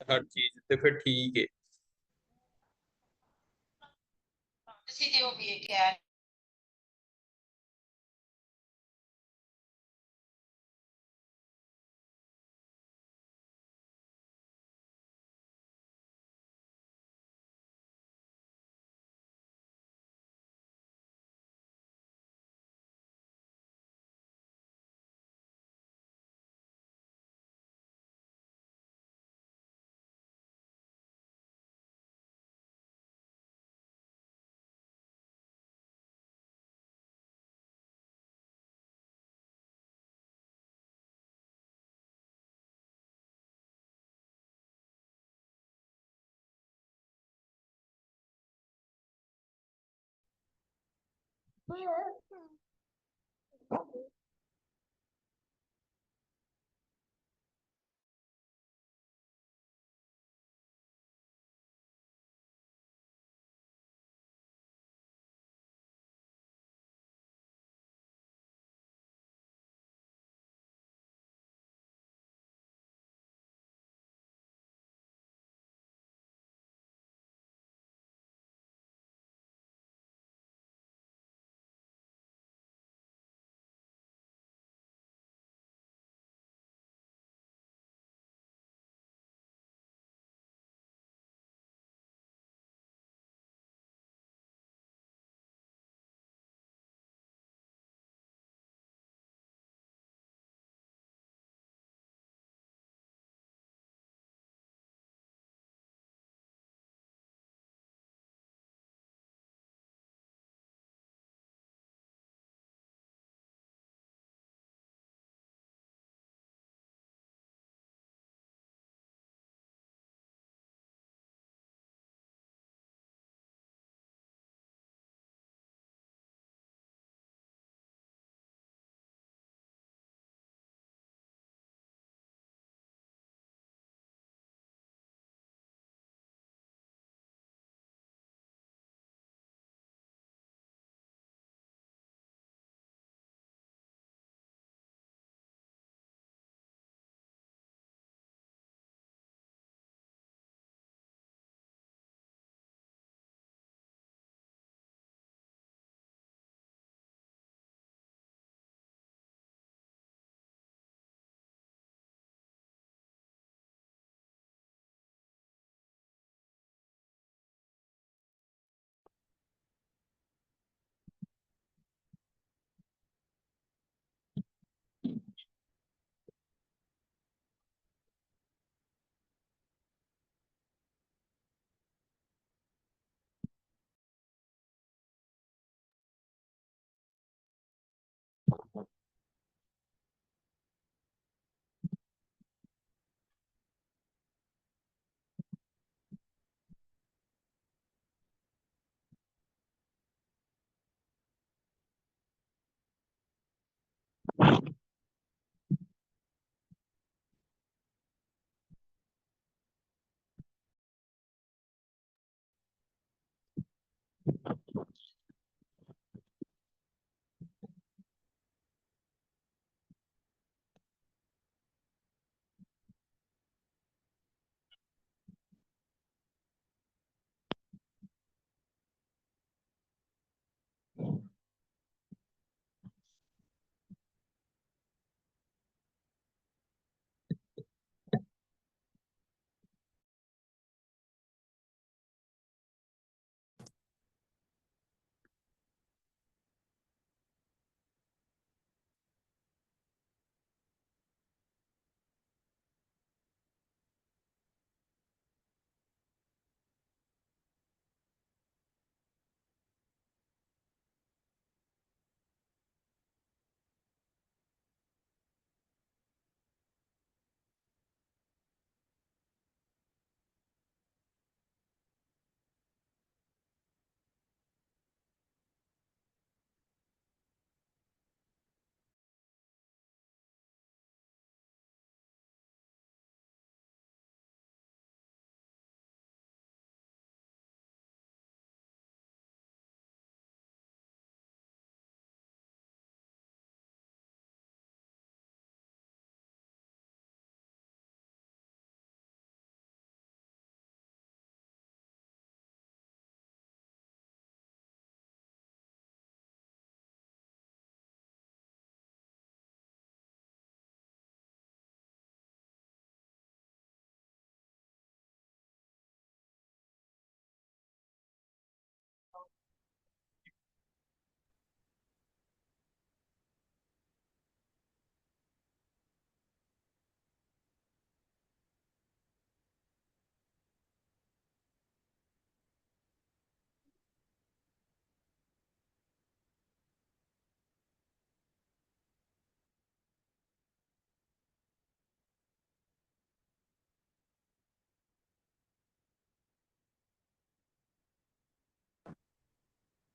हर चीज तो फिर ठीक है। सीधी हो गई है क्या?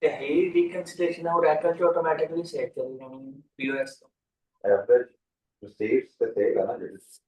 हे reconciliation और average automatically set करेगा नहीं POS तो Average receipts पे देगा ना जैसे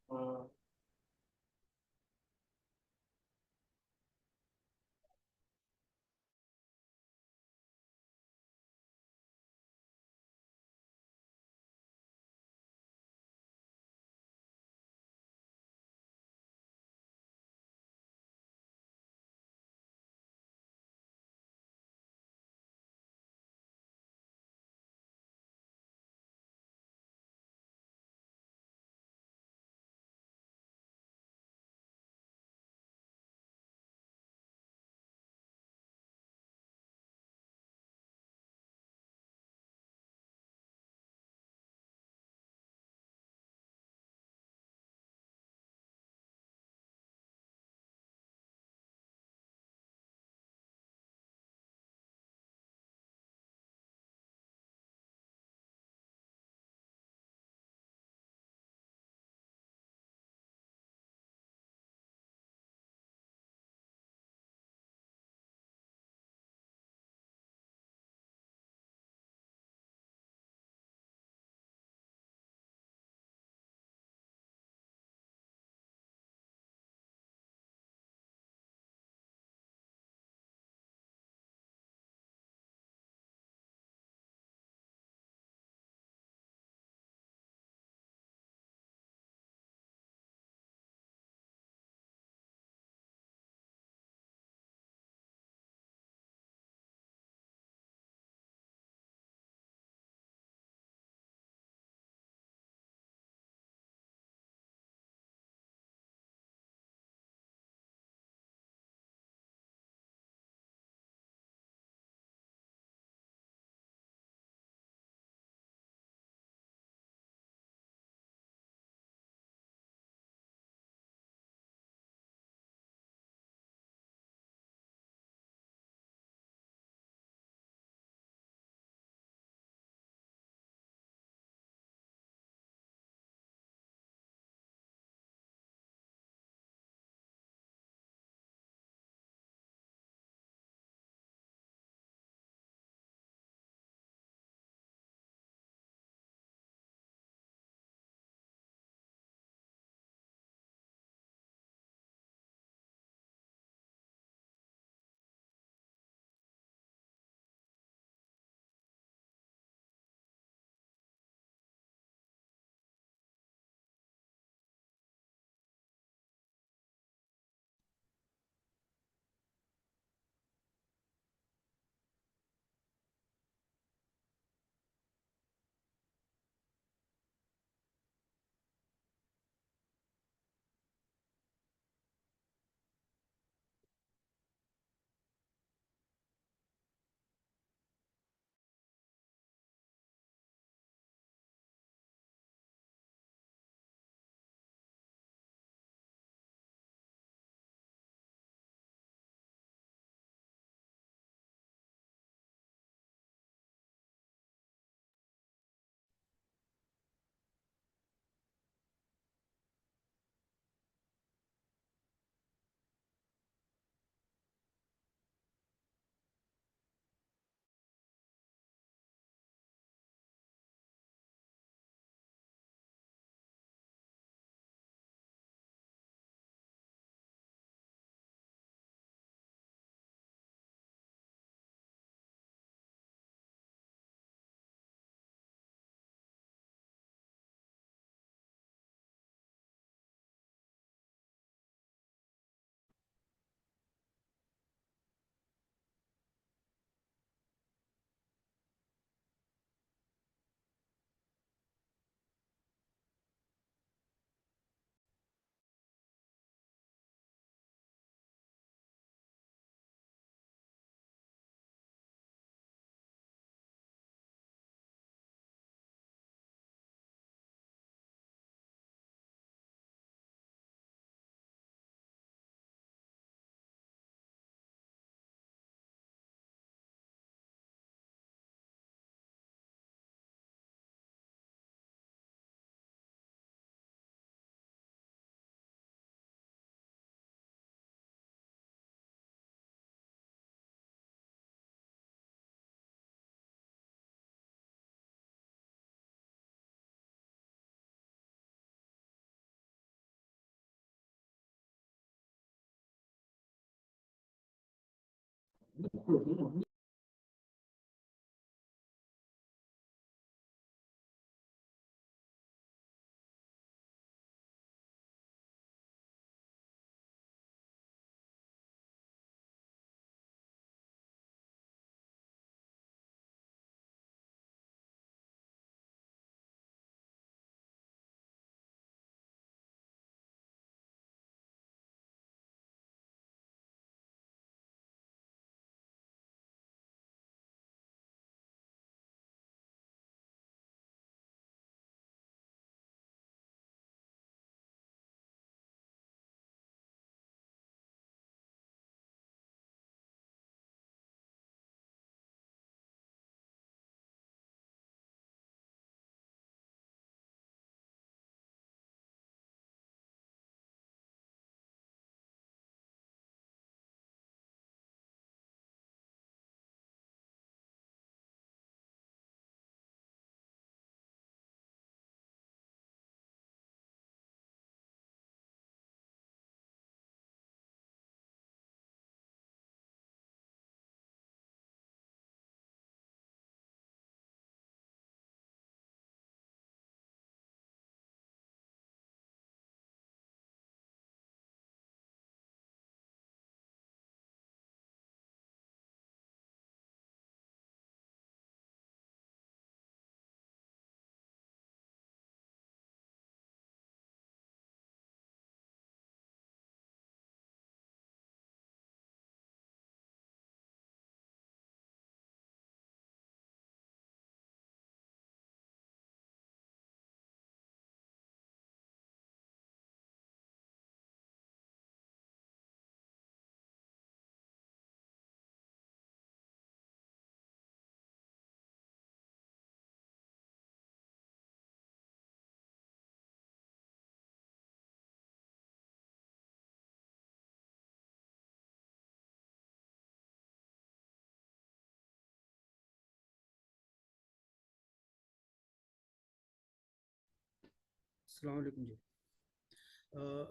Assalamu alaikum ji.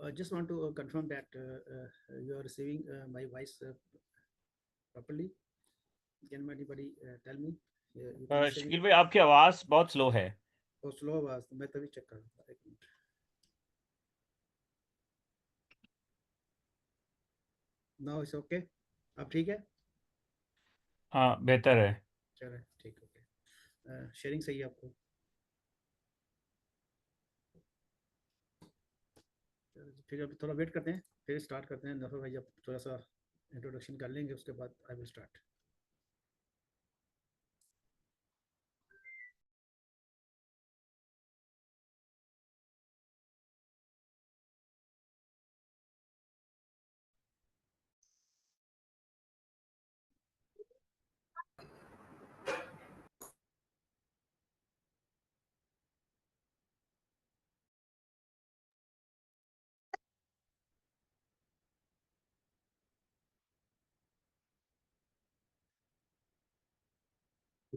I just want to confirm that you are receiving my voice properly. Can anybody tell me? You can receive Shakeel भाई आपकी आवाज बहुत स्लो है. और स्लो आवाज तो मैं तभी चेक कर रहा था. एक मिनट. Now it's okay. अब ठीक है. हाँ बेहतर है. चलो ठीक है. शेयरिंग सही है आपको. फिर अभी थोड़ा वेट करते हैं, फिर स्टार्ट करते हैं. नफर भाई जब थोड़ा सा इंट्रोडक्शन कर लेंगे उसके बाद आई विल स्टार्ट.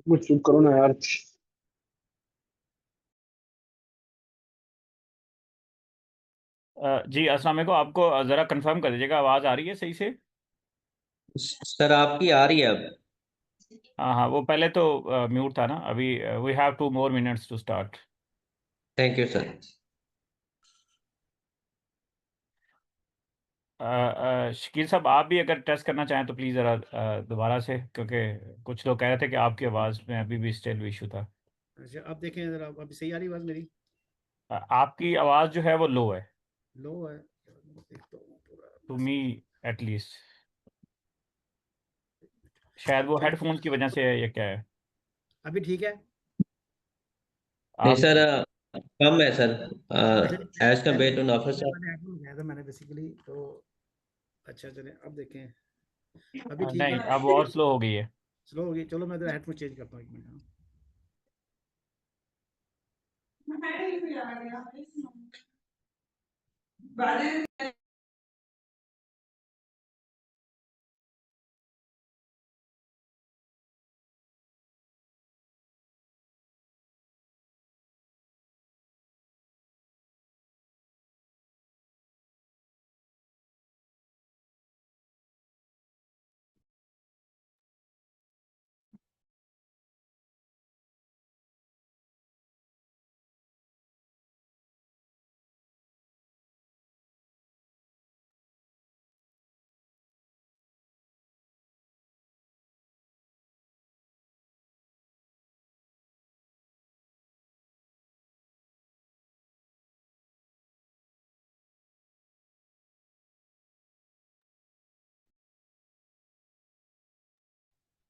कुछ चुप करो ना यार. जी अस्सलाम वालेकुम. आपको ज़रा कंफर्म कर दीजिएगा आवाज़ आ रही है सही से. सर आपकी आ रही है अब. हाँ हाँ वो पहले तो म्यूट था ना. अभी we have 2 more minutes to start. Thank you sir. Shakil साहब आप भी अगर टेस्ट करना चाहें तो प्लीज़ ज़रा दोबारा से, क्योंकि कुछ लोग कह रहे थे कि आपकी आवाज़ में अभी भी स्टिल इशू था. अच्छा आप देखें जरा, अभी सही आ रही आवाज मेरी. आपकी आवाज़ जो है वो लो है. लो है. देखता हूँ पूरा. To me at least. शायद वो हेडफोन की वजह से है या क्या है. अभी ठीक है. नहीं आप सर, कम है सर. अच्छा एज कम्पेयर टू नाफर सर. मैंने हेडफोन लगाया था मैंने बेसिकली तो. अच्छा चलें अब देखें. अभी ठीक नहीं है. अब और स्लो हो गई है. स्लो हो गई. चलो मैं हेडफोन चेंज करता हूँ एक minute.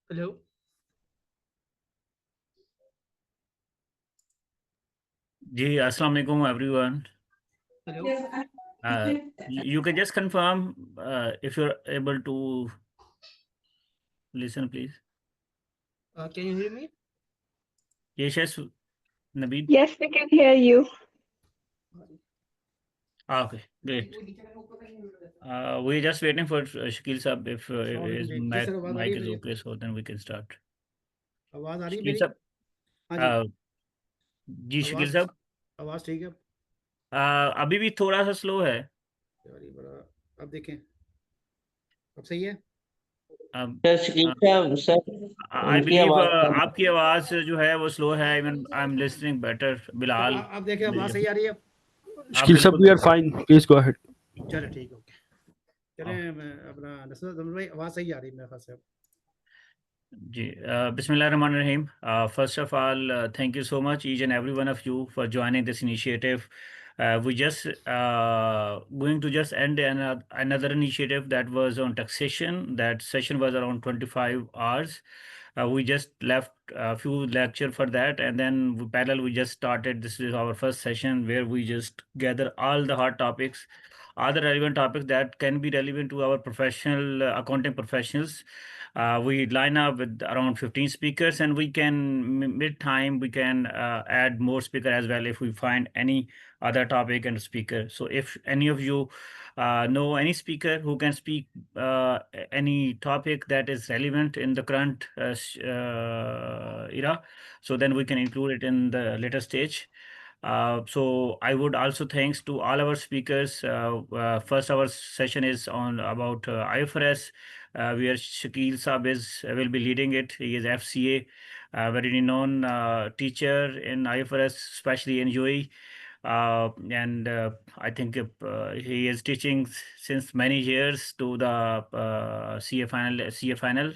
Hello. Ji, Assalamu alaikum everyone. Hello. You can just confirm if you're able to listen, please. Can you hear me? Yes, Nabeed. Yes, we can hear you. Okay, great. We're just waiting for Shakil Sab if his जी जी sir, आवाज आ रही mic है is मेरी? okay, so then we can start. आवाज आ रही है Shakil मेरी? Sab, हाँ जी, जी Shakil आवाज Sab, आवाज ठीक है? अभी भी थोड़ा सा स्लो है. यार ये बड़ा, अब देखें, अब सही है? अब सर शकील साहब सर आई उनकी बिलीव आवाज कम है। आपकी आवाज जो है वो स्लो है. Even I am listening better Bilal. अब देखें, आवाज सही आ रही है? आप Shakil sir, बिल्कुल we are fine. Please go ahead. चलो ठीक है, ओके. चलें, मैं अपना नसरत जमील भाई, आवाज सही आ रही है मेरे ख्याल से अब. जी, Bismillahirrahmanirrahim. First of all, thank you so much, each and every one of you, for joining this initiative. We just going to just end another initiative that was on taxation. That session was around 25 hours. We just left a few lecture for that, and then parallel we just started. This is our first session where we just gather all the hot topics, all the relevant topics that can be relevant to our professional accounting professionals. We line up with around 15 speakers, and we can mid time we can add more speaker as well if we find any other topic and speaker. So if any of you know any speaker who can speak any topic that is relevant in the current era, so then we can include it in the later stage. So I would also thanks to all our speakers. First, our session is on about IFRS, where Shakil Saab will be leading it. He is FCA, very renowned teacher in IFRS, especially in UAE. And I think he is teaching since many years to the CA final.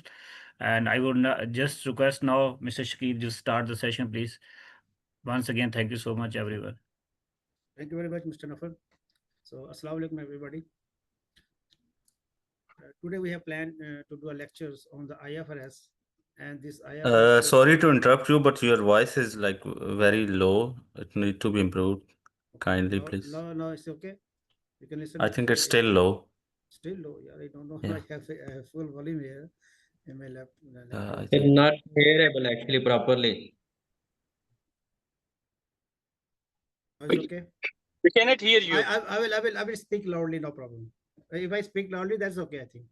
And I would just request now, Mr. Shakil, just start the session, please. Once again, thank you so much, everyone. Thank you very much, Mr. Nafar. So, assalamu alaikum, everybody. Today we have planned to do a lectures on the IFRS, and this IFRS. Sorry to interrupt you, but your voice is like very low. It need to be improved. Kindly, please. No, it's okay. You can listen. I think it's still low. Still low. Yeah, I don't know. Yeah. I have full volume here in my laptop. I It's think not hearable actually properly. It's okay. We cannot hear you. I will speak loudly. No problem. If I speak loudly, that's okay. I think.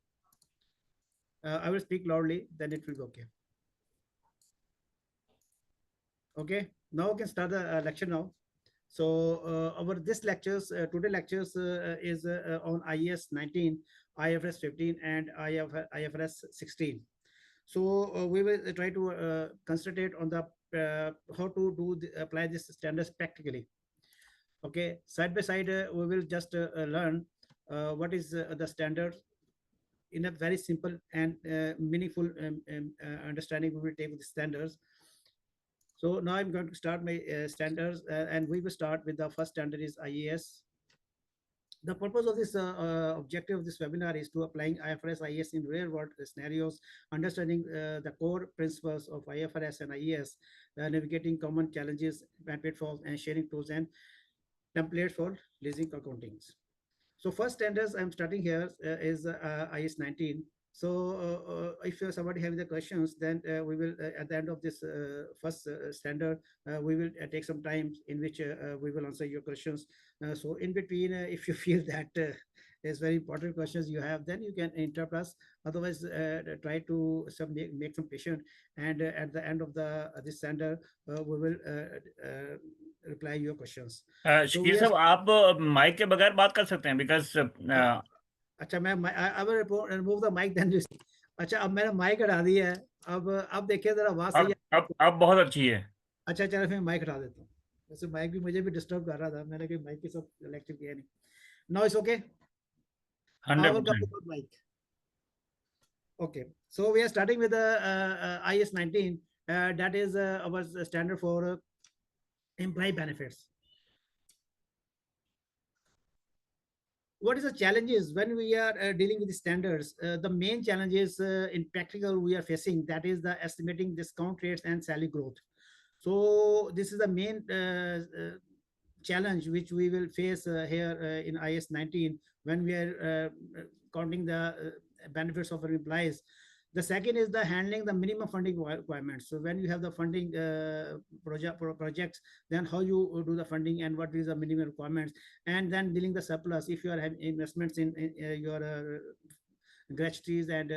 I will speak loudly. Then it will be okay. Okay. Now we can start the lecture now. So our this lectures today lectures is on IAS 19, IFRS 15, and IFRS 16. So we will try to concentrate on the how to do apply this standards practically. Okay, side by side we will just learn what is the standard in a very simple and meaningful understanding. We will take the standards. So now I'm going to start my standards, and we will start with the first standard is IAS. The purpose of this objective of this webinar is to applying IFRS IAS in real world scenarios, understanding the core principles of IFRS and IAS, navigating common challenges and pitfalls, and sharing tools and templates for leasing accountings. So first standards I'm starting here is IAS 19. So if somebody having the questions, then we will at the end of this first standard, we will take some time in which we will answer your questions. So in between, if you feel that is very important questions you have, then you can interrupt us. Otherwise, try to make some patient, and at the end of the this standard, we will reply your questions. Shakeel साहब, आप mic के बगैर बात कर सकते हैं because अच्छा, मैं I will remove the mic then you see. अच्छा, अब मैंने माइक हटा दिया है. अब देखिए जरा आवाज सही है. अब बहुत अच्छी है. अच्छा, चलो फिर माइक हटा देता हूँ. वैसे माइक भी मुझे भी डिस्टर्ब कर रहा था. मैंने कोई माइक के साथ लेक्चर किया नहीं. Now it's okay. 100%. Mic. Okay, so we are starting with the IAS 19. That is our standard for employee benefits. what is the challenges when we are dealing with the standards? The main challenges in practical we are facing, that is the estimating discount rates and salary growth. So this is the main challenge which we will face here in IAS 19 when we are counting the benefits of our employees. The second is the handling the minimum funding requirements. So when you have the funding projects, then how you do the funding and what is the minimum requirements, and then dealing the surplus. If you are having investments in your gratuities and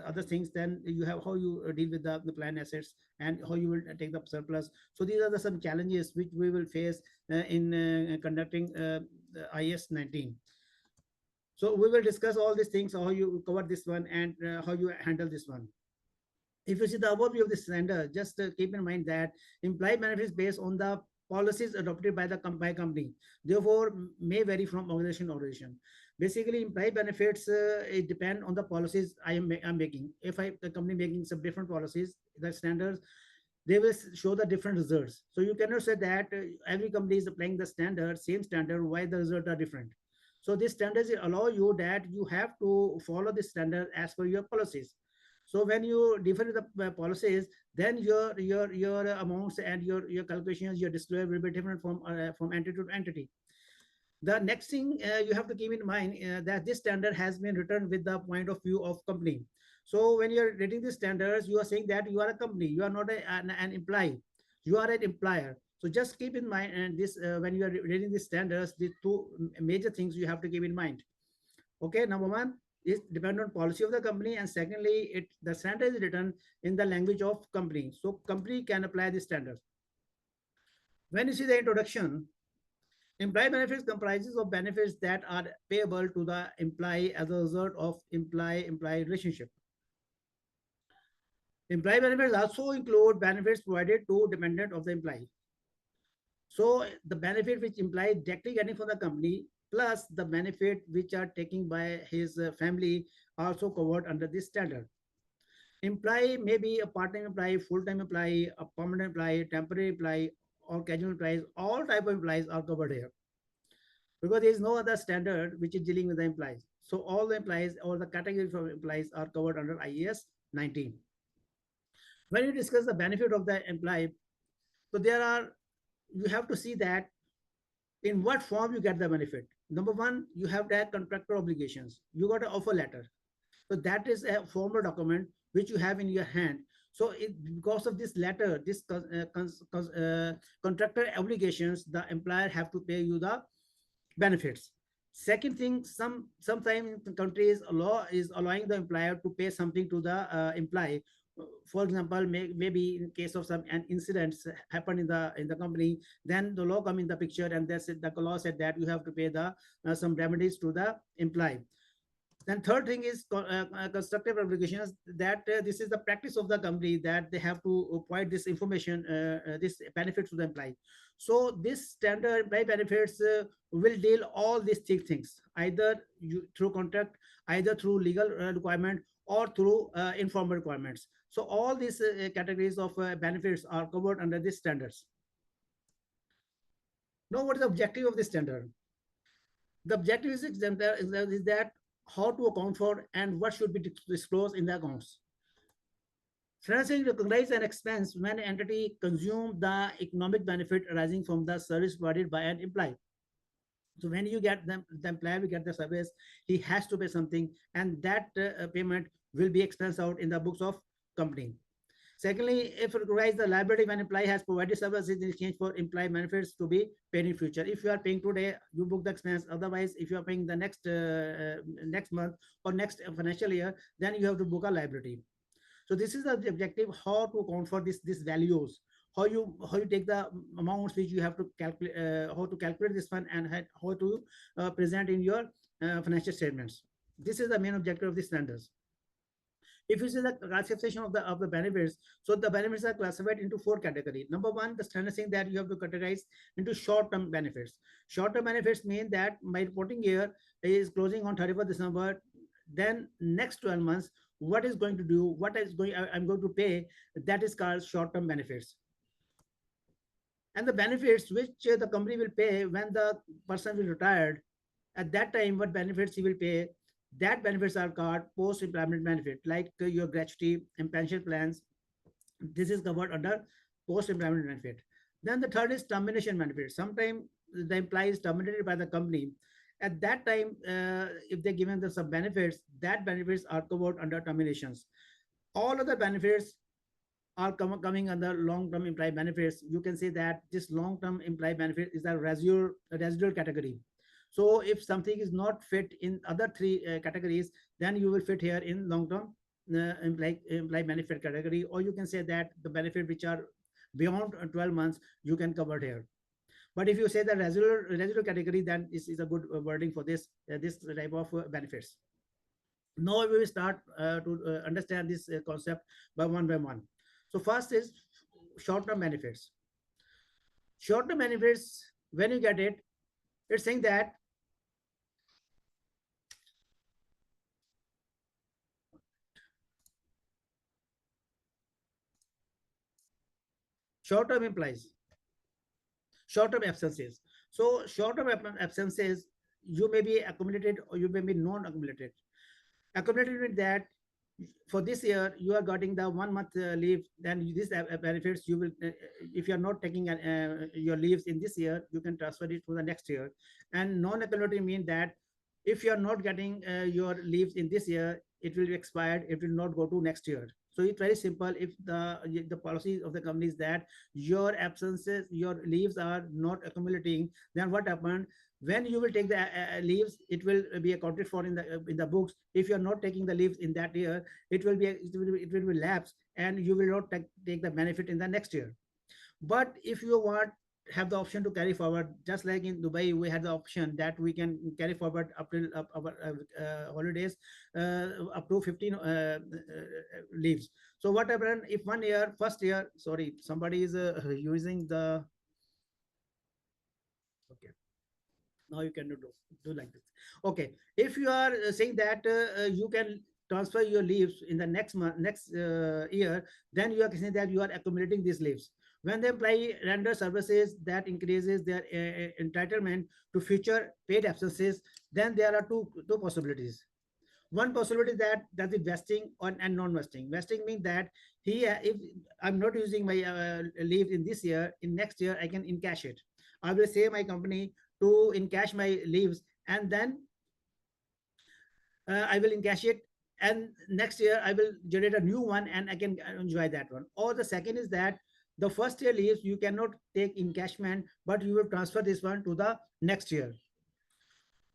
other things, then you have how you deal with the plan assets and how you will take the surplus. So these are some challenges which we will face in conducting IAS 19. So we will discuss all these things, how you cover this one and how you handle this one. If you see the overview of the standard, just keep in mind that employee benefits based on the policies adopted by the company, therefore may vary from organization to organization. Basically, employee benefits it depend on the policies I'm making. If the company making some different policies, the standards, they will show the different results. So you cannot say that every company is applying the standard, same standard, why the results are different. So these standards allow you that you have to follow the standard as per your policies. So when you differ the policies, then your amounts and your calculations, your disclosure will be different from entity to entity. The next thing you have to keep in mind that this standard has been written with the point of view of company. So when you're reading the standards, you are saying that you are a company, you are not an employee, you are an employer. So just keep in mind and this when you are reading the standards, the two major things you have to keep in mind. Okay, number one is depend on policy of the company, and secondly, the standard is written in the language of company. So company can apply the standard. When you see the introduction, employee benefits comprises of benefits that are payable to the employee as a result of employee-employee relationship. Employee benefits also include benefits provided to dependent of the employee. So the benefit which employee directly getting from the company plus the benefit which are taken by his family also covered under this standard. Employee may be a part-time employee, full-time employee, a permanent employee, temporary employee, or casual employees. All type of employees are covered here because there is no other standard which is dealing with the employees. So all the employees or the categories of employees are covered under IAS 19. When you discuss the benefit of the employee, so you have to see that in what form you get the benefit. Number one, you have that contractor obligations. You got an offer letter. So that is a formal document which you have in your hand. So because of this letter, this contractor obligations, the employer have to pay you the benefits. Second thing, sometimes in countries law is allowing the employer to pay something to the employee. For example, maybe in case of some incidents happen in the company, then the law come in the picture, and the law said that you have to pay the some remedies to the employee. Then third thing is constructive obligations, that this is the practice of the company that they have to provide this information, this benefit to the employee. So this standard employee benefits will deal all these three things, either through contract, either through legal requirement, or through informal requirements. So all these categories of benefits are covered under these standards. Now, what is the objective of this standard? The objective is that how to account for and what should be disclosed in the accounts. Financing recognize an expense when an entity consumes the economic benefit arising from the service provided by an employee. So when you get the employee will get the service, he has to pay something, and that payment will be expensed out in the books of company. Secondly, if it recognize the liability when employee has provided services in exchange for employee benefits to be paid in future. If you are paying today, you book the expense. Otherwise, if you are paying the next month or next financial year, then you have to book a liability. So this is the objective: how to account for these values, how you take the amounts which you have to calculate, how to calculate this one, and how to present in your financial statements. This is the main objective of the standards. If you see the classification of the benefits, so the benefits are classified into 4 categories. Number one, the standard saying that you have to categorize into short-term benefits. Short-term benefits mean that my reporting year is closing on 31st December. Then next 12 months, what is going to do, I'm going to pay, that is called short-term benefits. And the benefits which the company will pay when the person will retire, At that time, what benefits he will pay, that benefits are called post-employment benefit, like your gratuity and pension plans. This is covered under post-employment benefit. Then the third is termination benefit. Sometimes the employee is terminated by the company. At that time, if they're given the some benefits, that benefits are covered under terminations. All other benefits are coming under long-term employee benefits. You can say that this long-term employee benefit is a residual category. So if something is not fit in other three categories, then you will fit here in long-term employee benefit category, or you can say that the benefit which are beyond 12 months you can cover here. But if you say the residual category, then this is a good wording for this type of benefits. Now we will start to understand this concept by one. So first is short-term benefits. Short-term benefits, when you get it, it's saying that short-term implies short-term absences. So short-term absences, you may be accumulated or you may be non-accumulated. Accumulated with that, for this year you are getting the 1 month leave, then this benefits you will if you are not taking your leaves in this year, you can transfer it to the next year. And non-accumulative mean that if you are not getting your leaves in this year, it will be expired, it will not go to next year. So it's very simple. If the policy of the company is that your absences, your leaves are not accumulating, then what happened, when you will take the leaves, it will be accounted for in the books. If you are not taking the leaves in that year, it will be lapse, and you will not take the benefit in the next year. But if you have the option to carry forward, just like in Dubai we had the option that we can carry forward up till our holidays up to 15 leaves. So what happened if first year, sorry, somebody is using the, okay, now you can do like this. Okay, if you are saying that you can transfer your leaves in the next year, then you are saying that you are accumulating these leaves. When the employee renders services that increases their entitlement to future paid absences, then there are two possibilities. One possibility that is vesting and non-vesting. Vesting means that if I'm not using my leave in this year, in next year I can encash it. I will say my company to encash my leaves, and then I will encash it, and next year I will generate a new one and I can enjoy that one. Or the second is that the first year leaves you cannot take encashment, but you will transfer this one to the next year.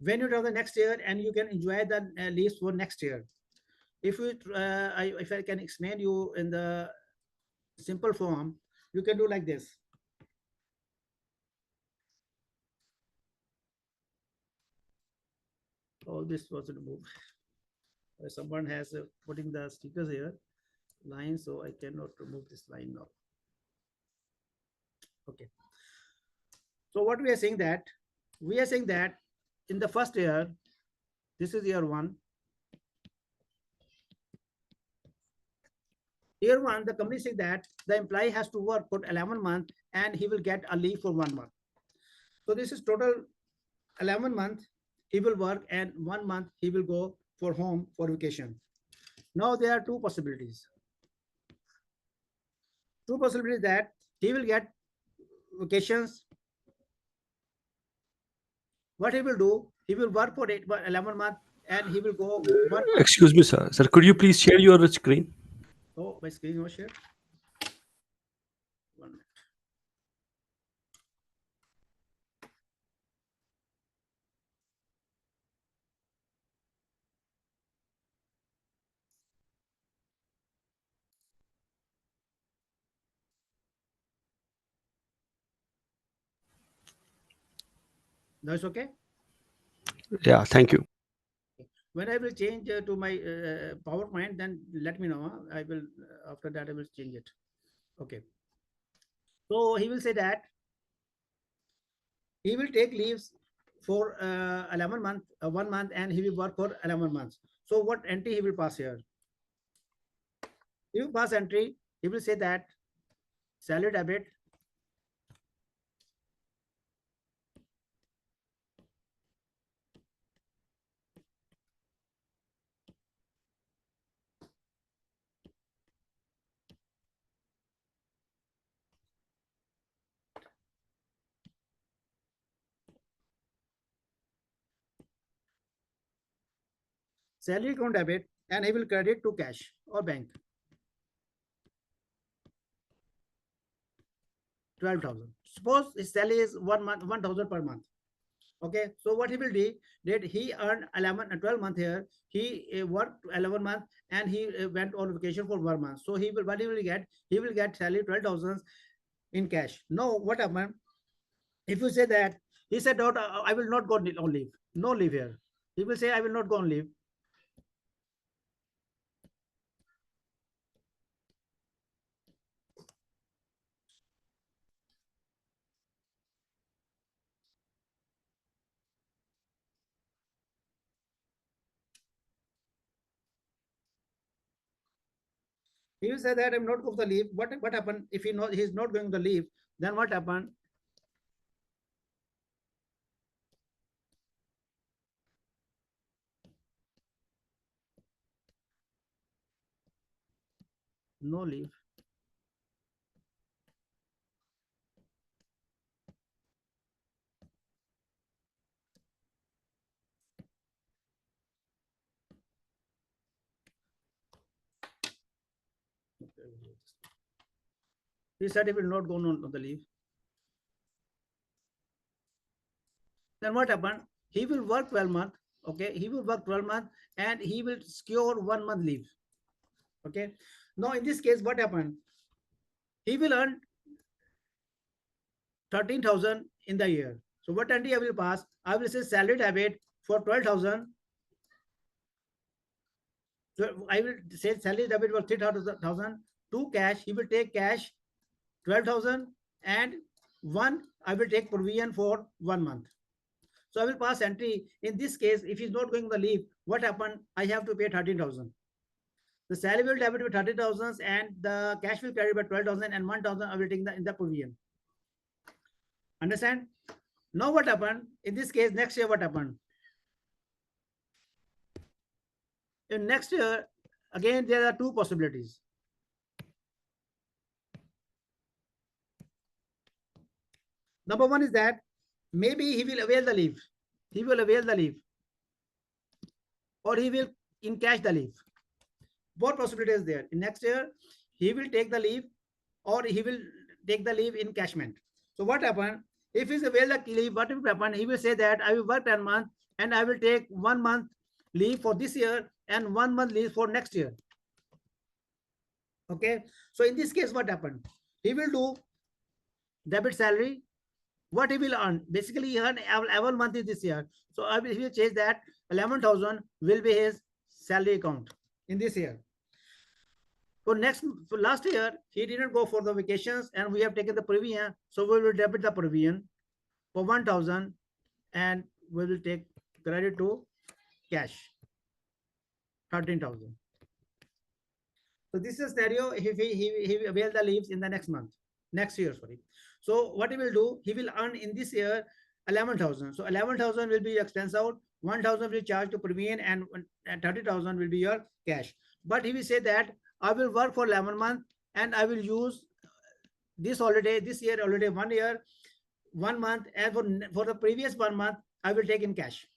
When you do the next year, and you can enjoy the leaves for next year. If I can explain you in the simple form, you can do like this. All this was removed. Someone has putting the stickers here, line, so I cannot remove this line now. Okay. So what we are saying that in the first year, this is year one. Year one, the company says that the employee has to work for 11 months and he will get a leave for 1 month. So this is total 11 months he will work, and 1 month he will go for home for vacation. Now there are two possibilities. Two possibilities that he will get vacations. What he will do, he will work for 11 months and he will go 1 month. Excuse me, sir. Sir, could you please share your screen? Oh, my screen was shared. 1 minute. Now it's okay. Yeah, thank you. When I will change to my PowerPoint, then let me know. I will after that I will change it. Okay. So he will say that he will take leaves for 11 months, 1 month, and he will work for 11 months. So what entry he will pass here? He will pass entry. He will say that salary debit salary account debit, and he will credit to cash or bank. 12,000. Suppose his salary is 1,000 per month. Okay, so what he will do, did he earn 12 month here, he worked 11 months and he went on vacation for 1 month. So he will, what he will get, he will get salary 12,000 in cash. Now what happened, if you say that he said out, I will not go on leave, no leave here, he will say I will not go on leave. He will say that I'm not going to leave. What happened if he's not going to leave? Then what happened? No leave. He said he will not go on the leave. Then what happened? He will work 12 months. Okay, he will work 12 months and he will secure 1 month leave. Okay, now in this case, what happened? He will earn 13,000 in the year. So what entry I will pass? I will say salary debit for 12,000. So I will say salary debit for 3,000 to cash. He will take cash 12,000 and I will take provision for 1 month. So I will pass entry. In this case, if he's not going to leave, what happened? I have to pay 13,000. The salary will debit with 30,000 and the cash will carry by 12,000 and 1,000 I will take in the provision. Understand? Now what happened? In this case, next year what happened? In next year, again, there are two possibilities. Number one is that maybe he will avail the leave. He will avail the leave. Or he will encash the leave. Both possibilities there. In next year, he will take the leave or he will take the leave in encashment. So what happened? If he's avail the leave, what will happen? He will say that I will work 10 months and I will take 1 month leave for this year and 1 month leave for next year. Okay. So in this case, what happened? He will do debit salary. What he will earn? Basically, he earn 11 month is this year. So I will, he will change that 11,000 will be his salary account in this year. For last year, he didn't go for the vacations and we have taken the provision. So we will debit the provision for 1,000 and we will take credit to cash 13,000. So this is a scenario if he avail the leaves in the next year, sorry. So what he will do, he will earn in this year 11,000. So 11,000 will be expense out, 1,000 will charge to provision and 30,000 will be your cash. But he will say that I will work for 11 months and I will use this holiday, this year holiday 1 year, 1 month, and for the previous 1 month, I will take in cash.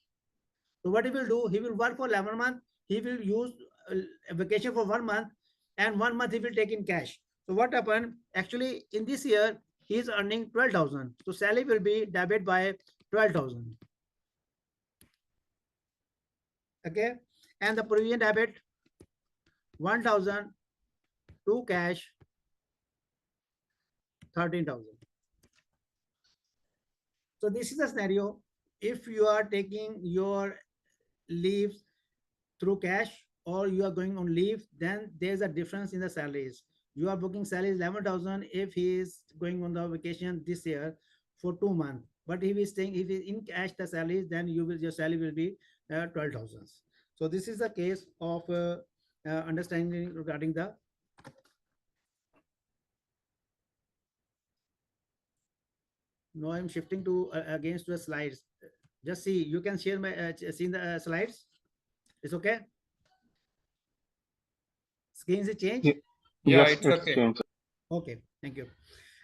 So what he will do, he will work for 11 months, he will use a vacation for 1 month and 1 month he will take in cash. So what happened? Actually, in this year, he is earning 12,000. So salary will be debit by 12,000. Okay. And the provision debit 1,000 to cash 13,000. So this is a scenario. If you are taking your leaves through cash or you are going on leave, then there's a difference in the salaries. You are booking salaries 11,000 if he is going on the vacation this year for 2 months. But if he's staying, if he in cash the salaries, then your salary will be 12,000. So this is the case of understanding regarding the now I'm shifting to against the slides. Just see, you can share my see the slides. It's okay. Screen is change. Yeah, it's okay. Okay, thank you.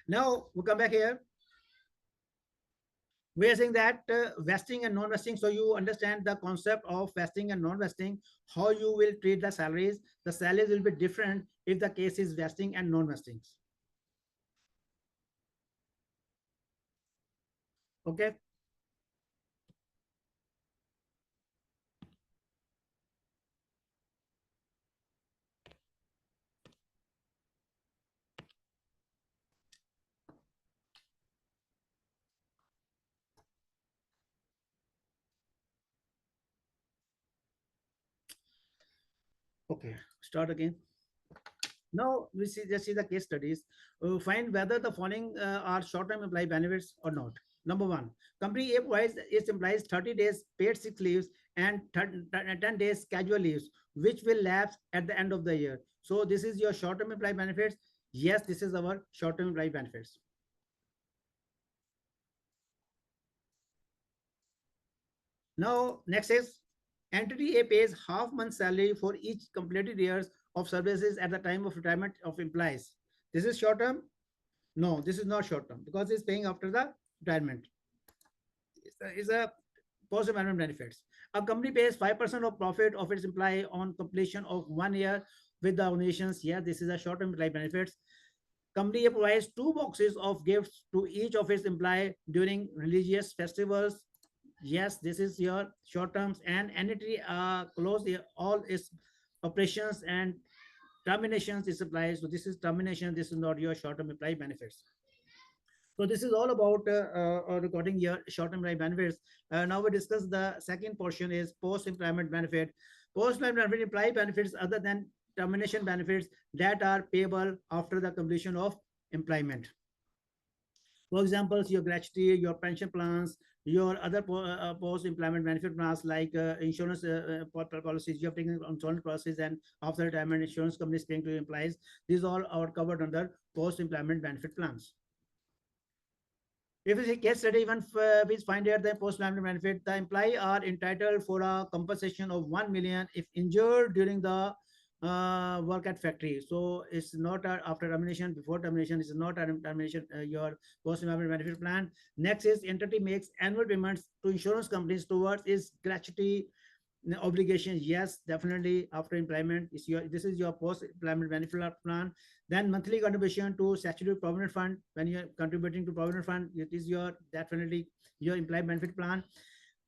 Now we come back here. We are saying that vesting and non-vesting. So you understand the concept of vesting and non-vesting, how you will treat the salaries. The salaries will be different if the case is vesting and non-vesting. Okay. Okay, start again. Now we just see the case studies. Find whether the following are short-term employee benefits or not. Number one, company A provides its employees 30 days paid sick leaves and 10 days casual leaves, which will lapse at the end of the year. So this is your short-term employee benefits. Yes, this is our short-term employee benefits. Now, next is entity A pays half month salary for each completed years of services at the time of retirement of employees. This is short term? No, this is not short term because it's paying after the retirement. It's a post-retirement benefits. A company pays 5% of profit of its employee on completion of 1 year with the organizations. Yeah, this is a short-term employee benefits. Company provides 2 boxes of gifts to each of its employee during religious festivals. Yes, this is your short terms. And entity close all its operations and terminations is applied. So this is termination. This is not your short-term employee benefits. So this is all about recording your short-term employee benefits. Now we discuss the second portion is post-employment benefit. Post-employment benefit employee benefits other than termination benefits that are payable after the completion of employment. For example, your gratuity, your pension plans, your other post-employment benefit plans like insurance policies, you have taken insurance policies, and after retirement insurance companies paying to employees. These all are covered under post-employment benefit plans. If it's a case study, even we find out the post-employment benefit, the employee are entitled for a compensation of 1 million if injured during the work at factory. So it's not after termination, before termination, it's not a termination, your post-employment benefit plan. Next is entity makes annual payments to insurance companies towards its gratuity obligations. Yes, definitely after employment is your, this is your post-employment benefit plan. Then monthly contribution to statutory provident fund. When you're contributing to provident fund, it is your definitely your employee benefit plan.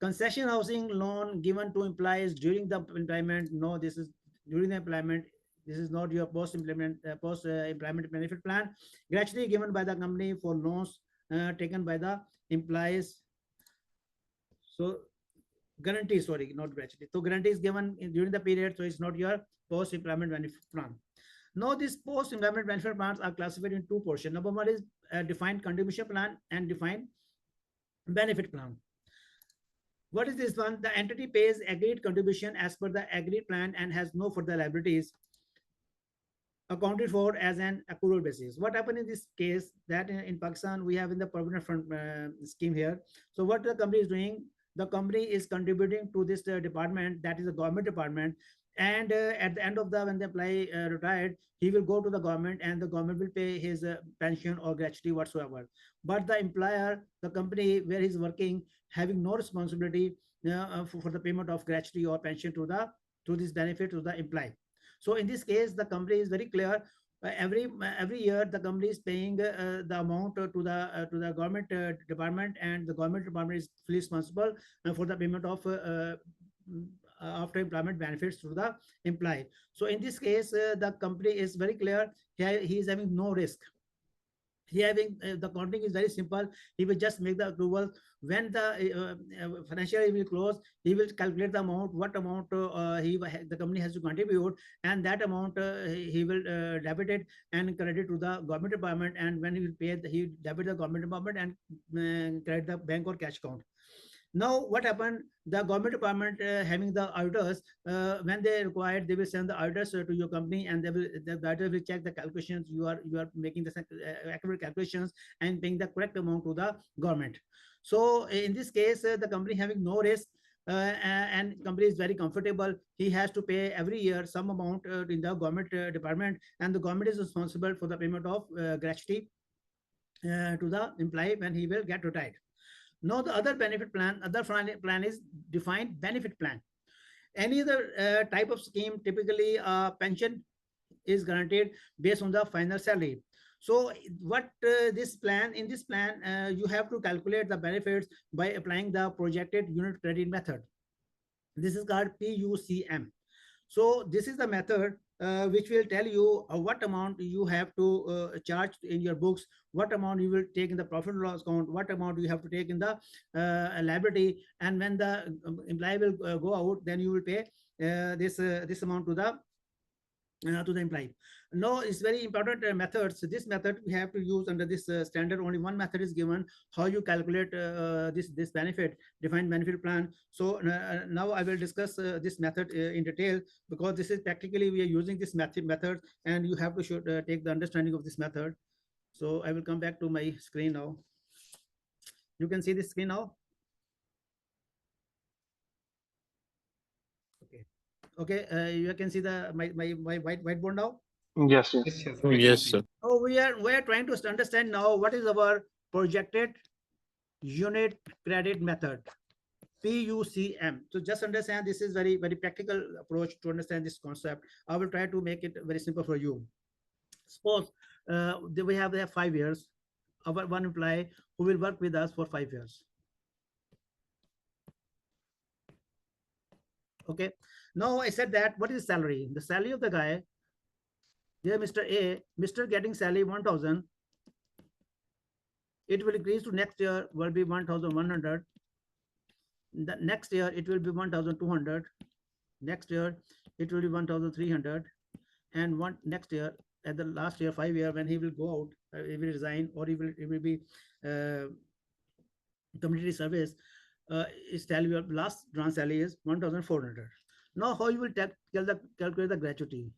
Concession housing loan given to employees during the employment. No, this is during the employment. This is not your post-employment benefit plan. Gratuity given by the company for loans taken by the employees. So guarantee, sorry, not gratuity. So guarantee is given during the period, so it's not your post-employment benefit plan. Now, these post-employment benefit plans are classified in 2 portions. Number one is defined contribution plan and defined benefit plan. What is this one? The entity pays agreed contribution as per the agreed plan and has no further liabilities accounted for as an accrual basis. What happened in this case that in Pakistan, we have in the provident fund scheme here. So what the company is doing, the company is contributing to this department, that is a government department, and at the end of the when the employee retired, he will go to the government and the government will pay his pension or gratuity whatsoever. But the employer, the company where he's working, having no responsibility for the payment of gratuity or pension to this benefit to the employee. So in this case, the company is very clear. Every year, the company is paying the amount to the government department, and the government department is fully responsible for the payment of after employment benefits to the employee. So in this case, the company is very clear. He is having no risk. He having the accounting is very simple. He will just make the approval when the financial year will close. He will calculate the amount, what amount the company has to contribute, and that amount he will debit it and credit to the government department. And when he will pay, he debit the government department and credit the bank or cash account. Now, what happened? The government department having the auditors, when they required, they will send the auditors to your company, and the auditor will check the calculations. You are making the accurate calculations and paying the correct amount to the government. So in this case, the company having no risk, and company is very comfortable. He has to pay every year some amount in the government department, and the government is responsible for the payment of gratuity to the employee when he will get retired. Now the other benefit plan, other plan is defined benefit plan. Any other type of scheme, typically pension is guaranteed based on the final salary. So what this plan, in this plan, you have to calculate the benefits by applying the projected unit credit method. This is called PUCM. So this is the method which will tell you what amount you have to charge in your books, what amount you will take in the profit and loss account, what amount you have to take in the liability, and when the employee will go out, then you will pay this amount to the employee. No, it's very important methods. This method we have to use under this standard. Only one method is given how you calculate this benefit, defined benefit plan. So now I will discuss this method in detail, because this is practically we are using this method, and you have to should take the understanding of this method. So I will come back to my screen now. You can see this screen now. Okay, you can see the my whiteboard now. Yes. Yes, sir. So we are trying to understand now what is our projected unit credit method, PUCM. So just understand, this is very practical approach to understand this concept. I will try to make it very simple for you. Suppose we have 5 years, our one employee who will work with us for 5 years. Okay, now I said that what is salary? The salary of the guy, there Mr. A, Mr. getting salary 1,000. It will increase to next year will be 1,100. The next year it will be 1,200. Next year it will be 1,300. And next year, at the last year, 5 year, when he will go out, he will resign, or he will be community service. His salary, last grant salary is 1,400. Now how you will calculate the gratuity?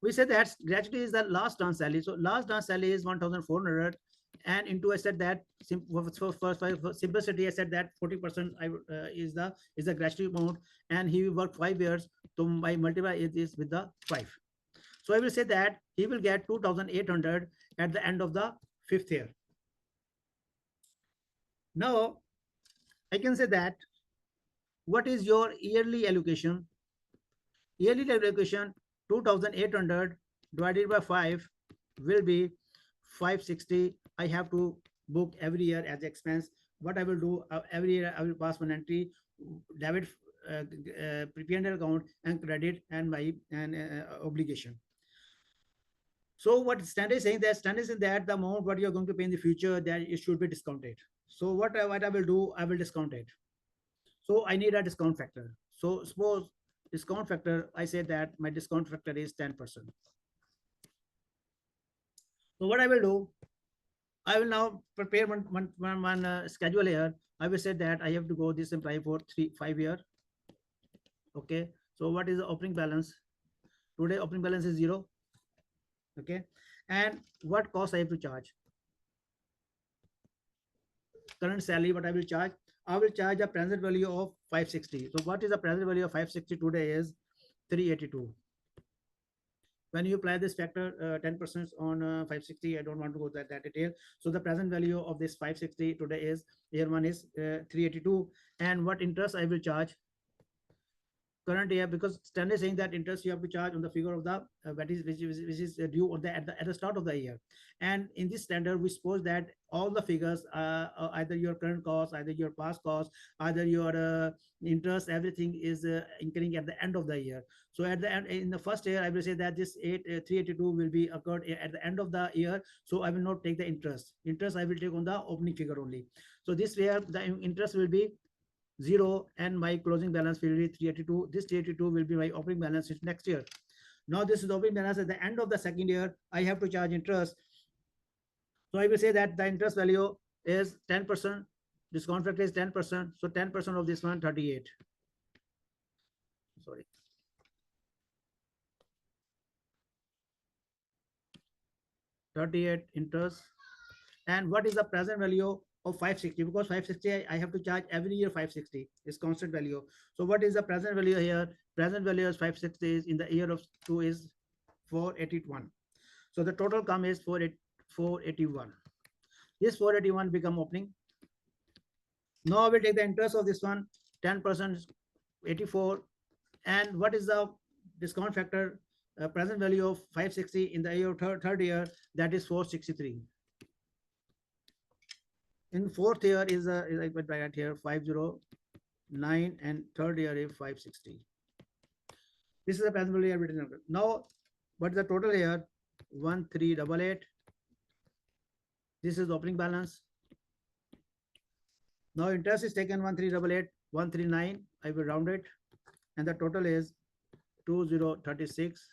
We said that gratuity is the last grant salary. So last grant salary is 1,400, and into I said that for simplicity I said that 40% is the gratuity amount, and he will work 5 years. So I multiply it is with the 5. So I will say that he will get 2,800 at the end of the 5th year. Now I can say that what is your yearly allocation? Yearly allocation 2,800 divided by 5 will be 560. I have to book every year as expense. What I will do every year, I will pass one entry, debit P&L account, and credit and my obligation. So what standard is saying, that standard is that the amount what you are going to pay in the future, that it should be discounted. So what I will do, I will discount it. So I need a discount factor. So suppose discount factor, I say that my discount factor is 10%. So what I will do, I will now prepare one schedule here. I will say that I have to go this employee for 5 years. Okay, so what is the opening balance? Today opening balance is 0. Okay, and what cost I have to charge? Current salary, what I will charge? I will charge a present value of 560. So what is the present value of 560 today is 382. When you apply this factor 10% on 560, I don't want to go that detail. So the present value of this 560 today is, year one is 382. And what interest I will charge? Current year, because standard is saying that interest you have to charge on the figure of the which is due on at the start of the year. And in this standard, we suppose that all the figures, either your current cost, either your past cost, either your interest, everything is incurring at the end of the year. So at the end, in the first year, I will say that this 382 will be occurred at the end of the year. So I will not take the interest. Interest I will take on the opening figure only. So this way the interest will be 0, and my closing balance will be 382. This 382 will be my opening balance next year. Now this is the opening balance at the end of the second year. I have to charge interest. So I will say that the interest value is 10%. Discount factor is 10%. So 10% of this one, 38. Sorry. $38 interest. And what is the present value of 560? Because 560 I have to charge every year. 560 is constant value. So what is the present value here? Present value is 560 is in the year of 2 is 481. So the total come is 481. This 481 become opening. Now I will take the interest of this one, 10%, 84. And what is the discount factor? Present value of 560 in the year third year, that is 463. In fourth year is I put bracket here 509, and third year is 560. This is the present value written. Now, what is the total here? 1388. This is the opening balance. Now interest is taken 1388, 139. I will round it, and the total is 2036.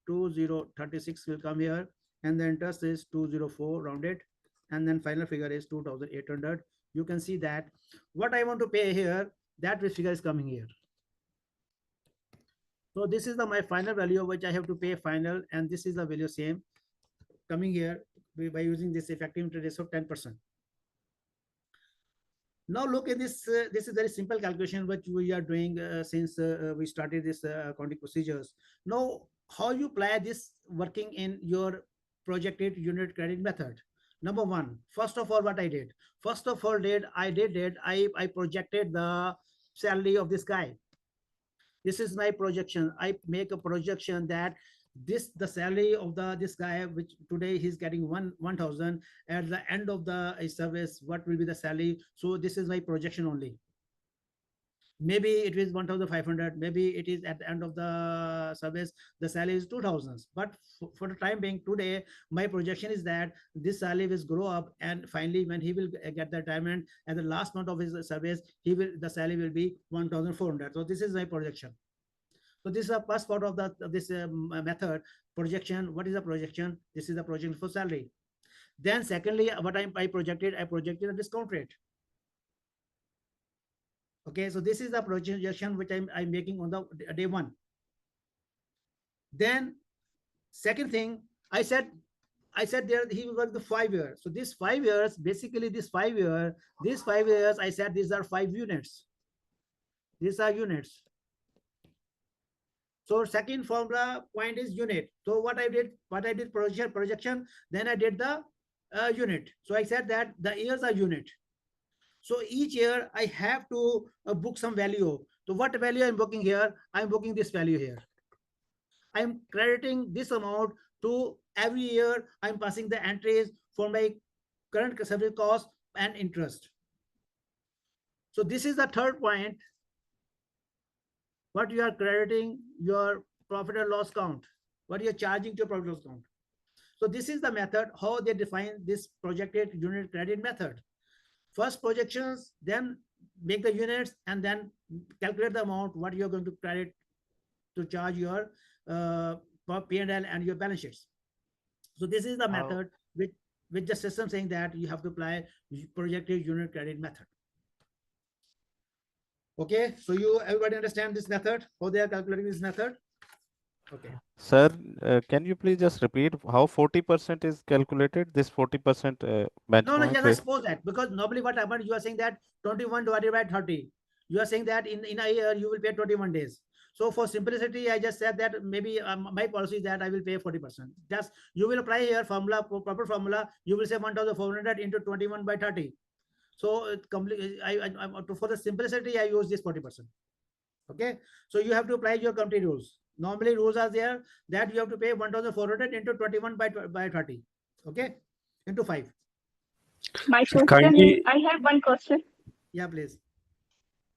2036 will come here, and the interest is 204 rounded, and then final figure is 2800. You can see that what I want to pay here, that figure is coming here. So this is my final value which I have to pay final, and this is the value same coming here by using this effective interest of 10%. Now look at this. This is very simple calculation which we are doing since we started this accounting procedures. Now, how you apply this working in your projected unit credit method? Number one, first of all, what I did? First of all, I projected the salary of this guy. This is my projection. I make a projection that the salary of this guy, which today he's getting 1,000, at the end of the service, what will be the salary? So this is my projection only. Maybe it is 1,500. Maybe it is at the end of the service, the salary is 2,000. But for the time being today, my projection is that this salary will grow up, and finally, when he will get the retirement at the last month of his service, the salary will be 1,400. So this is my projection. So this is the first part of this method projection. What is the projection? This is the projection for salary. Then secondly, what I projected a discount rate. Okay, so this is the projection which I'm making on the day one. Then second thing, I said there he will work the 5 years. So this 5 years, basically these 5 years, I said these are 5 units. These are units. So second formula point is unit. So what I did projection, then I did the unit. So I said that the years are unit. So each year I have to book some value. So what value I'm booking here? I'm booking this value here. I'm crediting this amount to every year. I'm passing the entries for my current service cost and interest. So this is the third point. What you are crediting your profit and loss count, what you're charging to your profit and loss count. So this is the method how they define this projected unit credit method. First projections, then make the units, and then calculate the amount what you're going to credit to charge your P&L and your balance sheets. So this is the method with the system saying that you have to apply projected unit credit method. Okay, so everybody understand this method, how they are calculating this method? Okay. Sir, can you please just repeat how 40% is calculated? This 40% benchmark? No, just suppose that, because normally what happened, you are saying that 21 divided by 30. You are saying that in a year you will pay 21 days. So for simplicity, I just said that maybe my policy is that I will pay 40%. Just you will apply here formula, proper formula. You will say 1,400 into 21 by 30. So for the simplicity, I use this 40%. Okay, so you have to apply your company rules. Normally rules are there that you have to pay 1,400 into 21 by 30. Okay, into 5. My question is, I have one question. Yeah, please.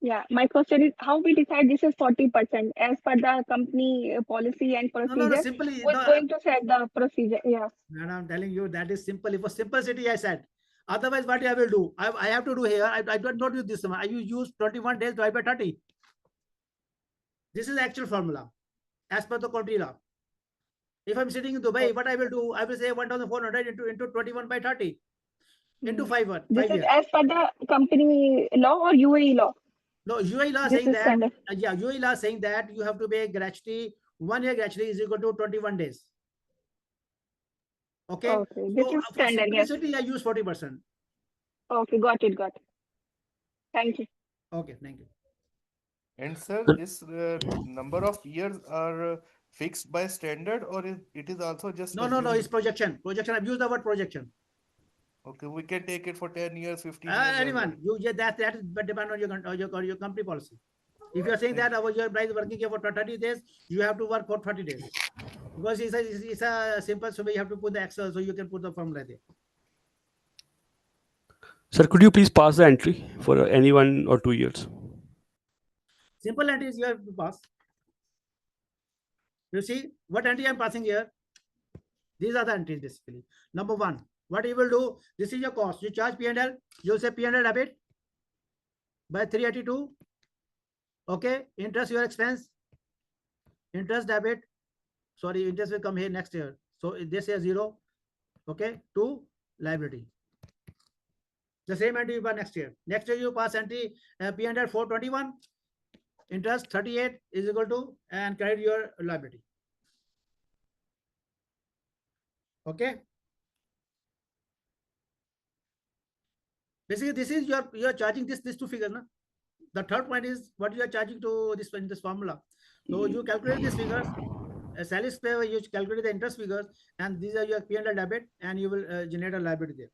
Yeah, my question is how we decide this is 40% as per the company policy and procedure. No, simply. Who's going to set the procedure? Yeah. No, I'm telling you that is simple. For simplicity, I said. Otherwise, what I will do? I have to do here. I don't use this one. I use 21 days divided by 30. This is the actual formula as per the country law. If I'm sitting in Dubai, what I will do? I will say 1,400 into 21 by 30 into 5 years. This is as per the company law or UAE law? No, UAE law saying that. Yeah, UAE law saying that you have to pay gratuity. 1 year gratuity is equal to 21 days. Okay. Okay. This is standard. Yes. I use 40%. Okay, got it. Thank you. Okay, thank you. And sir, this number of years are fixed by standard, or it is also just no, it's projection. I've used the word projection. Okay, we can take it for 10 years, 15 years. as Anyone, well. that is depend on your company policy. If you are saying that your guy is working here for 30 days, you have to work for 30 days. Because it's a simple, so you have to put the Excel, so you can put the formula there. Sir, could you please pass the entry for any 1 or 2 years? Simple entries you have to pass. You see what entry I'm passing here? These are the entries basically. Number 1, what you will do, this is your cost. You charge P&L, you'll say P&L debit by 382. Okay, interest your expense, interest debit, sorry, interest will come here next year. So this is 0. Okay, to liability. The same entry you pass next year. Next year you pass entry P&L 421, interest 38 is equal to, and credit your liability. Okay. Basically, this is you are charging this 2 figures, na? The third point is what you are charging to this in this formula. So you calculate these figures. Salary pay, you calculate the interest figures, and these are your P&L debit, and you will generate a liability there.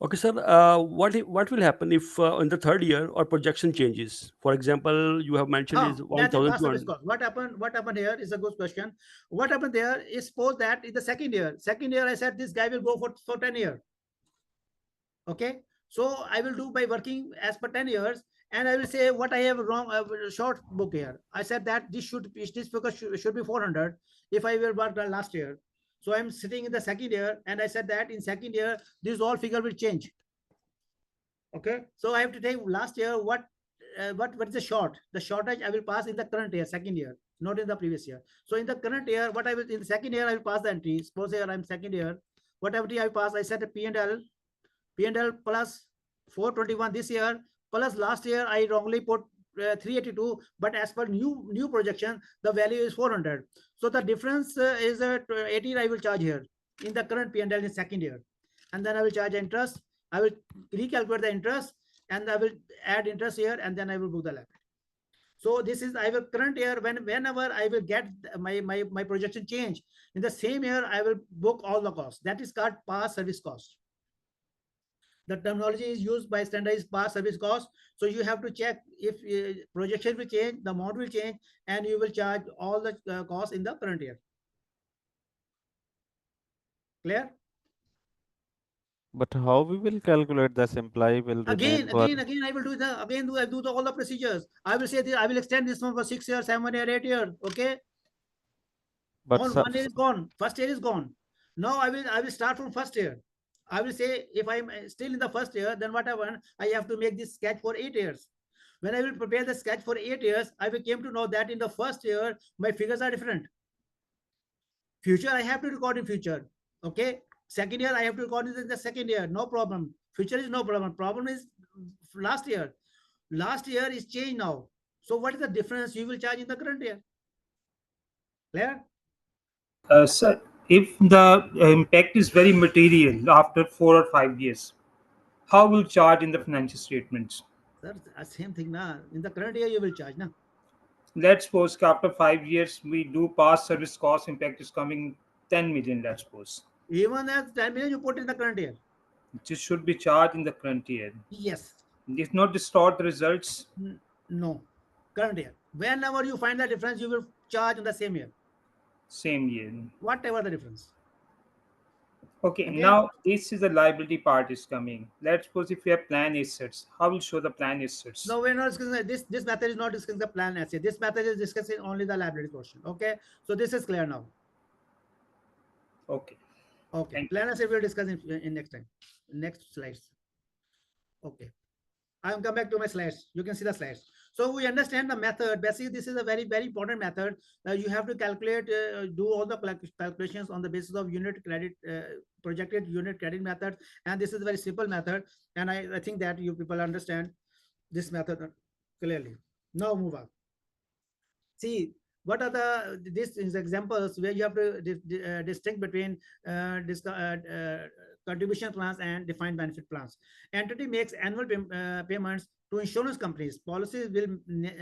Okay, sir. What will happen if in the third year or projection changes? For example, you have mentioned is That's it, past service 1,200. cost. What happened here is a good question. What happened there is, suppose that in the second year I said this guy will go for 10 years. Okay, so I will do by working as per 10 years, and I will say what I have wrong, short book here. I said that this figure should be 400 if I will work the last year. So I'm sitting in the second year, and I said that in second year this all figure will change. Okay, so I have to take last year what is the short? The shortage I will pass in the current year, second year, not in the previous year. So in the current year, what I will in the second year I will pass the entry. Suppose here I'm second year, whatever I pass, I set a P&L plus 421 this year, plus last year I wrongly put 382, but as per new projection the value is 400. So the difference is 18 I will charge here in the current P&L in second year, and then I will charge interest. I will recalculate the interest, and I will add interest here, and then I will book the liability. So this is I will current year, whenever I will get my projection change in the same year, I will book all the costs. That is called past service cost. The terminology is used by standardized past service cost. So you have to check if projection will change, the amount will change, and you will charge all the costs in the current year. Clear? But how we will calculate this? Employee will Again, remain I will do all the procedures. I will say this, I will extend this one for 6 years, 7 years, 8 years. Okay. But On 1 year is gone. First year is gone. Now I will start from first year. I will say if I'm still in the first year, then whatever, I have to make this sketch for 8 years. When I will prepare the sketch for 8 years, I will came to know that in the first year, my figures are different. Future, I have to record in future. Okay. Second year, I have to record in the second year. No problem. Future is no problem. Problem is last year. Last year is changed now. So what is the difference you will charge in the current year? Clear? Sir, if the impact is very material after 4 or 5 years, how will charge in the financial statements? Sir, same thing na. In the current year, you will charge na. Let's suppose after 5 years we do past service cost impact is coming 10 million, let's suppose. Even as 10 million you put in the current year. This should be charged in the current year. Yes. If not distort the results. No. Current year. Whenever you find the difference, you will charge in the same year. Same year. Whatever the difference. Okay, now this is the liability part is coming. Let's suppose if we have plan assets, how will show the plan assets? No, we're not discussing this method is not discussing the plan asset. This method is discussing only the liability portion. Okay, so this is clear now. Okay. Okay. Plan asset we'll discuss in next time. Next slides. Okay. I'll come back to my slides. You can see the slides. So we understand the method. Basically, this is a very, very important method. You have to calculate, do all the calculations on the basis of unit credit, projected unit credit method. And this is a very simple method. And I think that you people understand this method clearly. Now move on. See, what are these examples where you have to distinct between contribution plans and defined benefit plans. Entity makes annual payments to insurance companies. Policies will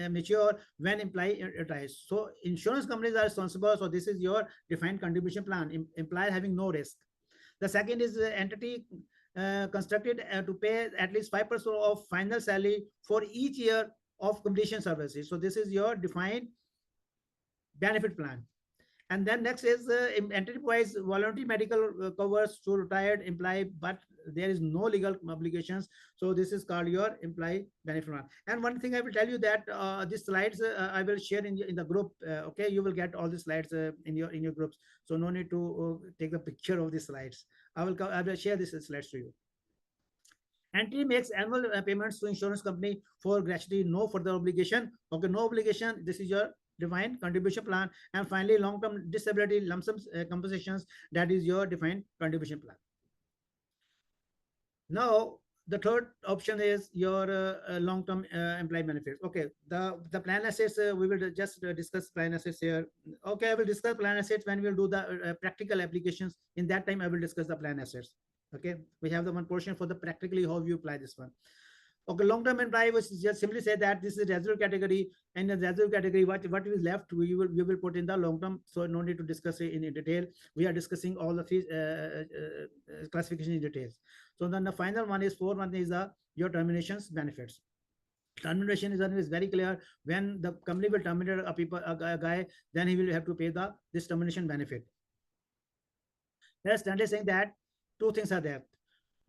mature when employee retires. So insurance companies are responsible. So this is your defined contribution plan. Employee having no risk. The second is the entity constructed to pay at least 5% of final salary for each year of completion services. So this is your defined benefit plan. And then next is entity-wise voluntary medical covers to retired employee, but there is no legal obligations. So this is called your employee benefit plan. And one thing I will tell you that these slides I will share in the group. Okay, you will get all the slides in your groups. So no need to take the picture of the slides. I will share these slides to you. Entity makes annual payments to insurance company for gratuity, no further obligation. Okay, no obligation. This is your defined contribution plan. And finally, long-term disability lump sum compensations. That is your defined contribution plan. Now, the third option is your long-term employee benefits. Okay, the plan assets, we will just discuss plan assets here. Okay, I will discuss plan assets when we will do the practical applications. In that time, I will discuss the plan assets. Okay, we have the one portion for the practically how you apply this one. Okay, long-term employee was just simply say that this is residual category, and in the residual category, what is left, we will put in the long-term. So no need to discuss it in detail. We are discussing all the three classification in details. So then the final one is one is your terminations benefits. Termination is very clear. When the company will terminate a guy, then he will have to pay this termination benefit. There's standard saying that two things are there.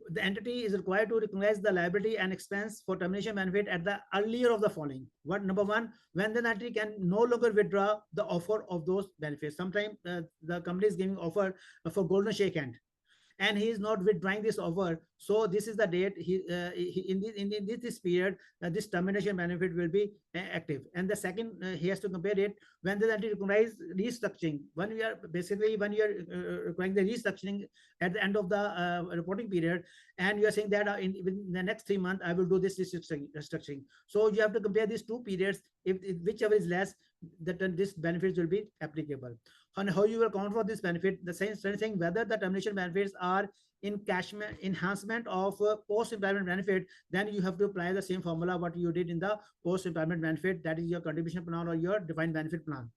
The entity is required to recognize the liability and expense for termination benefit at the earlier of the following. Number one, when the entity can no longer withdraw the offer of those benefits. Sometimes the company is giving offer for golden shake hand, and he is not withdrawing this offer. So this is the date in this period, this termination benefit will be active. And the second, he has to compare it when the entity recognize restructuring. When you are requiring the restructuring at the end of the reporting period, and you are saying that within the next 3 months I will do this restructuring. So you have to compare these two periods. If whichever is less, then this benefits will be applicable. On how you will account for this benefit, the same saying whether the termination benefits are encashment enhancement of post-employment benefit, then you have to apply the same formula what you did in the post-employment benefit, that is your contribution plan or your defined benefit plan.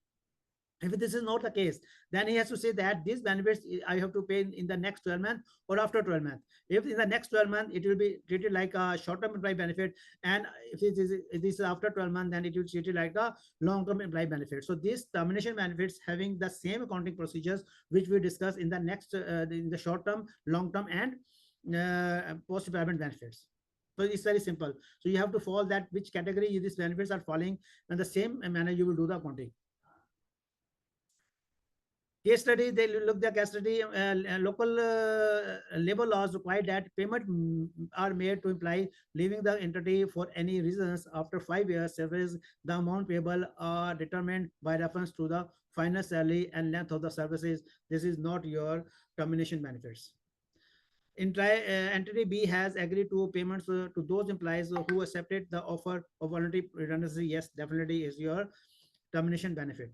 If this is not the case, then he has to say that these benefits I have to pay in the next 12 months or after 12 months. If in the next 12 months, it will be treated like a short-term employee benefit. And if it is after 12 months, then it will be treated like a long-term employee benefit. So these termination benefits having the same accounting procedures, which we discuss in the next, in the short-term, long-term, and post-employment benefits. So it's very simple. So you have to follow that which category these benefits are falling, and the same manner you will do the accounting. Case study, they look the case study. Local labor laws require that payment are made to employee leaving the entity for any reasons after 5 years service. The amount payable are determined by reference to the final salary and length of the services. This is not your termination benefits. Entity B has agreed to payments to those employees who accepted the offer of voluntary redundancy. Yes, definitely is your termination benefit.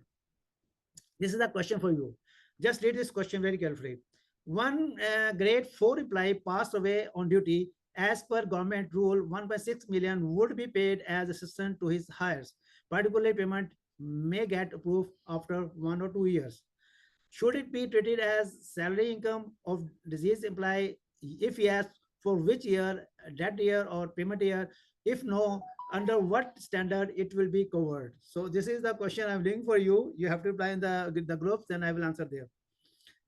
This is a question for you. Just read this question very carefully. One grade 4 employee passed away on duty. As per government rule, 1.6 million would be paid as assistance to his hires. Particular payment may get approved after 1 or 2 years. Should it be treated as salary income of deceased employee? If yes, for which year, that year or payment year? If no, under what standard it will be covered? So this is the question I'm doing for you. You have to apply in the groups, then I will answer there.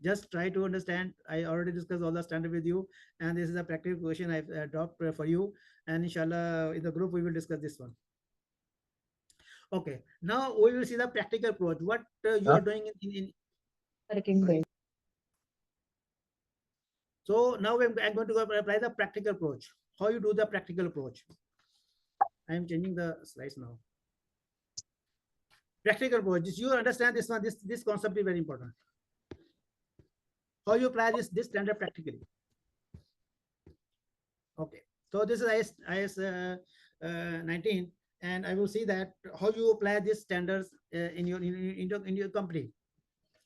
Just try to understand. I already discussed all the standard with you, and this is a practical question I've dropped for you. And inshallah, in the group we will discuss this one. Okay, now we will see the practical approach. What you are doing in So now I'm going to apply the practical approach. How you do the practical approach? I am changing the slides now. Practical approach. You understand this one. This concept is very important. How you apply this standard practically? Okay. So this is IAS 19, and I will see that how you apply these standards in your company.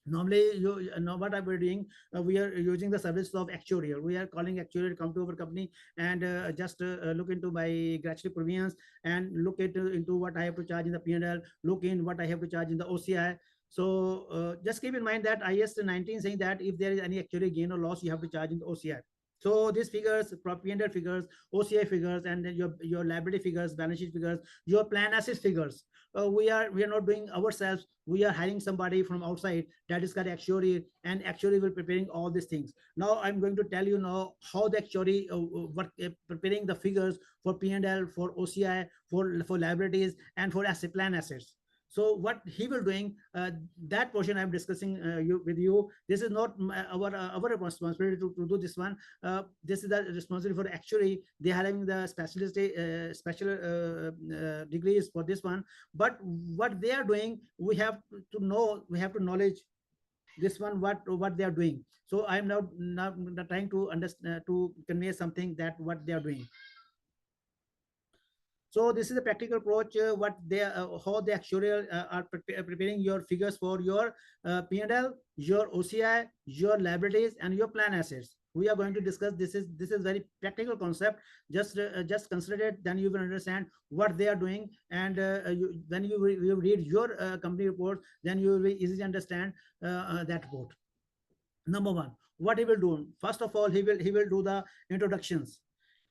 Normally, you know what I'm doing. We are using the service of actuarial. We are calling actuarial come to our company and just look into my gratuity provisions and look into what I have to charge in the P&L. Look in what I have to charge in the OCI. So just keep in mind that IAS 19 saying that if there is any actuarial gain or loss, you have to charge in the OCI. So these figures, P&L figures, OCI figures, and then your liability figures, balance sheet figures, your plan assets figures. We are not doing ourselves. We are hiring somebody from outside that is called actuary, and actuary will preparing all these things. Now I'm going to tell you now how the actuary preparing the figures for P&L, for OCI, for liabilities, and for asset plan assets. So what he will doing, that portion I'm discussing with you. This is not our responsibility to do this one. This is the responsibility for actuary. They are having the specialist special degrees for this one. But what they are doing, we have to know, we have to knowledge this one, what they are doing. So I'm now trying to understand, to convey something that what they are doing. So this is a practical approach, what they how the actuarial are preparing your figures for your P&L, your OCI, your liabilities, and your plan assets. We are going to discuss this is very practical concept. Just consider it, then you will understand what they are doing. And when you read your company report, then you will easily understand that report. Number one, what he will do, first of all, he will do the introductions.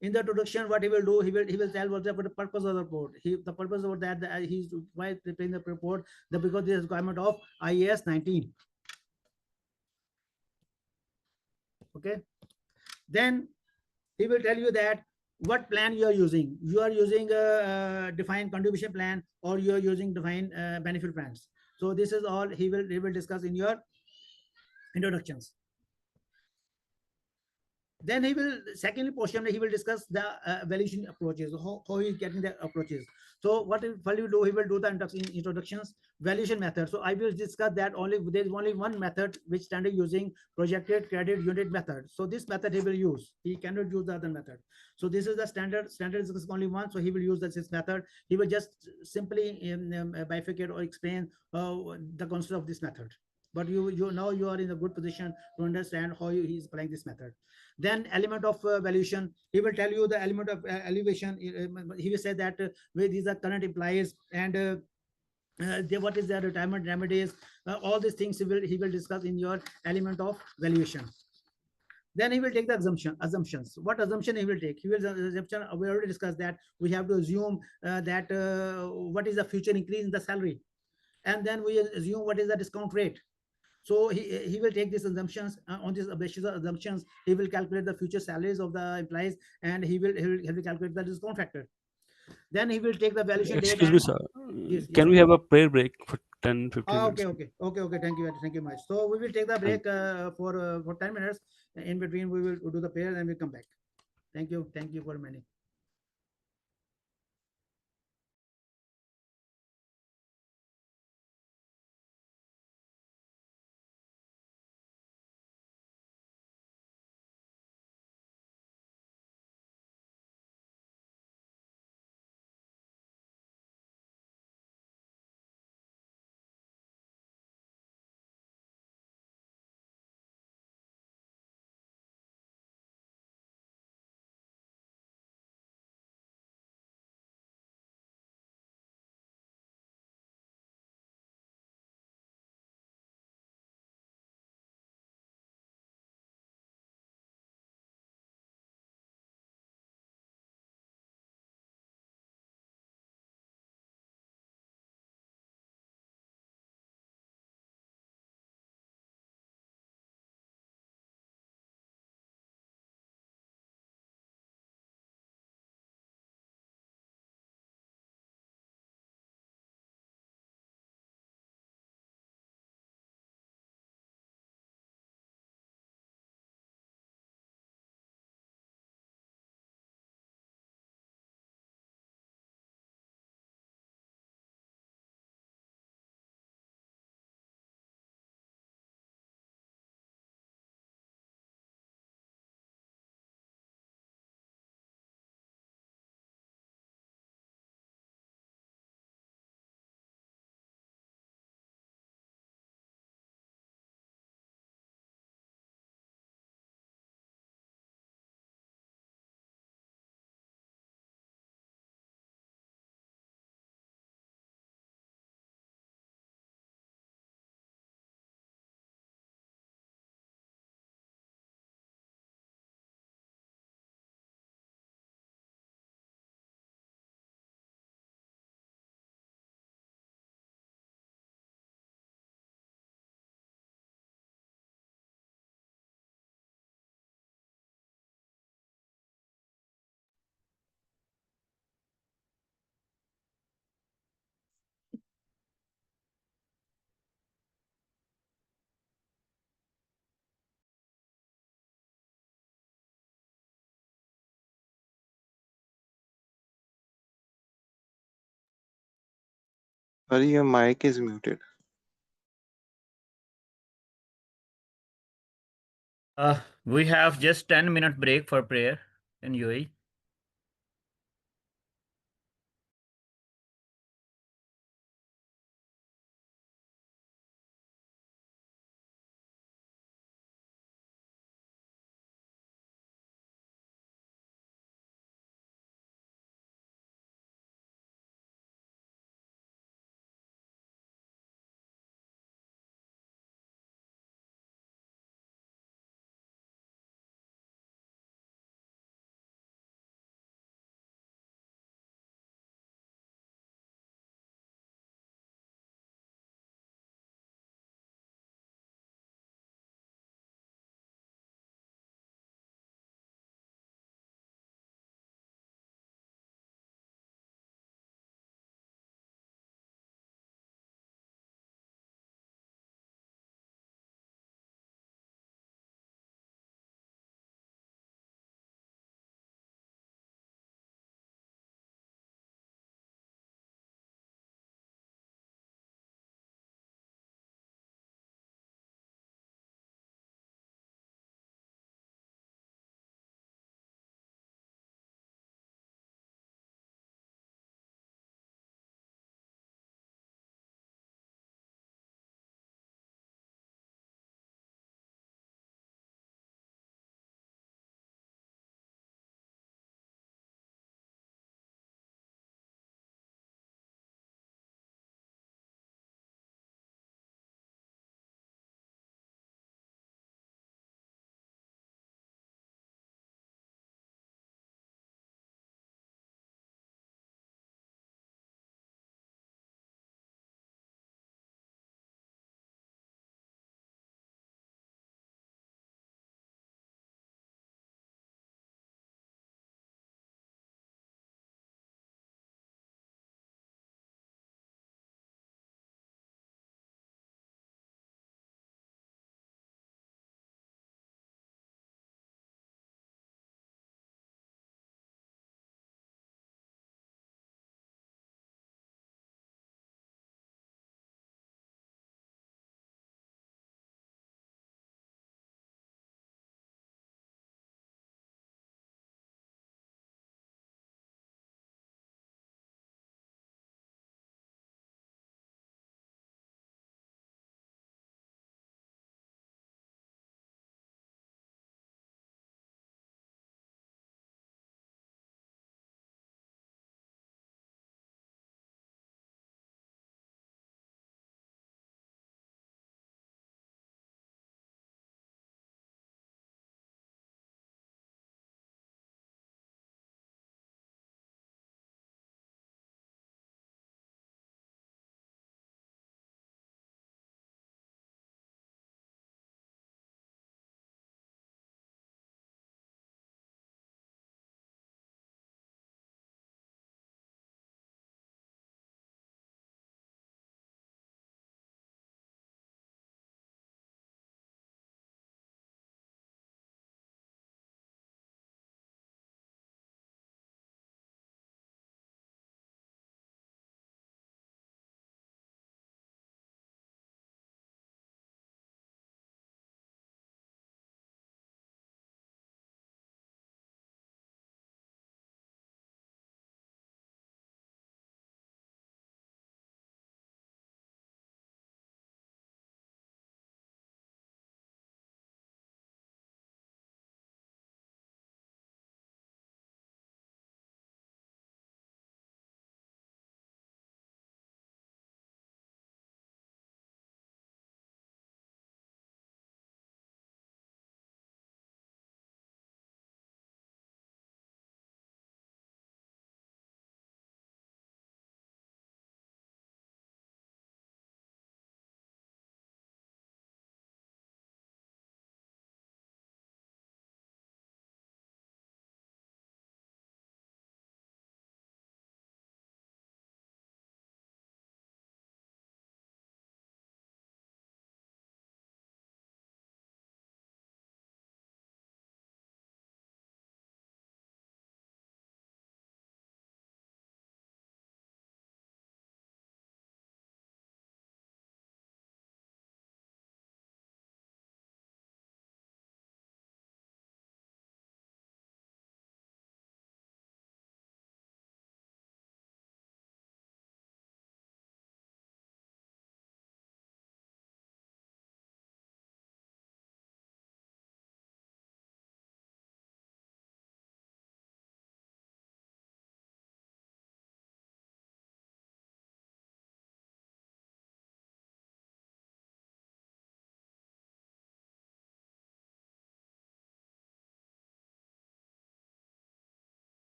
In the introduction, what he will do, he will tell what the purpose of the report. The purpose of that, he's why preparing the report, because this is requirement of IAS 19. Okay, then he will tell you that what plan you are using. You are using a defined contribution plan, or you are using defined benefit plans. So this is all he will discuss in your introductions. Then he will, second portion, he will discuss the valuation approaches, how he is getting the approaches. So what will you do, he will do the introductions, valuation method. So I will discuss that only. There is only one method which standard using projected credit unit method. So this method he will use, he cannot use the other method. So this is the standard is only one, so he will use this method. He will just simply bifurcate or explain the concept of this method. But you now you are in a good position to understand how he is applying this method. Then element of valuation, he will tell you the element of elevation. He will say that these are current employees, and what is their retirement remedies. All these things he will discuss in your element of valuation. Then he will take the assumptions. What assumption he will take? He will assumption, we already discussed that we have to assume that what is the future increase in the salary, and then we assume what is the discount rate. So he will take these assumptions. On this basis of assumptions, he will calculate the future salaries of the employees, and he will calculate the discount factor. Then he will take the valuation date. Excuse me, sir. Yes, Can we have a prayer break for 10-15 minutes? Okay. Thank you much. So we will take the break for 10 minutes. In between, we will do the prayer and we come back. Thank you for many. Sorry, your mic is muted. We have just 10-minute break for prayer in UAE.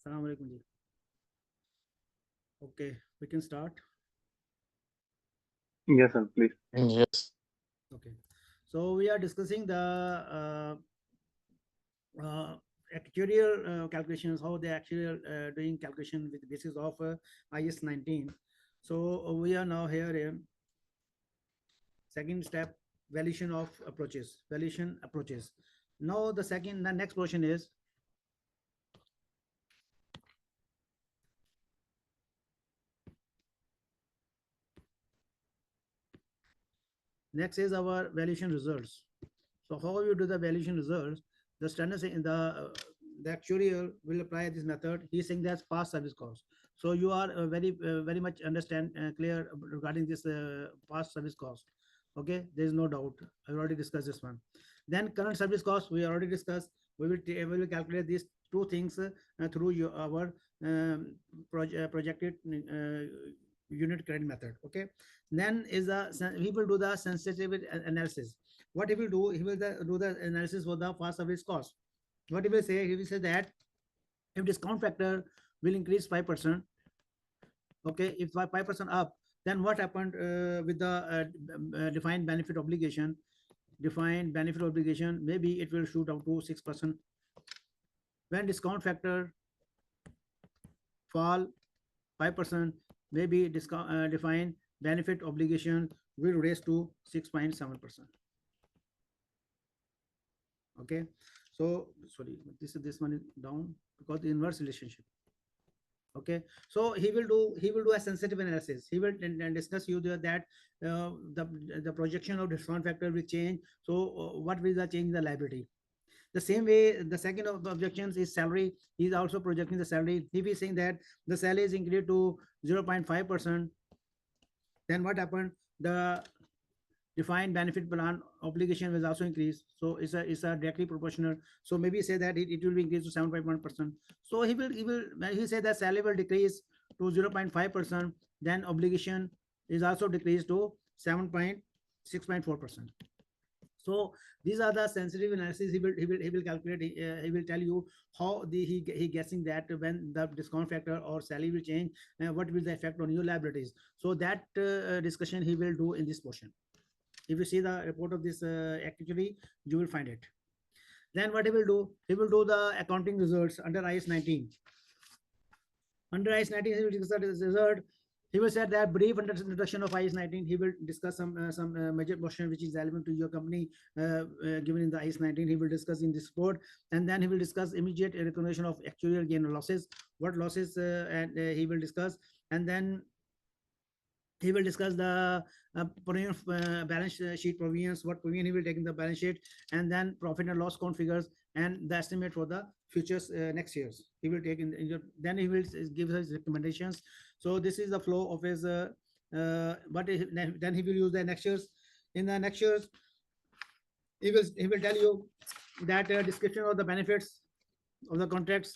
Assalamu alaikum ji. Okay, we can start. Yes, sir, please. Yes. Okay, so we are discussing the actuarial calculations, how they actually are doing calculation with the basis of IAS 19. So we are now here in second step, valuation of approaches, valuation approaches. Now the next portion is next is our valuation results. So how you do the valuation results? The standard in the actuarial will apply this method. He's saying that's past service cost. So you are very much understand clear regarding this past service cost. Okay, there is no doubt. I already discussed this one. Then current service cost we already discussed. We will calculate these two things through our projected unit credit method. Okay, then is he will do the sensitivity analysis. What he will do, he will do the analysis for the past service cost. What he will say, he will say that if discount factor will increase 5%, okay, if 5% up, then what happened with the defined benefit obligation? Defined benefit obligation, maybe it will shoot up to 6%. When discount factor fall 5%, maybe discount defined benefit obligation will raise to 6.7%. Okay, so sorry, this one is down because the inverse relationship. Okay, so he will do a sensitive analysis. He will discuss you that the projection of discount factor will change. So what will the change in the liability? The same way, the second of the objections is salary. He is also projecting the salary. If he is saying that the salary is increased to 0.5%, then what happened? The defined benefit plan obligation will also increase. So it's a directly proportional. So maybe say that it will be increased to 7.1%. So he will when he said that salary will decrease to 0.5%, then obligation is also decreased to 6.4%. So these are the sensitive analysis. He will calculate. He will tell you how he guessing that when the discount factor or salary will change, what will the effect on your liabilities. So that discussion he will do in this portion. If you see the report of this actually, you will find it. Then what he will do? He will do the accounting results under IAS 19. Under IAS 19, he will discuss the result. He will say that brief introduction of IAS 19. He will discuss some major portion which is relevant to your company given in the IAS 19. He will discuss in this report, and then he will discuss immediate recognition of actuarial gain or losses. What losses and he will discuss, and then he will discuss the provision balance sheet provisions, what provision he will take in the balance sheet, and then profit and loss count figures and the estimate for the futures next years. He will take in your, then he will give his recommendations. So this is the flow of his then he will use the next years. In the next years, he will tell you that description of the benefits of the contracts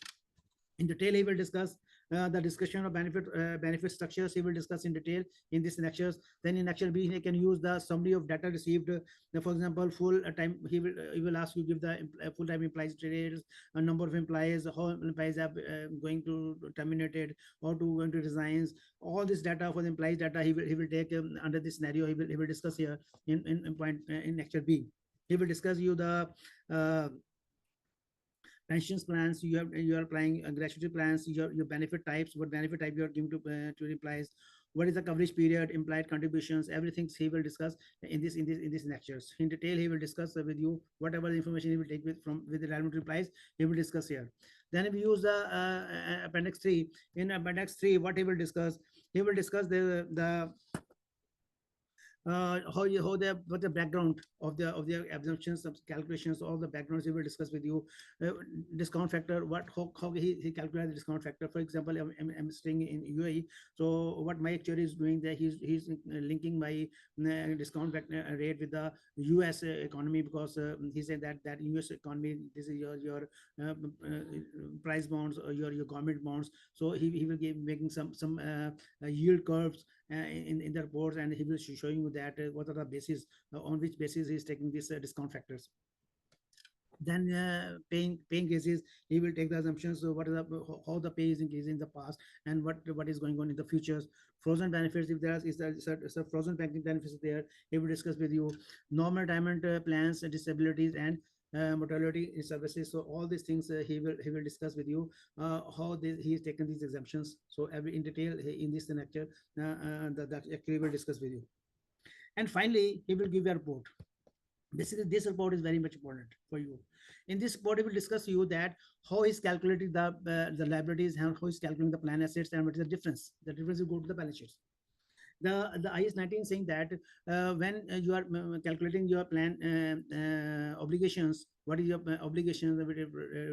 in detail. He will discuss the discussion of benefit structures. He will discuss in detail in this lectures. Then in lecture B, he can use the summary of data received. For example, full time. He will ask you give the full time employees trades, a number of employees, how employees are going to terminated or to going to resigns. All this data for the employees data he will take under this scenario. He will discuss here in point in lecture B. He will discuss you the pensions plans. You are applying gratuity plans, your benefit types, what benefit type you are giving to employees, what is the coverage period, implied contributions, everything he will discuss in this lectures. In detail, he will discuss with you whatever the information he will take with the relevant replies. He will discuss here. Then if you use the appendix 3, in appendix 3, what he will discuss the what the background of the assumptions of calculations, all the backgrounds he will discuss with you. Discount factor, how he calculates the discount factor. For example, I'm staying in UAE, so what my actuary is doing there, he's linking my discount factor rate with the US economy, because he said that US economy, this is your price bonds or your government bonds. So he will be making some yield curves in the reports, and he will showing you that what are the basis on which basis he is taking these discount factors. Then paying increases, he will take the assumptions. So what is how the pay is increasing in the past and what is going on in the futures. Frozen benefits, if there is a frozen banking benefits there, he will discuss with you. Normal retirement plans, disabilities, and mortality services. So all these things he will discuss with you how he has taken these exemptions. So every in detail in this lecture that actually will discuss with you. And finally, he will give you a report. Basically, this report is very much important for you. In this report, we will discuss you that how is calculating the liabilities, how is calculating the plan assets, and what is the difference. The difference will go to the balance sheets. The IAS 19 saying that when you are calculating your plan obligations, what is your obligation with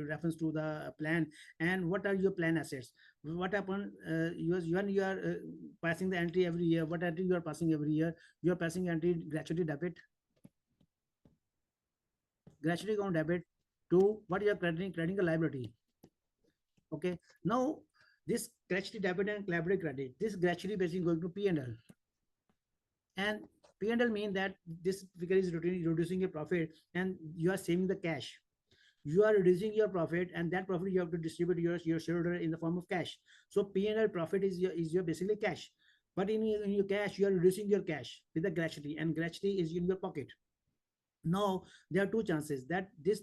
reference to the plan, and what are your plan assets? What happen when you are passing the entry every year? What entry you are passing every year? You are passing entry gratuity debit, gratuity account debit to what you are crediting a liability. Okay, now this gratuity debit and liability credit, this gratuity basically going to P&L, and P&L mean that this figure is reducing your profit and you are saving the cash. You are reducing your profit, and that profit you have to distribute your shareholder in the form of cash. So P&L profit is your basically cash, but in your cash you are reducing your cash with the gratuity, and gratuity is in your pocket. Now there are two chances that this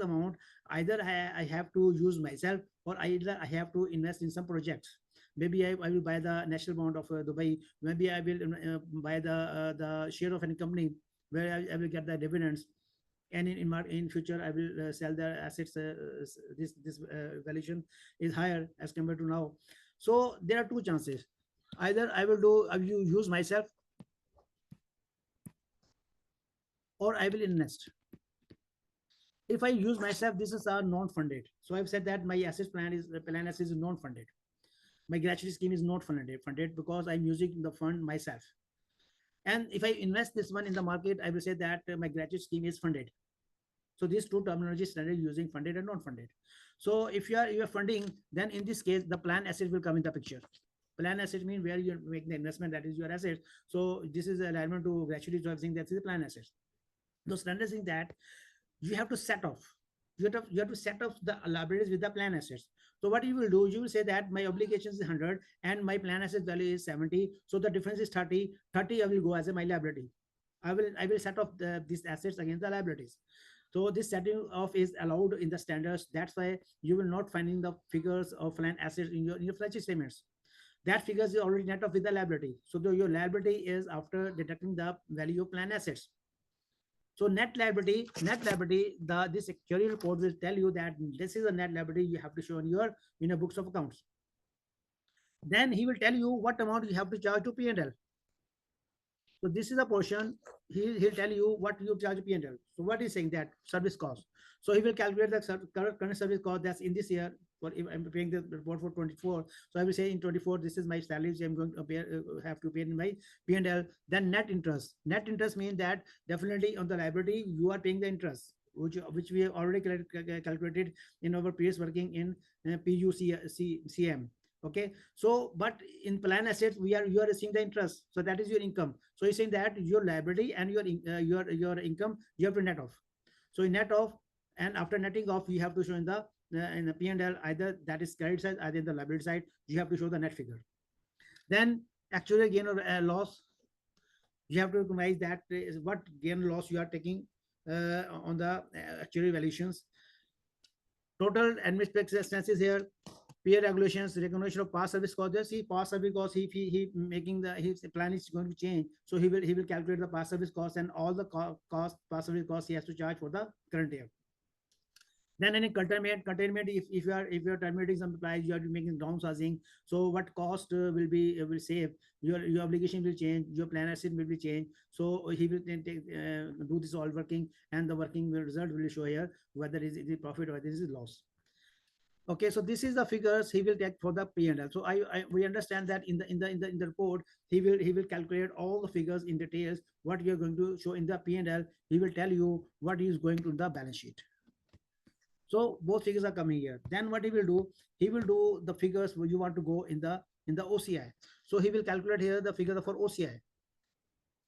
amount either I have to use myself, or either I have to invest in some projects. Maybe I will buy the national bond of Dubai. Maybe I will buy the share of any company where I will get the dividends, and in future I will sell the assets. This valuation is higher as compared to now. So there are two chances. Either I will use myself, or I will invest. If I use myself, this is non-funded. So I've said that my assets plan assets is non-funded. My gratuity scheme is not funded because I'm using the fund myself. And if I invest this one in the market, I will say that my gratuity scheme is funded. So these two terminologies started using funded and non-funded. So if you are funding, then in this case, the plan asset will come in the picture. Plan asset means where you're making the investment, that is your asset. So this is alignment to gratuity, so everything that is the plan asset. The standard thing that you have to set off. You have to set off the liabilities with the plan assets. So what you will do, you will say that my obligations is 100 and my plan asset value is 70. So the difference is 30. 30 I will go as a my liability. I will set off these assets against the liabilities. So this setting off is allowed in the standards. That's why you will not finding the figures of plan assets in your financial statements. That figures is already net off with the liability. So your liability is after deducting the value of plan assets. So net liability, this actuarial report will tell you that this is a net liability you have to show in your books of accounts. Then he will tell you what amount you have to charge to P&L. So this is a portion. He'll tell you what you charge P&L. So what is saying that service cost. So he will calculate the current service cost that's in this year. For if I'm preparing the report for 24, so I will say in 24 this is my salaries I'm going to pay, have to pay in my P&L. Then net interest. Net interest means that definitely on the liability you are paying the interest, which we have already calculated in our previous working in PUCM. Okay, so but in plan assets you are receiving the interest, so that is your income. So he's saying that your liability and your income you have to net off. So you net off, and after netting off you have to show in the P&L either that is credit side, either in the liability side you have to show the net figure. Then actual gain or loss, you have to recognize that is what gain or loss you are taking on the actual valuations. Total administrative expenses here. Peer regulations, recognition of past service cost. Just see past service cost. He making his plan is going to change, so he will calculate the past service cost and all the past service cost he has to charge for the current year. Then any curtailment, if you are terminating some supplies, you are making downsizing. So what cost will save? Your obligation will change. Your plan asset will be changed. So he will then do this all working, and the working result will show here whether is it profit or whether is it loss. Okay, so this is the figures he will take for the P&L. So we understand that in the report he will calculate all the figures in details. What you are going to show in the P&L, he will tell you what is going to the balance sheet. So both figures are coming here. Then what he will do the figures where you want to go in the OCI. So he will calculate here the figure for OCI.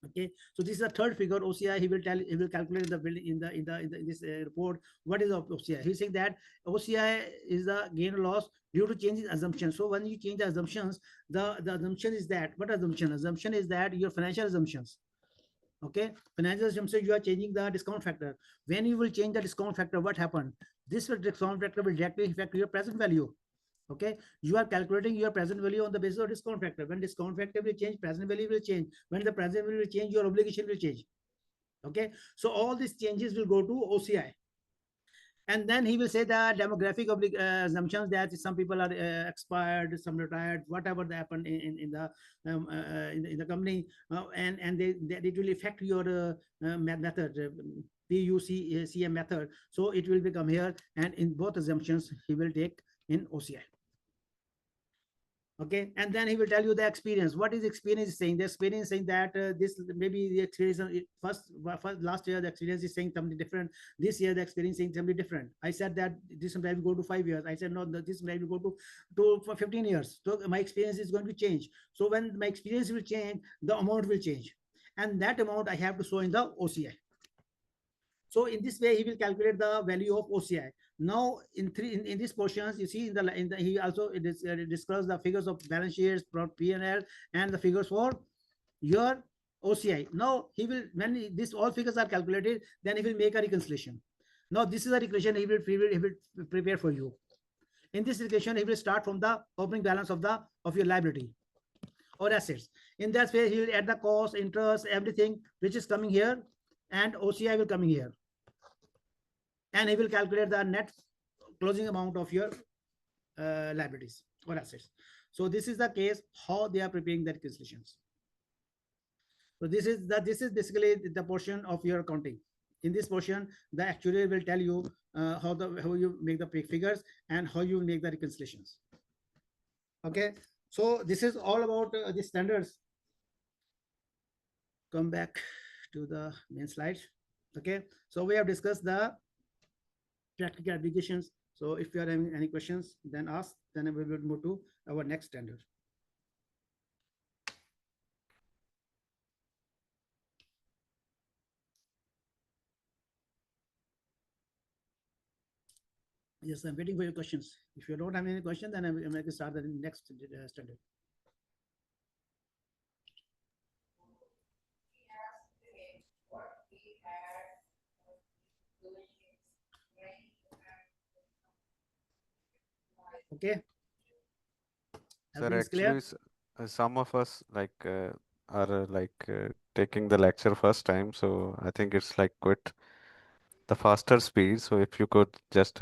Okay, so this is the third figure OCI. He will calculate the building in this report. What is the OCI? He's saying that OCI is the gain or loss due to changing assumptions. So when you change the assumptions, the assumption is that, what assumption? Assumption is that your financial assumptions. Okay, financial assumptions, you are changing the discount factor. When you will change the discount factor, what happened? This discount factor will directly affect your present value. Okay, you are calculating your present value on the basis of discount factor. When discount factor will change, present value will change. When the present value will change, your obligation will change. Okay, so all these changes will go to OCI. And then he will say that demographic assumptions, that some people are expired, some retired, whatever that happened in the company, and it will affect your method, PUCM method. So it will become here, and in both assumptions he will take in OCI. Okay, and then he will tell you the experience. What is experience saying? The experience saying that this maybe the experience first last year the experience is saying something different. This year the experience is saying something different. I said that this sometime will go to 5 years. I said no, this sometime will go to for 15 years. So my experience is going to change. So when my experience will change, the amount will change, and that amount I have to show in the OCI. So in this way, he will calculate the value of OCI. Now, in these portions, you see he also discuss the figures of balance sheets, P&L, and the figures for your OCI. Now he will, when this all figures are calculated, then he will make a reconciliation. Now this is a reconciliation he will prepare for you. In this reconciliation, he will start from the opening balance of your liability or assets. In that way, he will add the cost, interest, everything which is coming here, and OCI will come here, and he will calculate the net closing amount of your liabilities or assets. So this is the case how they are preparing the reconciliations. So this is basically the portion of your accounting. In this portion, the actuary will tell you how you make the figures and how you make the reconciliations. Okay, so this is all about the standards. Come back to the main slides. Okay, so we have discussed the practical applications. So if you are having any questions, then ask, then we will move to our next standard. Yes, I'm waiting for your questions. If you don't have any question, then I'm going to start the next standard. Okay. Sir, actually, some of us are taking the lecture first time, so I think it's like quite the faster speed. So if you could just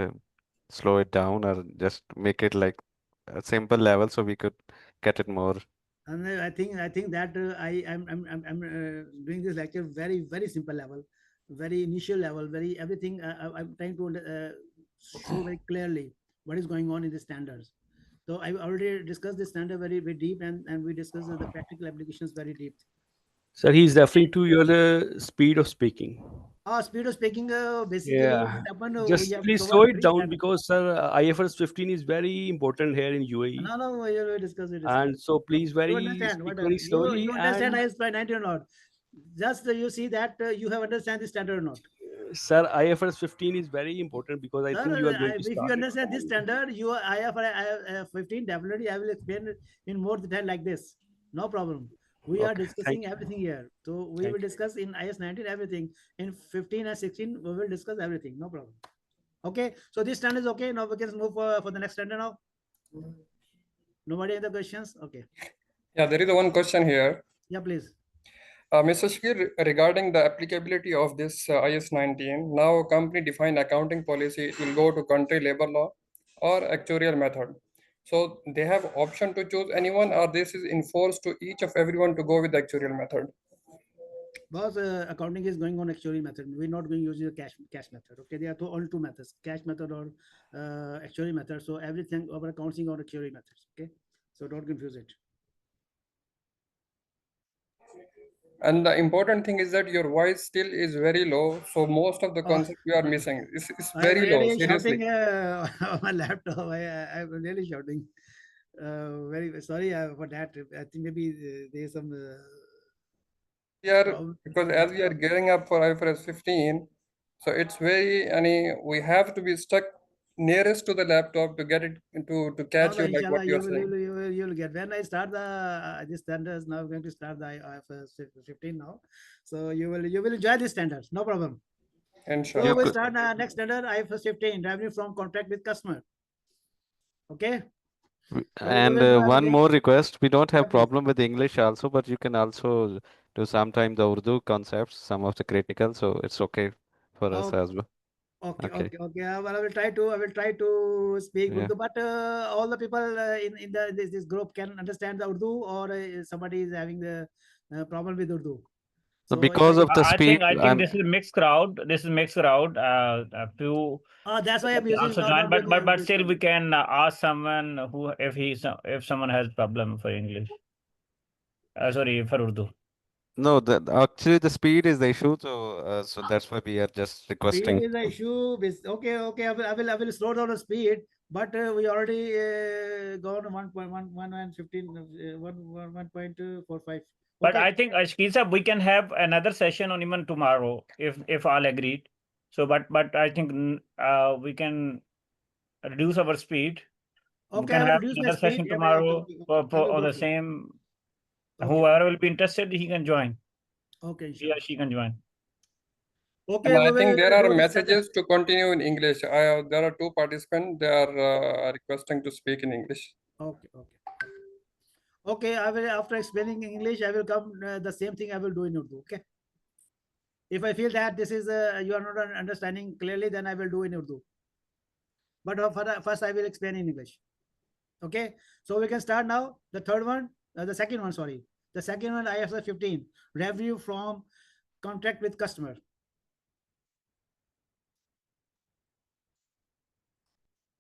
slow it down or just make it like a simple level, so we could get it more. And I think that I'm doing this lecture very simple level, very initial level, very everything. I'm trying to show very clearly what is going on in the standards. So I already discussed the standard very deep, and we discussed the practical applications very deep. Sir, he's referring to your speed of speaking. Speed of speaking, basically, Yeah. what happened, Just please slow it down because sir, IFRS 15 is very important here in UAE. No, we will discuss it. And so please You understand speak what very slowly. you understand IAS 90 or not? Just you see that you have understand the standard or not. Sir, IFRS 15 is very important because I think you are going to If start you understand this standard, you IFRS 15 definitely I will explain it in more detail like this. No problem. We are discussing everything here. So we will discuss in IAS 19 everything. In 15 and 16, we will discuss everything. No problem. Okay. So this standard is okay. Now we can move for the next standard now. Nobody other questions? Okay. Yeah, there is one question here. Yeah, please. Mr. Shakir, regarding the applicability of this IAS 19, now company defined accounting policy, it will go to country labor law or actuarial method. So they have option to choose anyone, or this is enforced to each of everyone to go with the actuarial method? Because accounting is going on actuarial method. We're not going to use the cash method. Okay, there are only two methods: cash method or actuarial method. So everything over accounting or actuarial methods. Okay, so don't confuse it. And the important thing is that your voice still is very low. So most of the concept you are missing. It's very I'm low, really seriously. shouting on my laptop. I'm really shouting. Very sorry for that. I think maybe there's some. because as we are gearing up for IFRS 15, so it's very, we have to be stuck nearest to the laptop to get it to catch you, like what you're saying. You'll get. When I start the this standards, now I'm going to start the IFRS 15 now, so you will enjoy these standards, no problem. Inshallah. So we'll start next standard, IFRS 15, revenue from contract with customer. Okay. And one more request, we don't have problem with English also, but you can also do sometime the Urdu concepts, some of the critical, so it's okay for us as well. Okay. Well, I will try to speak Yeah. Urdu, but all the people in this group can understand the Urdu, or somebody is having the problem with Urdu. So because of the speed, I think this is mixed crowd. A few. That's why I'm using. Also join, but still we can ask someone who if someone has problem for English. Sorry, for Urdu. No, actually the speed is the issue, so that's why we are just requesting. Speed is the issue. Okay. I will slow down the speed, but we already gone 1.45. But I think Ashkisa, we can have another session on even tomorrow if all agreed. So, but I think we can reduce our speed. Okay, we can have another session tomorrow for the same. Whoever will be interested, he can join. Okay, he or she can join. Okay, and I think there are messages to continue in English. There are 2 participants. They are requesting to speak in English. Okay. I will, after explaining English, I will come the same thing I will do in Urdu. Okay. If I feel that this is you are not understanding clearly, then I will do in Urdu. But first I will explain in English. Okay. So we can start now. The third one, the second one. Sorry, the second one. IFRS 15, revenue from contract with customer.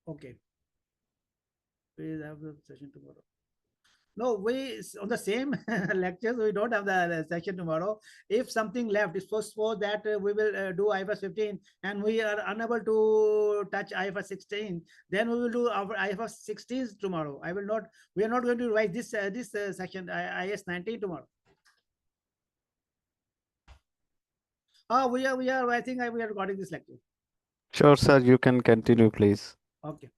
Okay. Please have the session tomorrow. No, we on the same lectures, we don't have the session tomorrow. If something left, it's suppose that we will do IFRS 15 and we are unable to touch IFRS 16, then we will do our IFRS 16 tomorrow. We are not going to revise this section IAS 19 tomorrow. We are. I think we are recording this lecture. Sure, sir. You can continue, please. Okay.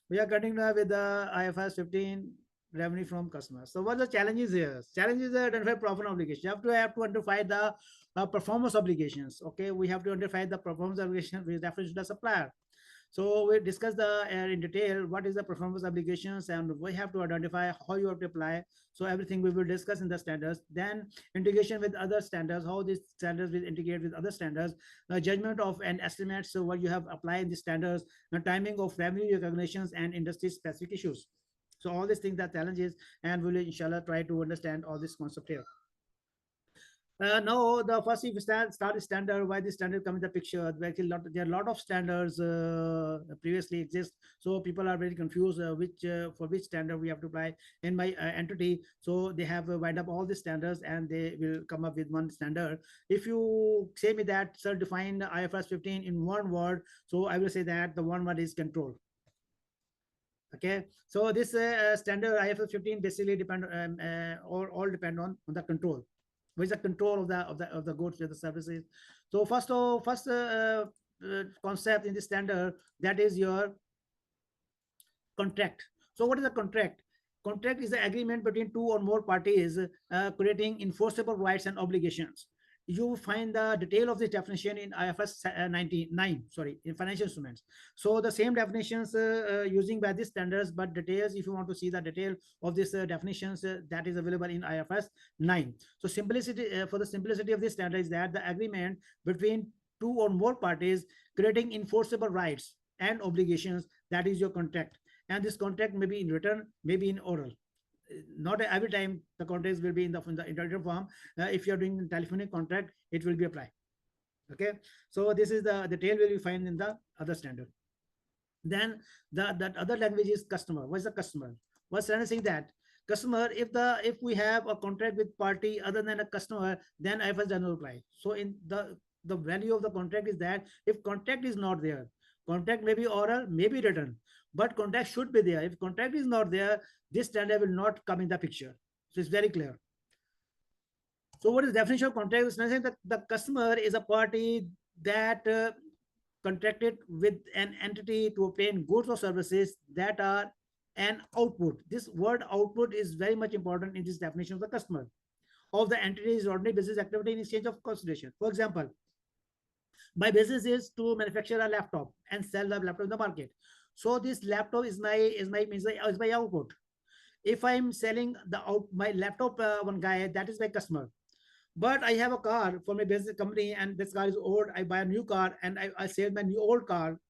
We are continuing with the IFRS 15 revenue from customers. So what are the challenges here? Challenges are identify profit obligation. You have to identify the performance obligations. Okay, we have to identify the performance obligation with reference to the supplier. So we discuss in detail what is the performance obligations, and we have to identify how you have to apply. So everything we will discuss in the standards. Then integration with other standards, how these standards will integrate with other standards, judgment of an estimate, so what you have applied the standards, the timing of revenue recognitions and industry specific issues. So all these things are challenges, and we will inshallah try to understand all this concept here. Now, the first, if we start standard, why this standard come in the picture? There are a lot of standards previously exist, so people are very confused for which standard we have to apply in my entity. So they have wind up all the standards and they will come up with one standard. If you say me that, sir, define IFRS 15 in one word, so I will say that the one word is control. Okay, so this standard IFRS 15 basically depend all depend on the control. What is the control of the goods or the services? So first concept in the standard, that is your contract. So what is a contract? Contract is the agreement between 2 or more parties creating enforceable rights and obligations. You find the detail of this definition in IFRS 99, in financial instruments. So the same definitions using by these standards, but details, if you want to see the detail of these definitions, that is available in IFRS 9. So simplicity, for the simplicity of this standard is that the agreement between 2 or more parties creating enforceable rights and obligations, that is your contract. And this contract may be in written, maybe in oral. Not every time the contracts will be in the written form. If you're doing telephonic contract, it will be applied. Okay, so this is the detail will be find in the other standard. Then that other language is customer. What is the customer? What's standard saying that customer, if we have a contract with party other than a customer, then IFRS does not apply. So in the value of the contract is that if contract is not there, contract may be oral, may be written, but contract should be there. If contract is not there, this standard will not come in the picture. So it's very clear. So what is the definition of contract? It's nothing that the customer is a party that contracted with an entity to obtain goods or services that are an output. This word output is very much important in this definition of the customer. Of the entity's ordinary business activity in exchange of consideration. For example, my business is to manufacture a laptop and sell the laptop in the market. So this laptop is my output. If I'm selling my laptop one guy, that is my customer. But I have a car for my business company and this car is old. I buy a new car and I sell my new old car.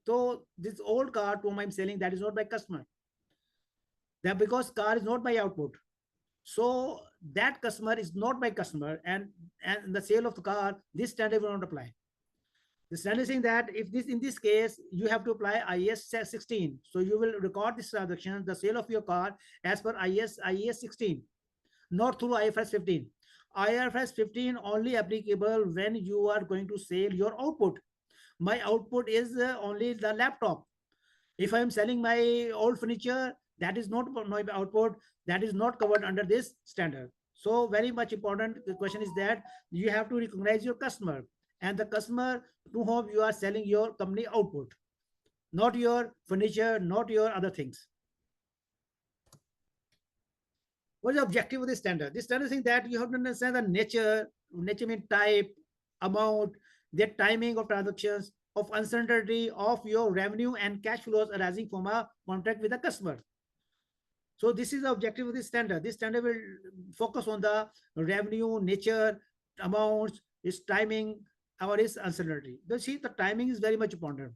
So this old car to whom I'm selling, that is not my customer. That because car is not my output. So that customer is not my customer, and the sale of the car, this standard will not apply. The standard is saying that if in this case, you have to apply IAS 16. So you will record this transaction, the sale of your car, as per IAS 16, not through IFRS 15. IFRS 15 only applicable when you are going to sell your output. My output is only the laptop. If I am selling my old furniture, that is not my output, that is not covered under this standard. So very much important question is that you have to recognize your customer and the customer to whom you are selling your company output, not your furniture, not your other things. What is the objective of this standard? This standard is saying that you have to understand the nature means type, amount, the timing of transactions, of uncertainty of your revenue and cash flows arising from a contract with a customer. So this is the objective of this standard. This standard will focus on the revenue, nature, amounts, its timing, or its uncertainty. You see, the timing is very much important.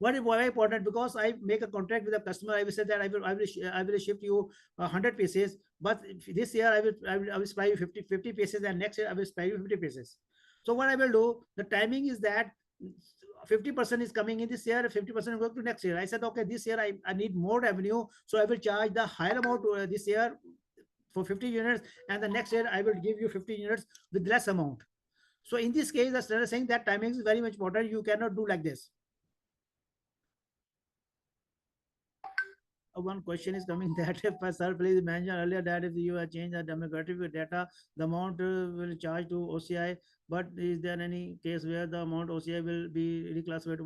Why important? Because I make a contract with a customer, I will say that I will ship you 100 pieces, but this year I will supply you 50 pieces, and next year I will supply you 50 pieces. So what I will do, the timing is that 50% is coming in this year, 50% will go to next year. I said, okay, this year I need more revenue, so I will charge the higher amount this year for 50 units, and the next year I will give you 50 units with less amount. So in this case, the standard is saying that timing is very much important. You cannot do like this. One question is coming that if sir, please mention earlier that if you have changed the demographic data, the amount will charge to OCI. But is there any case where the amount OCI will be reclassified?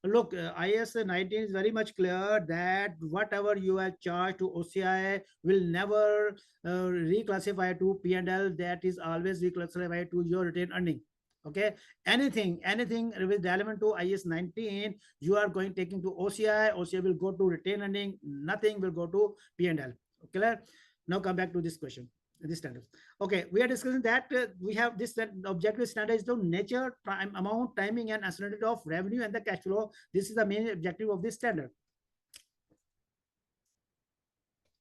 Look, IAS 19 is very much clear that whatever you have charged to OCI will never reclassify to P&L. That is always reclassified to your retained earning. Okay, anything relevant to IAS 19, you are taking to OCI will go to retained earning, nothing will go to P&L. Okay, now come back to this question, this standard. Okay, we are discussing that we have this objective standard is the nature, amount, timing, and uncertainty of revenue and the cash flow. This is the main objective of this standard.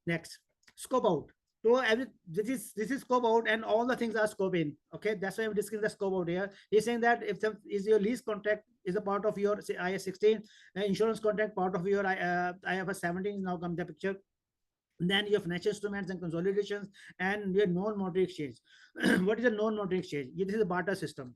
Next, scope out. So this is scope out, and all the things are scope in. Okay, that's why I'm discussing the scope out here. He's saying that if is your lease contract is a part of your IAS 16, insurance contract part of your IFRS 17 now come the picture. Then your financial instruments and consolidations and your non-monetary exchange. What is a non-monetary exchange? This is a barter system.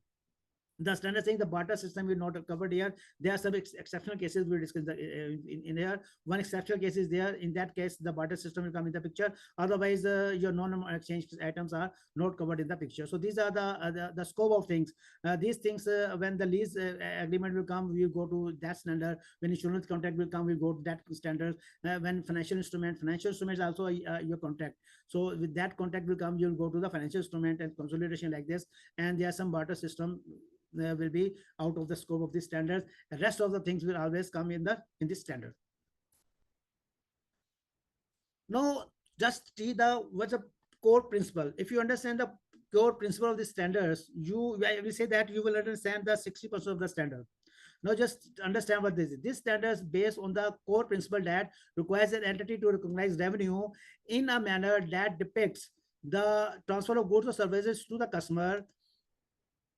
The standard saying the barter system will not covered here. There are some exceptional cases we discussed in here. One exceptional case is there. In that case, the barter system will come in the picture. Otherwise, your non-exchange items are not covered in the picture. So these are the scope of things. These things, when the lease agreement will come, we go to that standard. When insurance contract will come, we go to that standard. When financial instruments also your contract. So with that contract will come, you'll go to the financial instrument and consolidation like this. And there are some barter system will be out of the scope of this standard. The rest of the things will always come in this standard. Now, just see what's the core principle. If you understand the core principle of the standards, I will say that you will understand the 60% of the standard. Now, just understand what this is. This standard is based on the core principle that requires an entity to recognize revenue in a manner that depicts the transfer of goods or services to the customer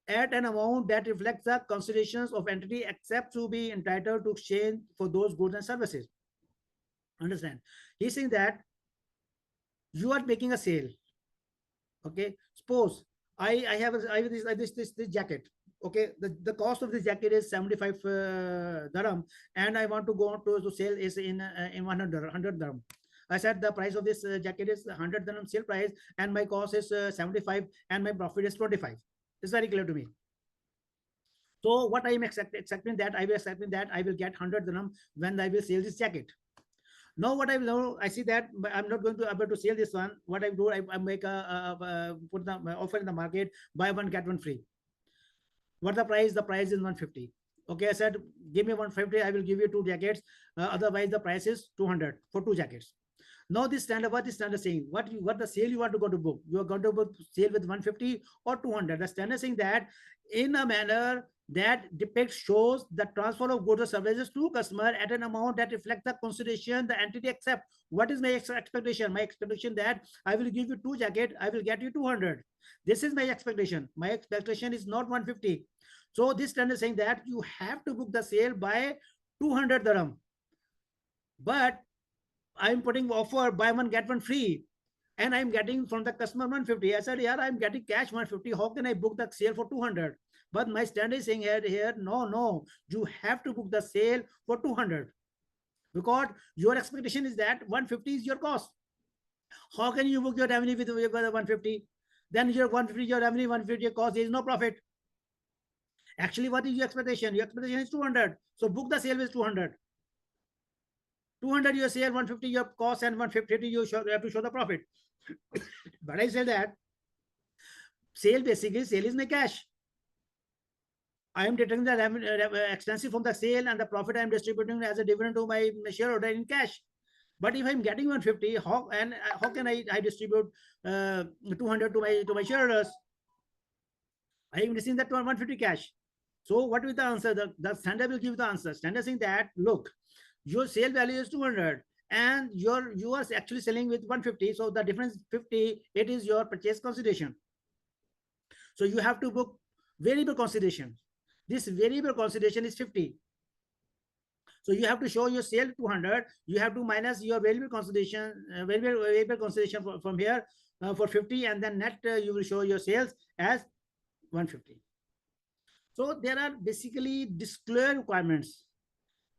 at an amount that reflects the considerations of entity except to be entitled to exchange for those goods and services. Understand? He's saying that you are making a sale. Okay, suppose I have this jacket. Okay, the cost of this jacket is 75 dirham, and I want to go on to sell is in 100 dirham. I said the price of this jacket is 100 dirham sale price, and my cost is 75, and my profit is 25. It's very clear to me. So what I am accepting that I will get 100 dirham when I will sell this jacket. Now what I will know, I see that I'm not going to able to sell this one. What I do, I make put the offer in the market, buy one get one free. What the price? The price is 150. Okay, I said give me 150, I will give you 2 jackets. Otherwise the price is 200 for 2 jackets. Now this standard, what is standard saying? What the sale you want to go to book? You are going to book sale with 150 or 200. The standard saying that in a manner that depicts, shows the transfer of goods or services to customer at an amount that reflects the consideration the entity accept. What is my expectation? My expectation that I will give you 2 jacket, I will get you 200. This is my expectation. My expectation is not 150. So this standard saying that you have to book the sale by 200 dirham. But I'm putting offer buy one get one free, and I'm getting from the customer 150. I said, yeah, I'm getting cash 150. How can I book the sale for 200? But my standard is saying here, no, you have to book the sale for 200 because your expectation is that 150 is your cost. How can you book your revenue with 150? Then your 150 your revenue, 150 your cost, there is no profit. Actually, what is your expectation? Your expectation is 200. So book the sale with 200. 200 your sale, 150 your cost, and 150 you have to show the profit. But I said that sale basically, sale is my cash. I am deducting the expenses from the sale, and the profit I am distributing as a dividend to my shareholder in cash. But if I'm getting 150, how can I distribute 200 to my shareholders? I am receiving that 150 cash. So what is the answer? The standard will give the answer. Standard saying that, look, your sale value is 200 and you are actually selling with 150. So the difference 50, it is your purchase consideration. So you have to book variable consideration. This variable consideration is 50. So you have to show your sale 200. You have to minus your variable consideration, from here for 50, and then net you will show your sales as 150. So there are basically disclosure requirements.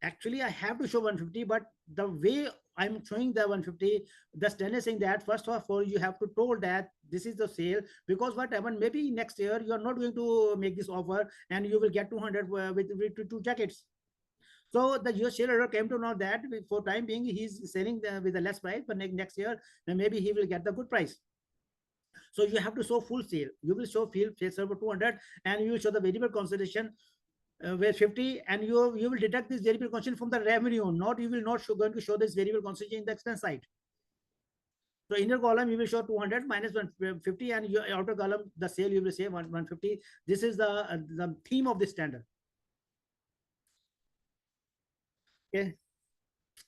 Actually, I have to show 150, but the way I'm showing the 150, the standard is saying that first of all, you have to told that this is the sale, because what happened, maybe next year you are not going to make this offer and you will get 200 with 2 jackets. So the US shareholder came to know that for time being, he's selling with a less price, but next year, maybe he will get the good price. So you have to show full sale. You will show sale for 200, and you will show the variable consideration where 50, and you will deduct this variable consideration from the revenue. You will not going to show this variable consideration in the expense side. So in your column you will show 200 minus 150, and your outer column the sale you will say 150. This is the theme of this standard. Okay.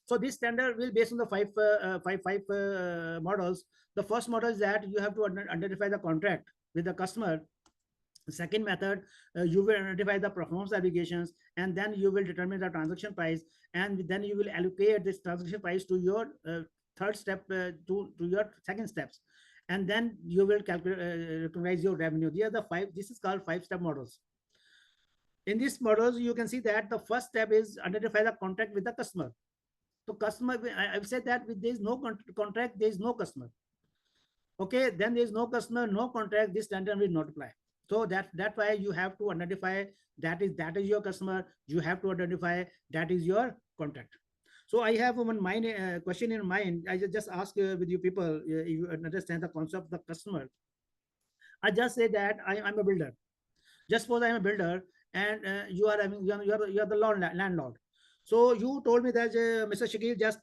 So this standard will based on the five models. The first model is that you have to identify the contract with the customer. The second method, you will identify the performance obligations, and then you will determine the transaction price, and then you will allocate this transaction price to your third step, to your second steps, and then you will calculate recognize your revenue. These are the 5. This is called 5-step models. In these models, you can see that the first step is identify the contract with the customer. So customer, I've said that with there is no contract, there is no customer. Okay, then there is no customer, no contract, this standard will not apply. So that's why you have to identify that is your customer. You have to identify that is your contract. So I have one question in mind. I just ask with you people, you understand the concept of the customer. I just say that I'm a builder. Just suppose I'm a builder, and you are the landlord. So you told me that Mr. Shakil, just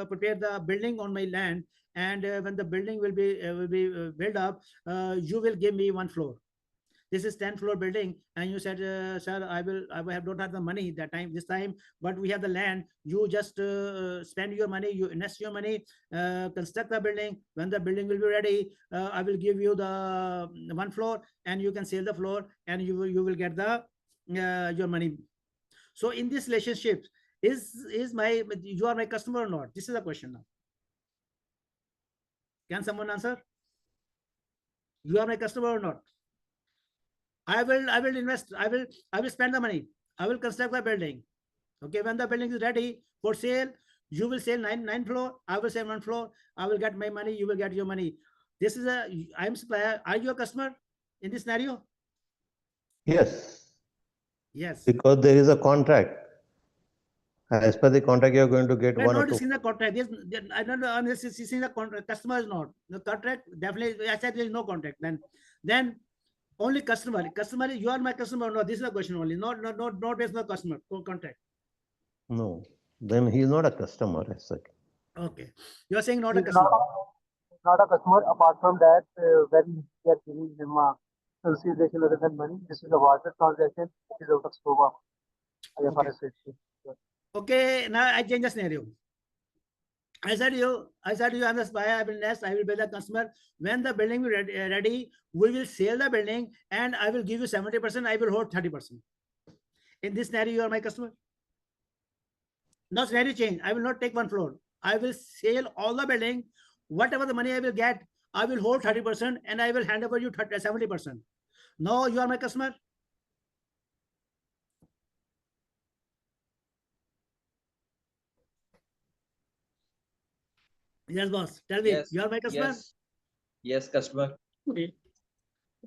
prepare the building on my land, and when the building will be built up, you will give me 1 floor. This is 10-floor building, and you said, sir, I don't have the money this time, but we have the land. You just spend your money, you invest your money, construct the building. When the building will be ready, I will give you the 1 floor, and you can sell the floor, and you will get the your money. So in this relationship, you are my customer or not? This is the question now. Can someone answer? You are my customer or not? I will invest. I will spend the money. I will construct the building. Okay, when the building is ready for sale, You will sell nine floor, I will sell 1 floor, I will get my money, you will get your money. This is I am supplier. Are you a customer in this scenario? Yes. Yes. Because there is a contract. As per the contract, you are going to get We're one or not two. discussing the contract. I don't know. I'm discussing the contract. Customer is not. The contract, definitely, I said there is no contract. Then only customer. Customer, you are my customer. No, this is a question only. Not based on the customer contract. No, then he is not a customer as such. Okay. You are saying not a He's customer. not a customer. Apart from that, when we are giving him a consideration other than money, this is a water transaction. It is out of scope of IFRS 15. Okay, now I change the scenario. I said you I'm the supplier, I will nest, I will build the customer. When the building will ready, we will sell the building and I will give you 70%, I will hold 30%. In this scenario, you are my customer. No scenario change. I will not take 1 floor. I will sell all the building. Whatever the money I will get, I will hold 30% and I will hand over you 70%. No, you are my customer. Yes, boss. Tell me, you are my customer? Yes, customer.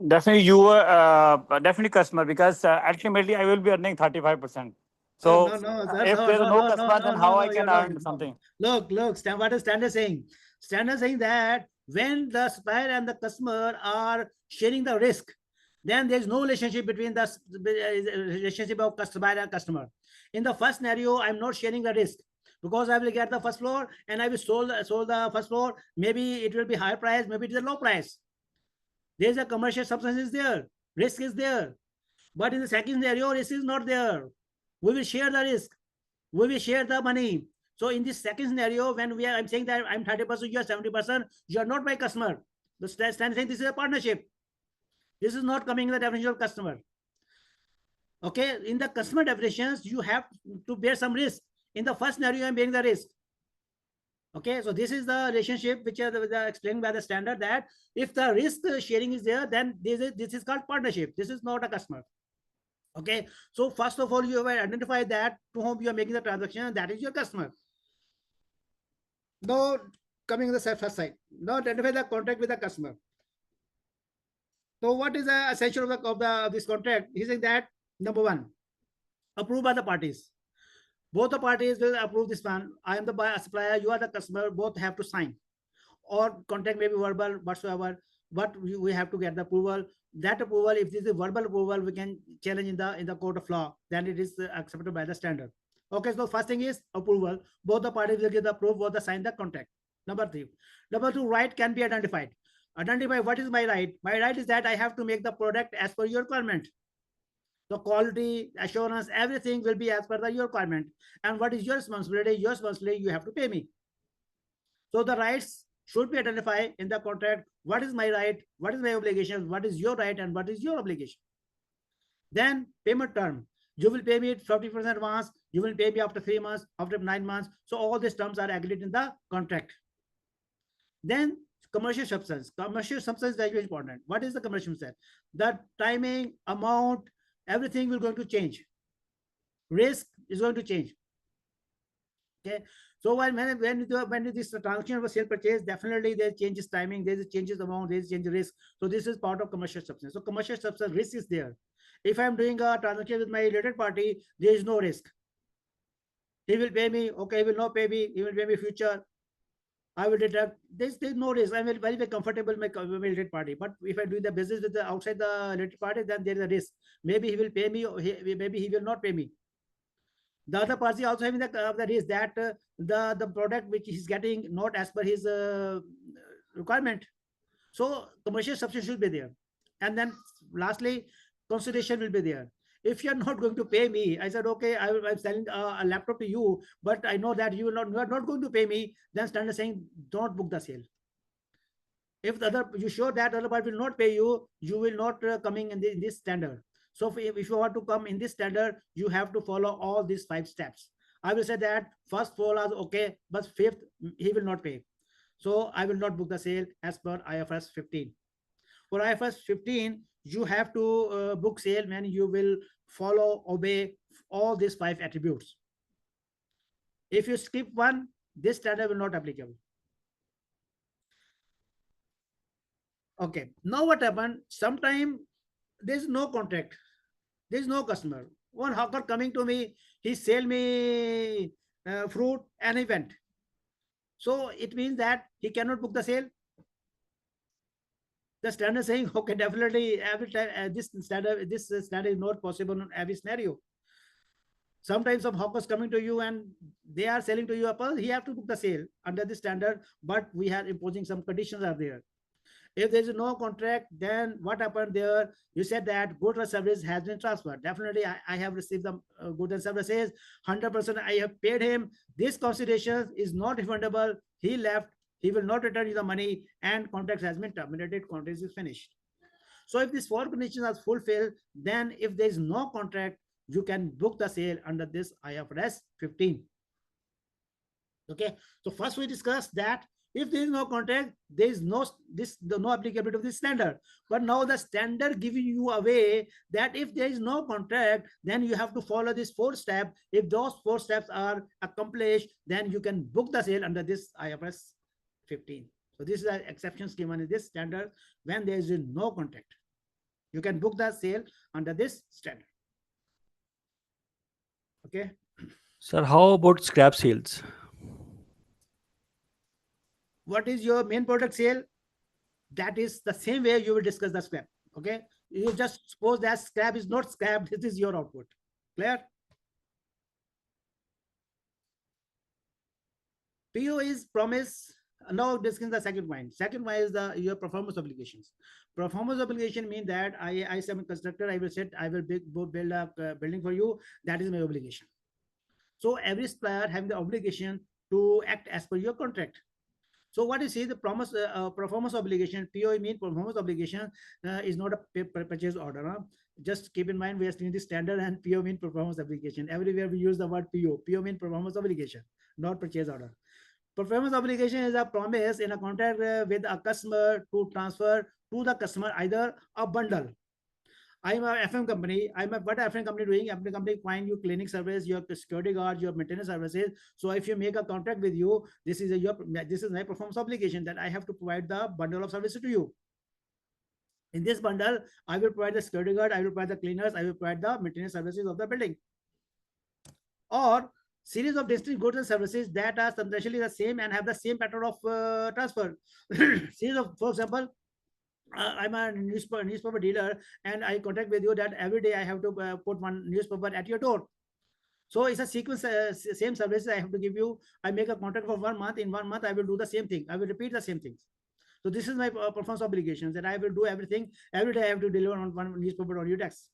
Definitely, you are definitely customer, because ultimately I will be earning 35%. So no, sir, if there is no customer, then how I you're can wrong. earn something? Look, what is standard saying? Standard saying that when the supplier and the customer are sharing the risk, then there is no relationship between the relationship of supplier and customer. In the first scenario, I'm not sharing the risk because I will get the first floor and I will sold the first floor. Maybe it will be higher price, maybe it is a low price. There is a commercial substance is there, risk is there. But in the second scenario, risk is not there. We will share the risk. We will share the money. So in this second scenario, when I'm saying that I'm 30%, you are 70%, you are not my customer. The stand saying this is a partnership. This is not coming in the definition of customer. Okay, in the customer definitions, you have to bear some risk. In the first scenario, I'm bearing the risk. Okay, so this is the relationship which is explained by the standard, that if the risk sharing is there, then this is called partnership. This is not a customer. Okay, so first of all, you have identified that to whom you are making the transaction, that is your customer. Now, coming to the first side, now identify the contract with the customer. So, what is the essential of this contract? He saying that number one, approved by the parties. Both the parties will approve this one. I am the supplier, you are the customer, both have to sign. Or contract may be verbal, whatsoever, but we have to get the approval. That approval, if this is verbal approval, we can challenge in the court of law, then it is accepted by the standard. Okay, so first thing is approval. Both the parties will give the approval, both the sign the contract. Number three. Number two, right can be identified. Identify what is my right. My right is that I have to make the product as per your requirement. The quality, assurance, everything will be as per your requirement. And what is your responsibility? Your responsibility, you have to pay me. So the rights should be identified in the contract. What is my right? What is my obligation? What is your right and what is your obligation? Then payment term. You will pay me 40% advance. You will pay me after 3 months, after 9 months. So all these terms are agreed in the contract. Then commercial substance. Commercial substance is very important. What is the commercial substance? The timing, amount, everything will going to change. Risk is going to change. Okay. So when this transaction was sale purchase, definitely there changes timing, there changes amount, there changes risk. So this is part of commercial substance. So commercial substance risk is there. If I'm doing a transaction with my related party, there is no risk. He will pay me. Okay, he will not pay me. He will pay me future. I will deduct. There's no risk. I'm very comfortable with my related party. But if I do the business with the outside the related party, then there is a risk. Maybe he will pay me. Maybe he will not pay me. The other party also having the risk that the product which he's getting not as per his requirement. So commercial substance should be there. And then lastly, consideration will be there. If you're not going to pay me, I said, okay, I'm selling a laptop to you, but I know that you are not going to pay me, then standard saying, don't book the sale. If you show that other party will not pay you, you will not coming in this standard. So if you want to come in this standard, you have to follow all these 5 steps. I will say that first 4 are okay, but 5th, he will not pay. So I will not book the sale as per IFRS 15. For IFRS 15, you have to book sale when you will obey all these 5 attributes. If you skip one, this standard will not applicable. Okay, now what happened? Sometime there's no contract, there's no customer. One hawker coming to me, he sell me fruit and he went. So it means that he cannot book the sale. The standard saying, okay, definitely every time this standard is not possible in every scenario. Sometimes some hawkers coming to you and they are selling to you apple, he have to book the sale under the standard, but we are imposing some conditions are there. If there is no contract, then what happened there? You said that goods or service has been transferred. Definitely, I have received the goods and services. 100% I have paid him. This consideration is not refundable. He left. He will not return you the money, and contract has been terminated. Contract is finished. So if these four conditions are fulfilled, then if there is no contract, you can book the sale under this IFRS 15. Okay. So first we discussed that if there is no contract, there is no applicability of this standard. But now the standard giving you a way that if there is no contract, then you have to follow this 4 steps. If those 4 steps are accomplished, then you can book the sale under this IFRS 15. So this is the exceptions given in this standard when there is no contract. You can book the sale under this standard. Okay. Sir, how about scrap sales? What is your main product sale? That is the same way you will discuss the scrap. Okay. You just suppose that scrap is not scrap. This is your output. Clear? PO is promise. Now discussing the second point. Second point is your performance obligations. Performance obligation means that I am a constructor. I will set. I will build a building for you. That is my obligation. So every supplier having the obligation to act as per your contract. So what you see, the performance obligation, PO mean performance obligation is not a purchase order. Huh? Just keep in mind we are studying the standard and PO mean performance obligation. Everywhere we use the word PO. PO mean performance obligation, not purchase order. Performance obligation is a promise in a contract with a customer to transfer to the customer either a bundle. I'm a FM company. What FM company doing? FM company find you cleaning service, your security guard, your maintenance services. So if you make a contract with you, this is my performance obligation that I have to provide the bundle of services to you. In this bundle, I will provide the security guard, I will provide the cleaners, I will provide the maintenance services of the building. Or series of distinct goods and services that are substantially the same and have the same pattern of transfer. Series of, for example, I'm a newspaper dealer and I contact with you that every day I have to put one newspaper at your door. So it's a sequence, same services I have to give you. I make a contract for 1 month. In 1 month, I will do the same thing. I will repeat the same things. So this is my performance obligations that I will do everything. Every day I have to deliver on one newspaper on your desk.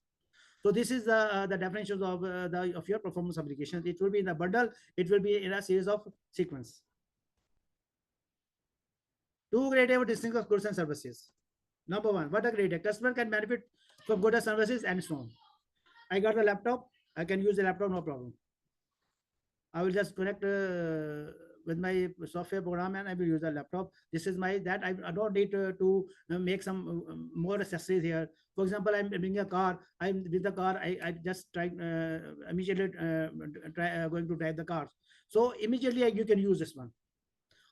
So this is the definitions of your performance obligations. It will be in the bundle. It will be in a series of sequence. Two criteria of distinction of goods and services. Number one, what a criteria. Customer can benefit from goods and services and so on. I got a laptop. I can use the laptop, no problem. I will just connect with my software program and I will use the laptop. This is my that I don't need to make some more accessories here. For example, I'm bringing a car. I'm with the car. I just try immediately going to drive the car. So immediately you can use this one.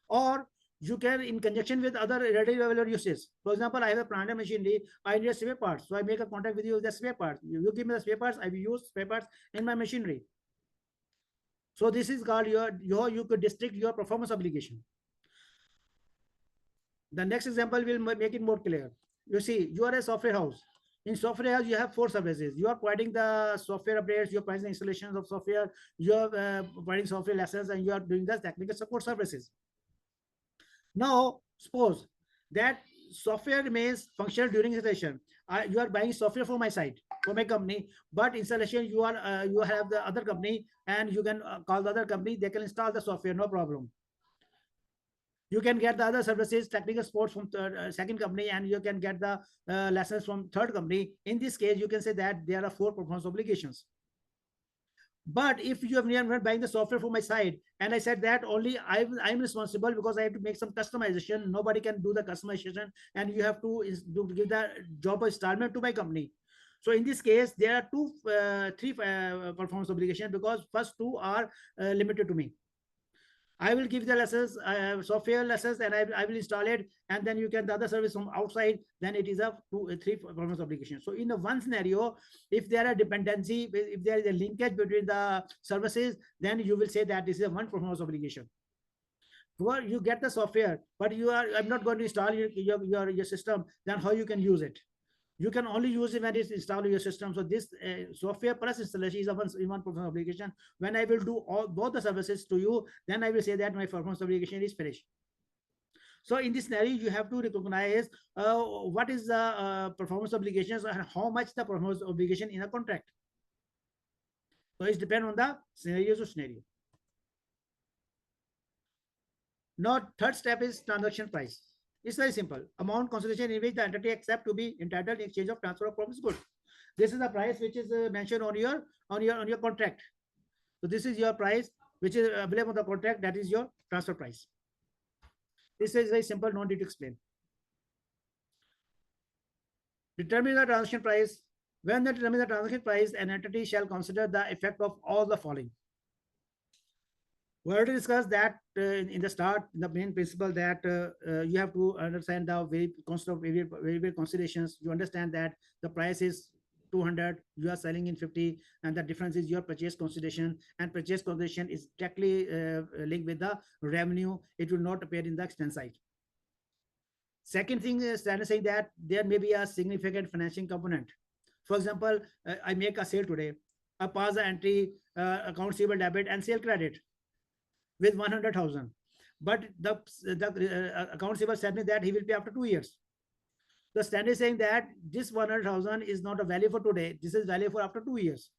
Or you can in conjunction with other readily available uses. For example, I have a plant and machinery. I need spare parts. So I make a contract with you with the spare parts. You give me the spare parts. I will use spare parts in my machinery. So this is called you could restrict your performance obligation. The next example will make it more clear. You see, you are a software house. In software house, you have 4 services. You are providing the software updates, you are providing the installations of software, you are providing software lessons, and you are doing the technical support services. Now, suppose that software remains functional during installation. You are buying software for my site, for my company, but installation you have the other company, and you can call the other company. They can install the software, no problem. You can get the other services, technical support from second company, and you can get the lessons from third company. In this case, you can say that there are 4 performance obligations. But if you have never buying the software for my site, and I said that only I'm responsible because I have to make some customization. Nobody can do the customization, and you have to give the job installment to my company. So in this case, there are 3 performance obligations because first 2 are limited to me. I will give the lessons, software lessons, and I will install it, and then you can the other service from outside. Then it is a 3 performance obligation. So in the one scenario, if there are dependency, if there is a linkage between the services, then you will say that this is a one performance obligation. Well, you get the software, but I'm not going to install your system. Then how you can use it? You can only use it when it's installed in your system. So this software plus installation is a one performance obligation. When I will do both the services to you, then I will say that my performance obligation is finished. So in this scenario, you have to recognize what is the performance obligations and how much the performance obligation in a contract. So it depends on the scenario to scenario. Now, third step is transaction price. It's very simple. Amount consideration in which the entity accept to be entitled in exchange of transfer of promised good. This is the price which is mentioned on your contract. So this is your price which is available on the contract. That is your transfer price. This is very simple. No need to explain. Determine the transaction price. When they determine the transaction price, an entity shall consider the effect of all the following. We already discussed that in the start, the main principle that you have to understand the very constant variable considerations. You understand that the price is 200, you are selling in 50, and the difference is your purchase consideration, and purchase consideration is directly linked with the revenue. It will not appear in the expense side. Second thing is saying that there may be a significant financing component. For example, I make a sale today. I pass the entry account receivable debit and sale credit with 100,000, but the account receivable said me that he will pay after 2 years. The standard is saying that this 100,000 is not a value for today. This is value for after 2 years.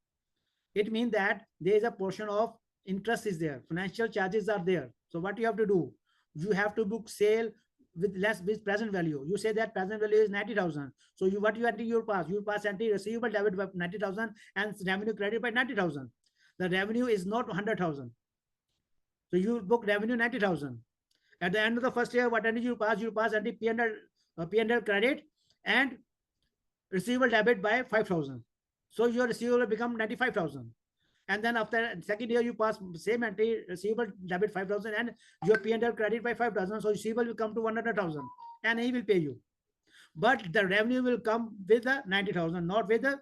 It means that there is a portion of interest is there. Financial charges are there. So what you have to do? You have to book sale with present value. You say that present value is 90,000. So what you enter your pass? You pass entry receivable debit by 90,000 and revenue credit by 90,000. The revenue is not 100,000. So you book revenue 90,000. At the end of the first year, what entry you pass? You pass entry P&L credit and receivable debit by 5,000. So your receivable become 95,000. And then after second year, you pass same entry receivable debit 5,000 and your P&L credit by 5,000. So receivable will come to 100,000 and he will pay you. But the revenue will come with the 90,000, not with the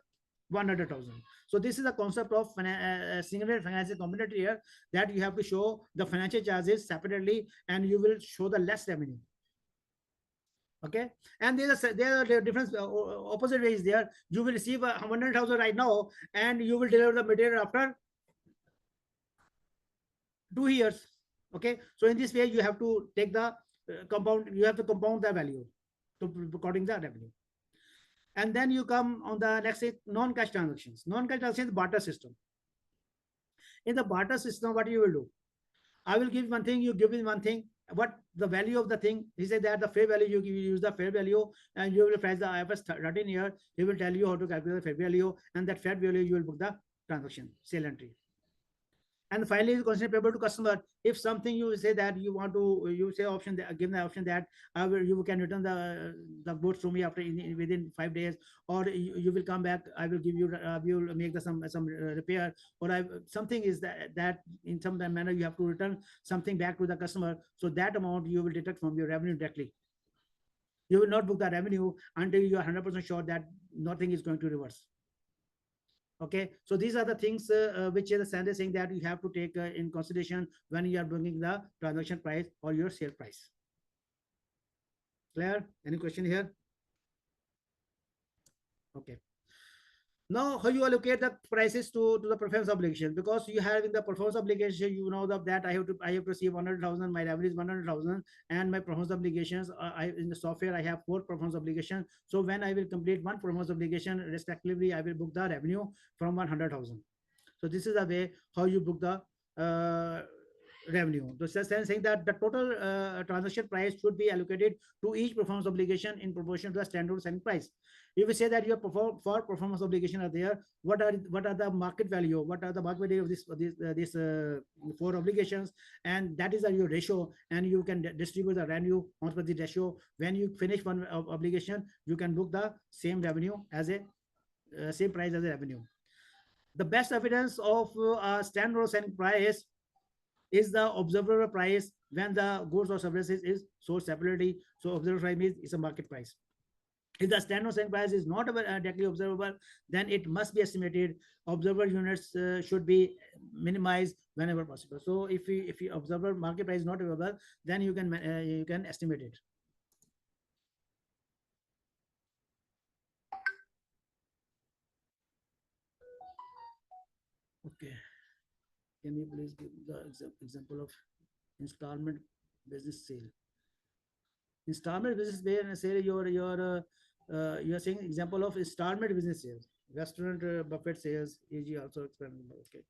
100,000. So this is the concept of single financial component here, that you have to show the financial charges separately and you will show the less revenue. Okay, and there's a difference, opposite way is there. You will receive 100,000 right now and you will deliver the material after 2 years. Okay, so in this way you have to take the compound, you have to compound the value to according to the revenue. And then you come on the next is non-cash transactions. Non-cash transactions, barter system. In the barter system, what you will do? I will give one thing, you give me one thing. What the value of the thing? He said that the fair value, you use the fair value, and you will price the IFRS 13 here. He will tell you how to calculate the fair value, and that fair value you will book the transaction, sale entry. And finally, you consider payable to customer. If something you say that you want to, you say option, give the option that you can return the goods to me after within 5 days, or you will come back. I will give you, you will make some repair, or something is that in some manner you have to return something back to the customer. So that amount you will deduct from your revenue directly. You will not book the revenue until you are 100% sure that nothing is going to reverse. Okay, so these are the things which is the standard saying that you have to take in consideration when you are bringing the transaction price or your sale price. Clear? Any question here? Okay. Now, how you allocate the prices to the performance obligation? Because you have in the performance obligation, you know that I have to receive 100,000, my revenue is 100,000, and my performance obligations, in the software I have 4 performance obligations. So when I will complete 1 performance obligation, respectively, I will book the revenue from 100,000. So this is the way how you book the revenue. So saying that the total transaction price should be allocated to each performance obligation in proportion to the standard selling price. If you say that your 4 performance obligation are there, what are the market value? What are the market value of these 4 obligations? And that is your ratio, and you can distribute the revenue on the ratio. When you finish one obligation, you can book the same revenue as a same price as a revenue. The best evidence of a standard selling price is the observable price when the goods or services is sold separately. So observable price means it's a market price. If the standard selling price is not directly observable, then it must be estimated. Observable units should be minimized whenever possible. So if you observable market price is not available, then you can estimate it. Okay. Can you please give the example of installment business sale? Installment business sale, you're saying example of installment business sales, restaurant buffet sales, AG also expandable. Okay.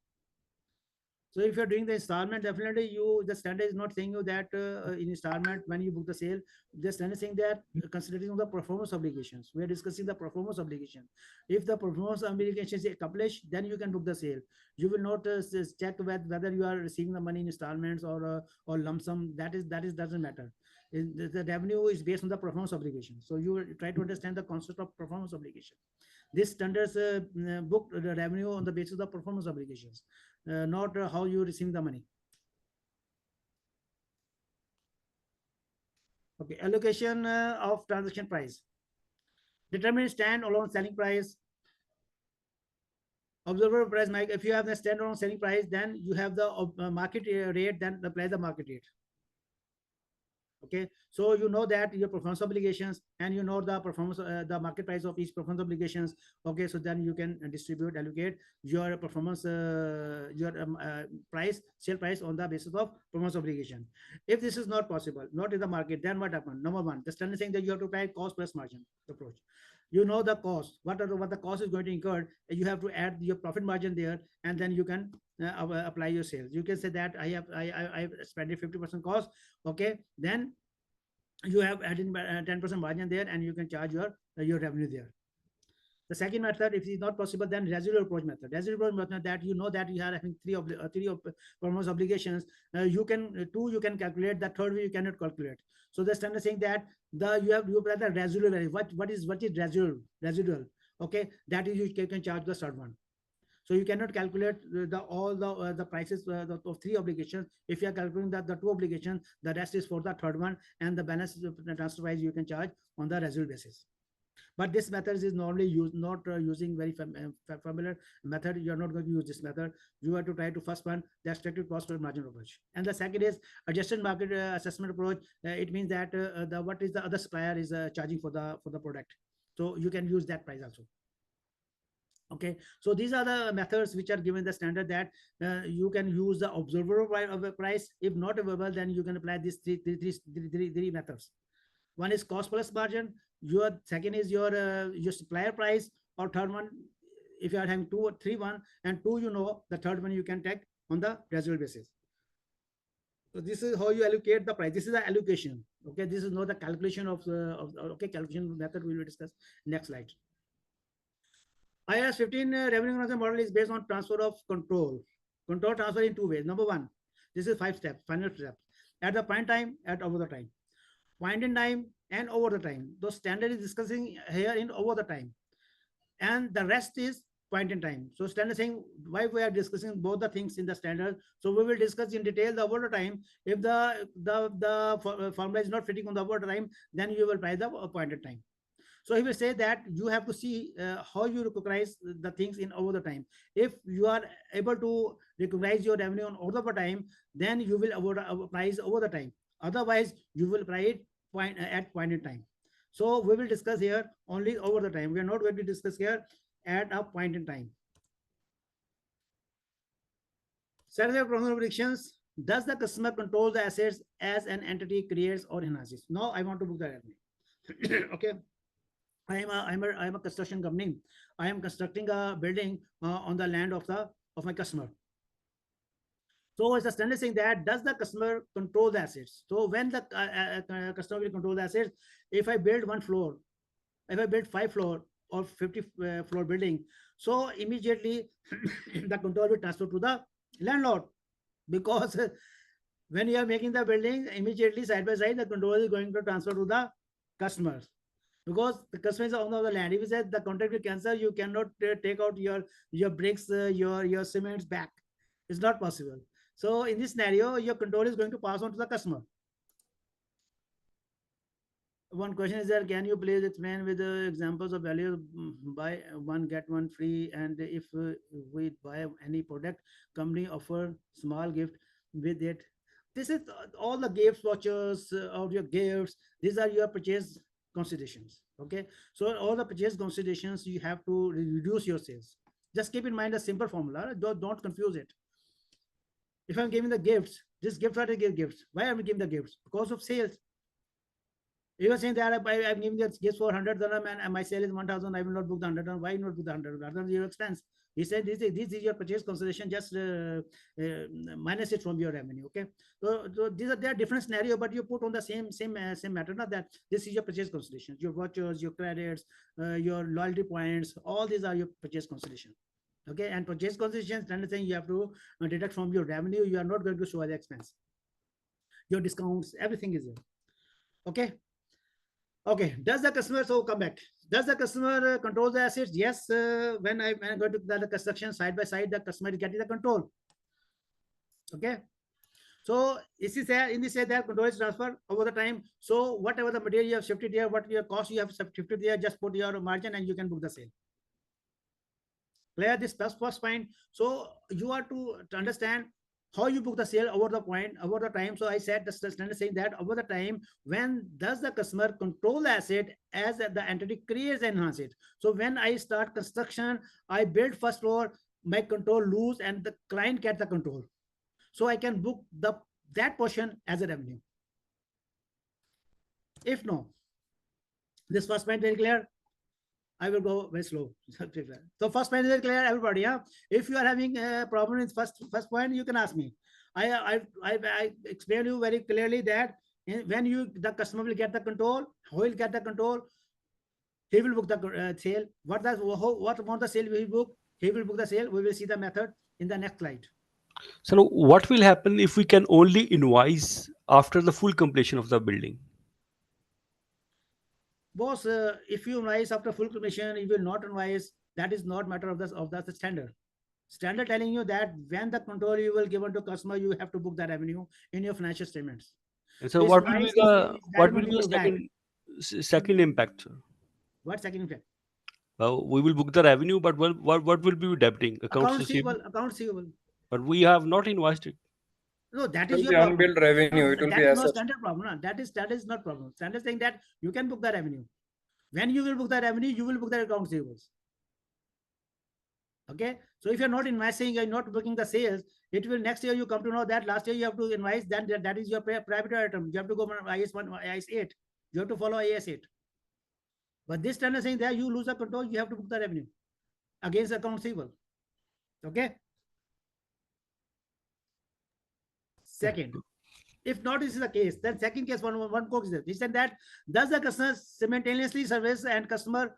So if you're doing the installment, definitely the standard is not saying you that in installment when you book the sale, the standard is saying that considering the performance obligations. We are discussing the performance obligation. If the performance obligation is accomplished, then you can book the sale. You will not check whether you are receiving the money in installments or lump sum. That doesn't matter. The revenue is based on the performance obligation. So you try to understand the concept of performance obligation. This standards book the revenue on the basis of performance obligations, not how you receive the money. Okay, allocation of transaction price. Determine stand-alone selling price. Observable price, Mike. If you have the stand-alone selling price, then you have the market rate, then apply the market rate. Okay, so you know that your performance obligations and you know the performance the market price of each performance obligations. Okay, so then you can allocate your performance sale price on the basis of performance obligation. If this is not possible, not in the market, then what happens? Number one, the standard saying that you have to apply cost plus margin approach. You know the cost, what the cost is going to incur, you have to add your profit margin there, and then you can apply your sales. You can say that I spent 50% cost. Okay, then you have added 10% margin there, and you can charge your revenue there. The second method, if it is not possible, then residual approach method. Residual approach method, that you know that you are having three performance obligations. You can calculate. The third way you cannot calculate. So the standard saying that you apply the residual value. What is residual? Okay, that is you can charge the third one. So you cannot calculate all the prices of three obligations. If you are calculating the two obligations, the rest is for the third one, and the balance transfer price you can charge on the residual basis. But this method is normally used, not using very familiar method. You are not going to use this method. You have to try to first one, the extracted cost or margin approach. And the second is adjusted market assessment approach. It means that what is the other supplier is charging for the product. So you can use that price also. Okay, so these are the methods which are given the standard that you can use the observable price. If not available, then you can apply these three methods. One is cost plus margin. Your second is your supplier price, or third one, if you are having two or three one, and two, you know, the third one you can take on the residual basis. So this is how you allocate the price. This is the allocation. Okay, this is not the calculation of calculation method we will discuss next slide. IAS 15 revenue recognition model is based on transfer of control. Control transfer in two ways. Number one, this is 5 steps, final steps. At the point time, at over the time. Point in time and over the time. Those standard is discussing here in over the time. And the rest is point in time. So standard saying why we are discussing both the things in the standard. So we will discuss in detail the over the time. If the formula is not fitting on the over the time, then you will apply the point in time. So he will say that you have to see how you recognize the things in over the time. If you are able to recognize your revenue on over the time, then you will price over the time. Otherwise, you will price it at point in time. So we will discuss here only over the time. We are not going to discuss here at a point in time. Strategy of predictions. Does the customer control the assets as an entity creates or enhances? Now I want to book the revenue. Okay. I am a construction company. I am constructing a building on the land of my customer. So it's a standard saying that does the customer control the assets? So when the customer will control the assets, if I build one floor, if I build 5 floor or 50 floor building, so immediately the control will transfer to the landlord, because when you are making the building, immediately side by side the control is going to transfer to the customers. Because the customer is owner of the land. If you said the contract will cancel, you cannot take out your bricks, your cements back. It's not possible. So in this scenario, your control is going to pass on to the customer. One question is there, can you please explain with examples of value buy one get one free, and if we buy any product, company offer small gift with it. This is all the gifts, vouchers, or your gifts. These are your purchase considerations. Okay, so all the purchase considerations, you have to reduce your sales. Just keep in mind a simple formula. Don't confuse it. If I'm giving the gifts, this gift, why to give gifts? Why am I giving the gifts? Because of sales. You are saying that I'm giving this gift for 100 dirham and my sale is 1,000. I will not book the 100 dirham. Why not book the 100 dirham? Rather your expense. He said this is your purchase consideration. Just minus it from your revenue. Okay. So these are their different scenario, but you put on the same matter. Not that this is your purchase consideration. Your vouchers, your credits, your loyalty points. All these are your purchase consideration. Okay. And purchase consideration, standard thing you have to deduct from your revenue. You are not going to show as expense. Your discounts, everything is there. Okay. Okay, does the customer, so come back, does the customer control the assets? Yes, when I go to the construction side by side, the customer is getting the control. Okay, so this is there in this say that control is transferred over the time. So whatever the material you have shifted here, what your cost you have shifted there, just put your margin and you can book the sale. Clear this first point. So you are to understand how you book the sale over the point, over the time. So I said the standard saying that over the time, when does the customer control the asset as the entity creates and enhance it. So when I start construction, I build first floor, my control lose and the client gets the control. So I can book that portion as a revenue. If no, this first point very clear. I will go very slow. So first point is clear, everybody. Yeah. If you are having a problem in first point, you can ask me. I explained you very clearly that when the customer will get the control, who will get the control? He will book the sale. What amount the sale will he book? He will book the sale. We will see the method in the next slide. So what will happen if we can only invoice after the full completion of the building? Boss, if you invoice after full completion, you will not invoice. That is not matter of the standard. Standard telling you that when the control you will give to customer, you have to book the revenue in your financial statements. And so what will be the second impact, sir? What second impact? We will book the revenue, but what will be debiting? Accounts receivable. But we have not invoiced it. No, that is your problem. Unbilled revenue. It will be no standard problem. No? That is not problem. Standard saying that you can book the revenue. When you will book the revenue, you will book the accounts receivables. Okay. So if you're not invoicing, you're not booking the sales, it will next year you come to know that last year you have to invoice, then that is your private item. You have to go on IAS 1, IAS 8. You have to follow IAS 8. But this standard saying that you lose the control, you have to book the revenue against the accounts receivable. Okay. Second, if not this is the case, then second case one cook is this. He said that does the customer simultaneously service and customer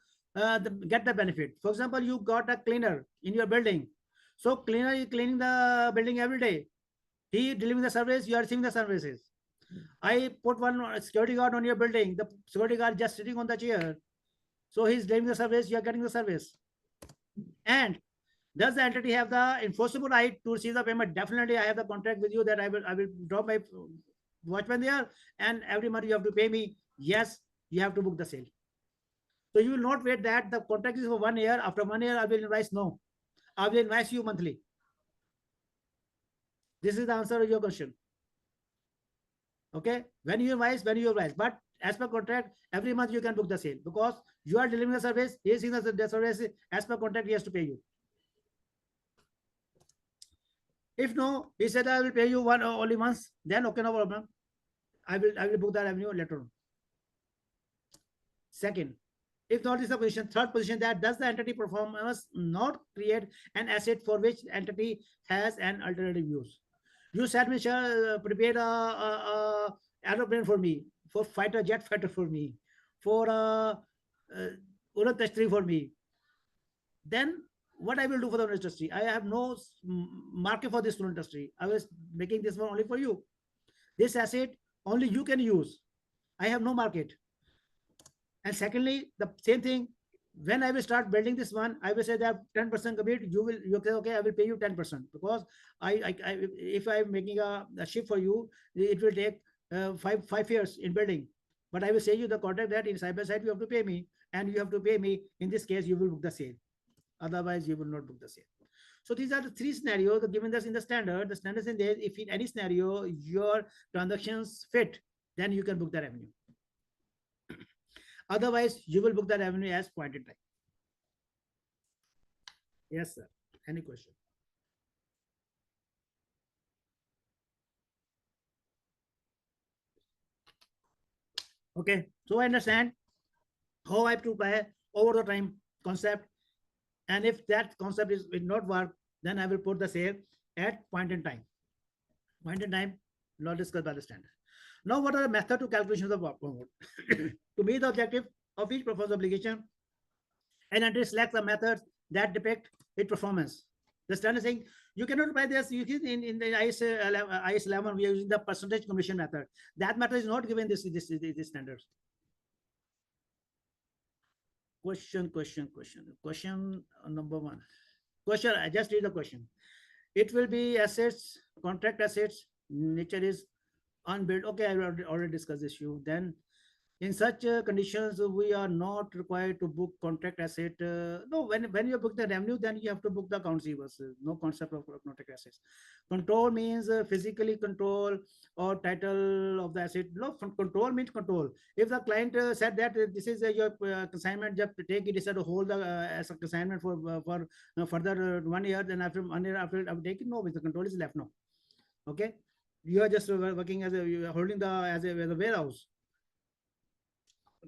get the benefit? For example, you got a cleaner in your building. So cleaner is cleaning the building every day. He delivering the service, you are receiving the services. I put one security guard on your building. The security guard just sitting on the chair. So he's delivering the service, you are getting the service. And does the entity have the enforceable right to receive the payment? Definitely, I have the contract with you that I will drop my watchman there, and every month you have to pay me. Yes, you have to book the sale. So you will not wait that the contract is for 1 year. After 1 year, I will invoice. No, I will invoice you monthly. This is the answer to your question. Okay, when you invoice. But as per contract, every month you can book the sale because you are delivering the service. He is seeing the service as per contract. He has to pay you. If no, he said I will pay you only once, then okay, no problem. I will book the revenue later on. Second, if not is the position, third position, that does the entity performance not create an asset for which entity has an alternative use? You said, Mr. Prepared a aeroplane for me, for jet fighter for me, for Uran Tashtri for me. Then what I will do for the industry? I have no market for this industry. I was making this one only for you. This asset only you can use. I have no market. And secondly, the same thing, When I will start building this one, I will say that 10% commit, you say, okay, I will pay you 10%, because if I'm making a ship for you, it will take 5 years in building. But I will say you the contract that in side by side you have to pay me, and you have to pay me. In this case, you will book the sale. Otherwise, you will not book the sale. So these are the three scenarios given us in the standard. The standard is there. If in any scenario your transactions fit, then you can book the revenue. Otherwise, you will book the revenue as point in time. Yes, sir. Any question? Okay. So I understand how I have to apply over the time concept. And if that concept will not work, then I will put the sale at point in time. Point in time, not discussed by the standard. Now, what are the method to calculation of the promote? To meet the objective of each proposed obligation, an entity selects the methods that depict its performance. The standard saying you cannot apply this. You can in the IAS 11 we are using the percentage completion method. That method is not given this standards. Question number 1. Question. I just read the question. It will be assets, contract assets. Nature is unbilled. Okay, I already discussed this issue. Then, in such conditions, we are not required to book contract asset. No, when you book the revenue, then you have to book the accounts receivables. No concept of contract assets. Control means physically control or title of the asset. No, control means control. If the client said that this is your consignment, just take it, decide to hold the as a consignment for further 1 year, then after 1 year after I will take it. No, the control is left now. Okay, you are just working as you are holding the as a warehouse.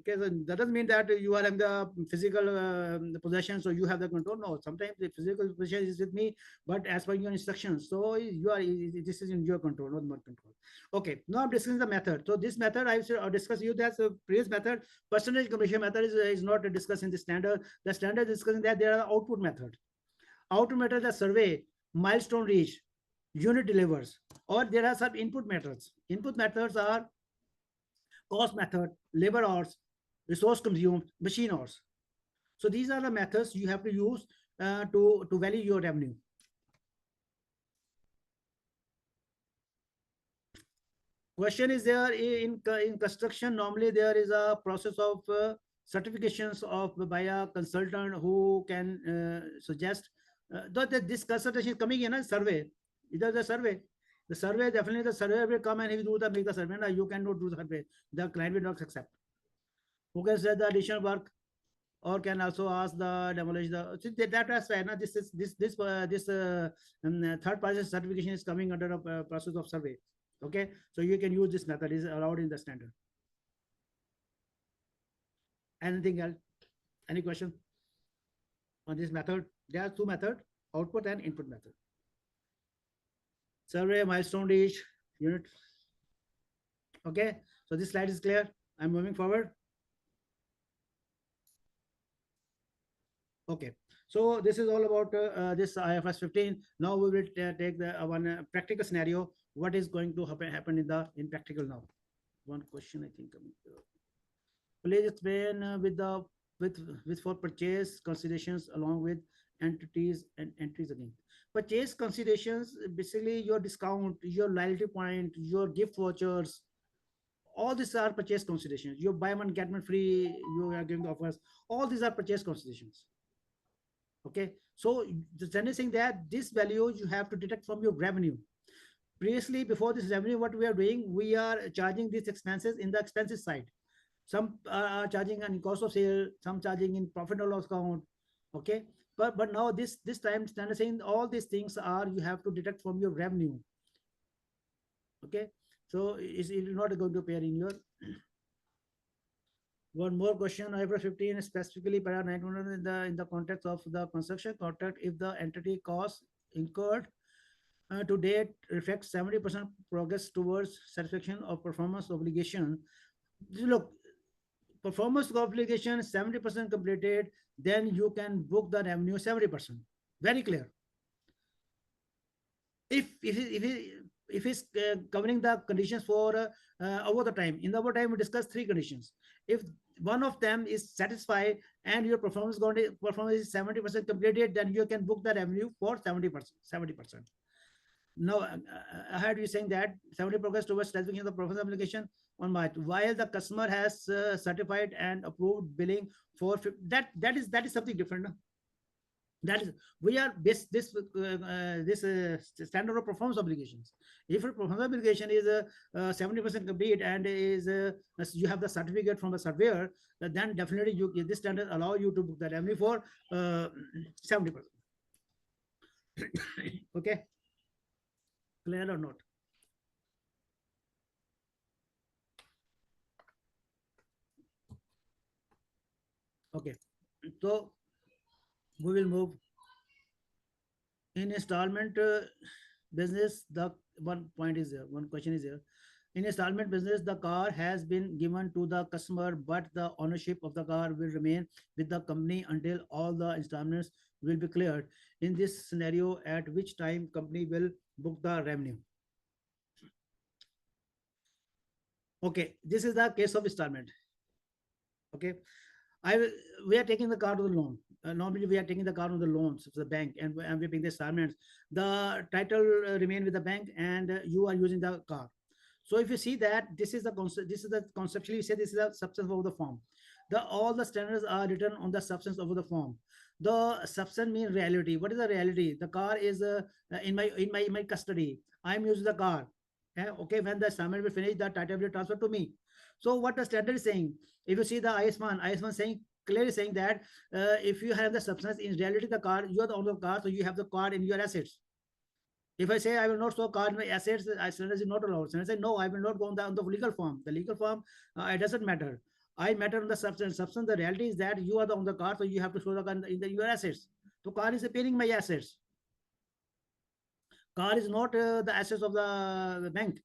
Okay, so that doesn't mean that you are in the physical possession, so you have the control. No, sometimes the physical possession is with me, but as per your instructions, so you are this is in your control, not my control. Okay, now I'm discussing the method. So this method I will discuss you that the previous method, percentage completion method is not discussed in the standard. The standard is discussing that there are output method. Output method is survey, milestone reach, unit delivers, or there are some input methods. Input methods are cost method, labor hours, resource consumed, machine hours. So these are the methods you have to use to value your revenue. Question is there in construction, normally there is a process of certifications of by a consultant who can suggest that this consultation is coming in a survey. Either the survey. The survey, definitely the survey will come and he will make the survey. No, you cannot do the survey. The client will not accept. Who can say the additional work, or can also ask the demolish the. So that is why this third party certification is coming under a process of survey. Okay, so you can use this method, is allowed in the standard. Anything else? Any question on this method? There are two methods: output and input method. Survey, milestone reach, unit. Okay, so this slide is clear. I'm moving forward. Okay, so this is all about this IFRS 15. Now we will take the one practical scenario. What is going to happen in practical now? One question I think. Please explain with for purchase considerations along with entities and entries again. Purchase considerations, basically your discount, your loyalty point, your gift vouchers, all these are purchase considerations. You buy one get one free, you are giving offers. All these are purchase considerations. Okay, so the standard is saying that this value you have to deduct from your revenue. Previously, before this revenue, what we are doing, we are charging these expenses in the expenses side. Some are charging on cost of sale, some charging in profit or loss account. Okay, but now this time standard saying all these things are you have to deduct from your revenue. Okay, so it is not going to appear in your. One more question. IFRS 15 specifically para 900 in the context of the construction contract, if the entity cost incurred to date reflects 70% progress towards satisfaction of performance obligation. Look, performance obligation 70% completed, then you can book the revenue 70%. Very clear. If if it's covering the conditions for over the time. In the over time, we discussed 3 conditions. If one of them is satisfied and your performance is 70% completed, then you can book the revenue for 70%. Now, I heard you saying that 70 progress towards satisfaction of the performance obligation on March, while the customer has certified and approved billing for that is something different. No? That is, we are this standard of performance obligations. If a performance obligation is 70% complete and is you have the certificate from the surveyor, then definitely this standard allow you to book the revenue for 70%. Okay, clear or not? Okay, so we will move in installment business. The one question is here. In installment business, the car has been given to the customer, but the ownership of the car will remain with the company until all the installments will be cleared. In this scenario, at which time company will book the revenue? Okay, this is the case of installment. Okay, we are taking the car to the loan. Normally, we are taking the car on the loans of the bank, and we're paying the installments. The title remain with the bank, and you are using the car. So if you see that this is the concept, conceptually, you say this is a substance over the form. All the standards are written on the substance over the form. The substance means reality. What is the reality? The car is in my custody. I'm using the car. Okay, when the assignment will finish, the title will transfer to me. So what the standard is saying, if you see the IS1 saying clearly saying that if you have the substance, in reality the car, you are the owner of the car, so you have the car in your assets. If I say I will not show car in my assets, standard is not allowed. Standard say no, I will not go on the legal form. The legal form, it doesn't matter. I matter on the substance. The reality is that you are the owner of the car, so you have to show the car in your assets. So car is appearing my assets. Car is not the assets of the bank.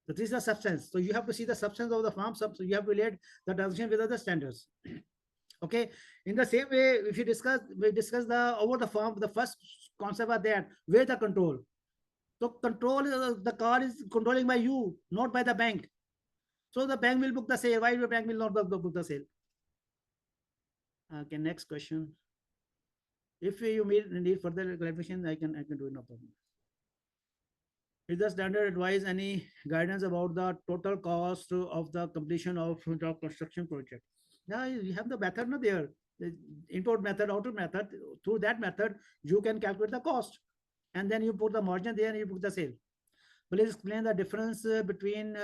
So this is the substance. So you have to see the substance of the form. So you have to relate the transaction with other standards. Okay. In the same way, if we discuss the over the form, the first concept are there, where the control. So control the car is controlling by you, not by the bank. So the bank will book the sale. Why the bank will not book the sale? Okay, next question. If you need further clarification, I can do it, no problem. Is the standard advice any guidance about the total cost of the completion of the construction project? Now you have the method not there, the input method, output method. Through that method, you can calculate the cost, and then you put the margin there and you book the sale. Please explain the difference between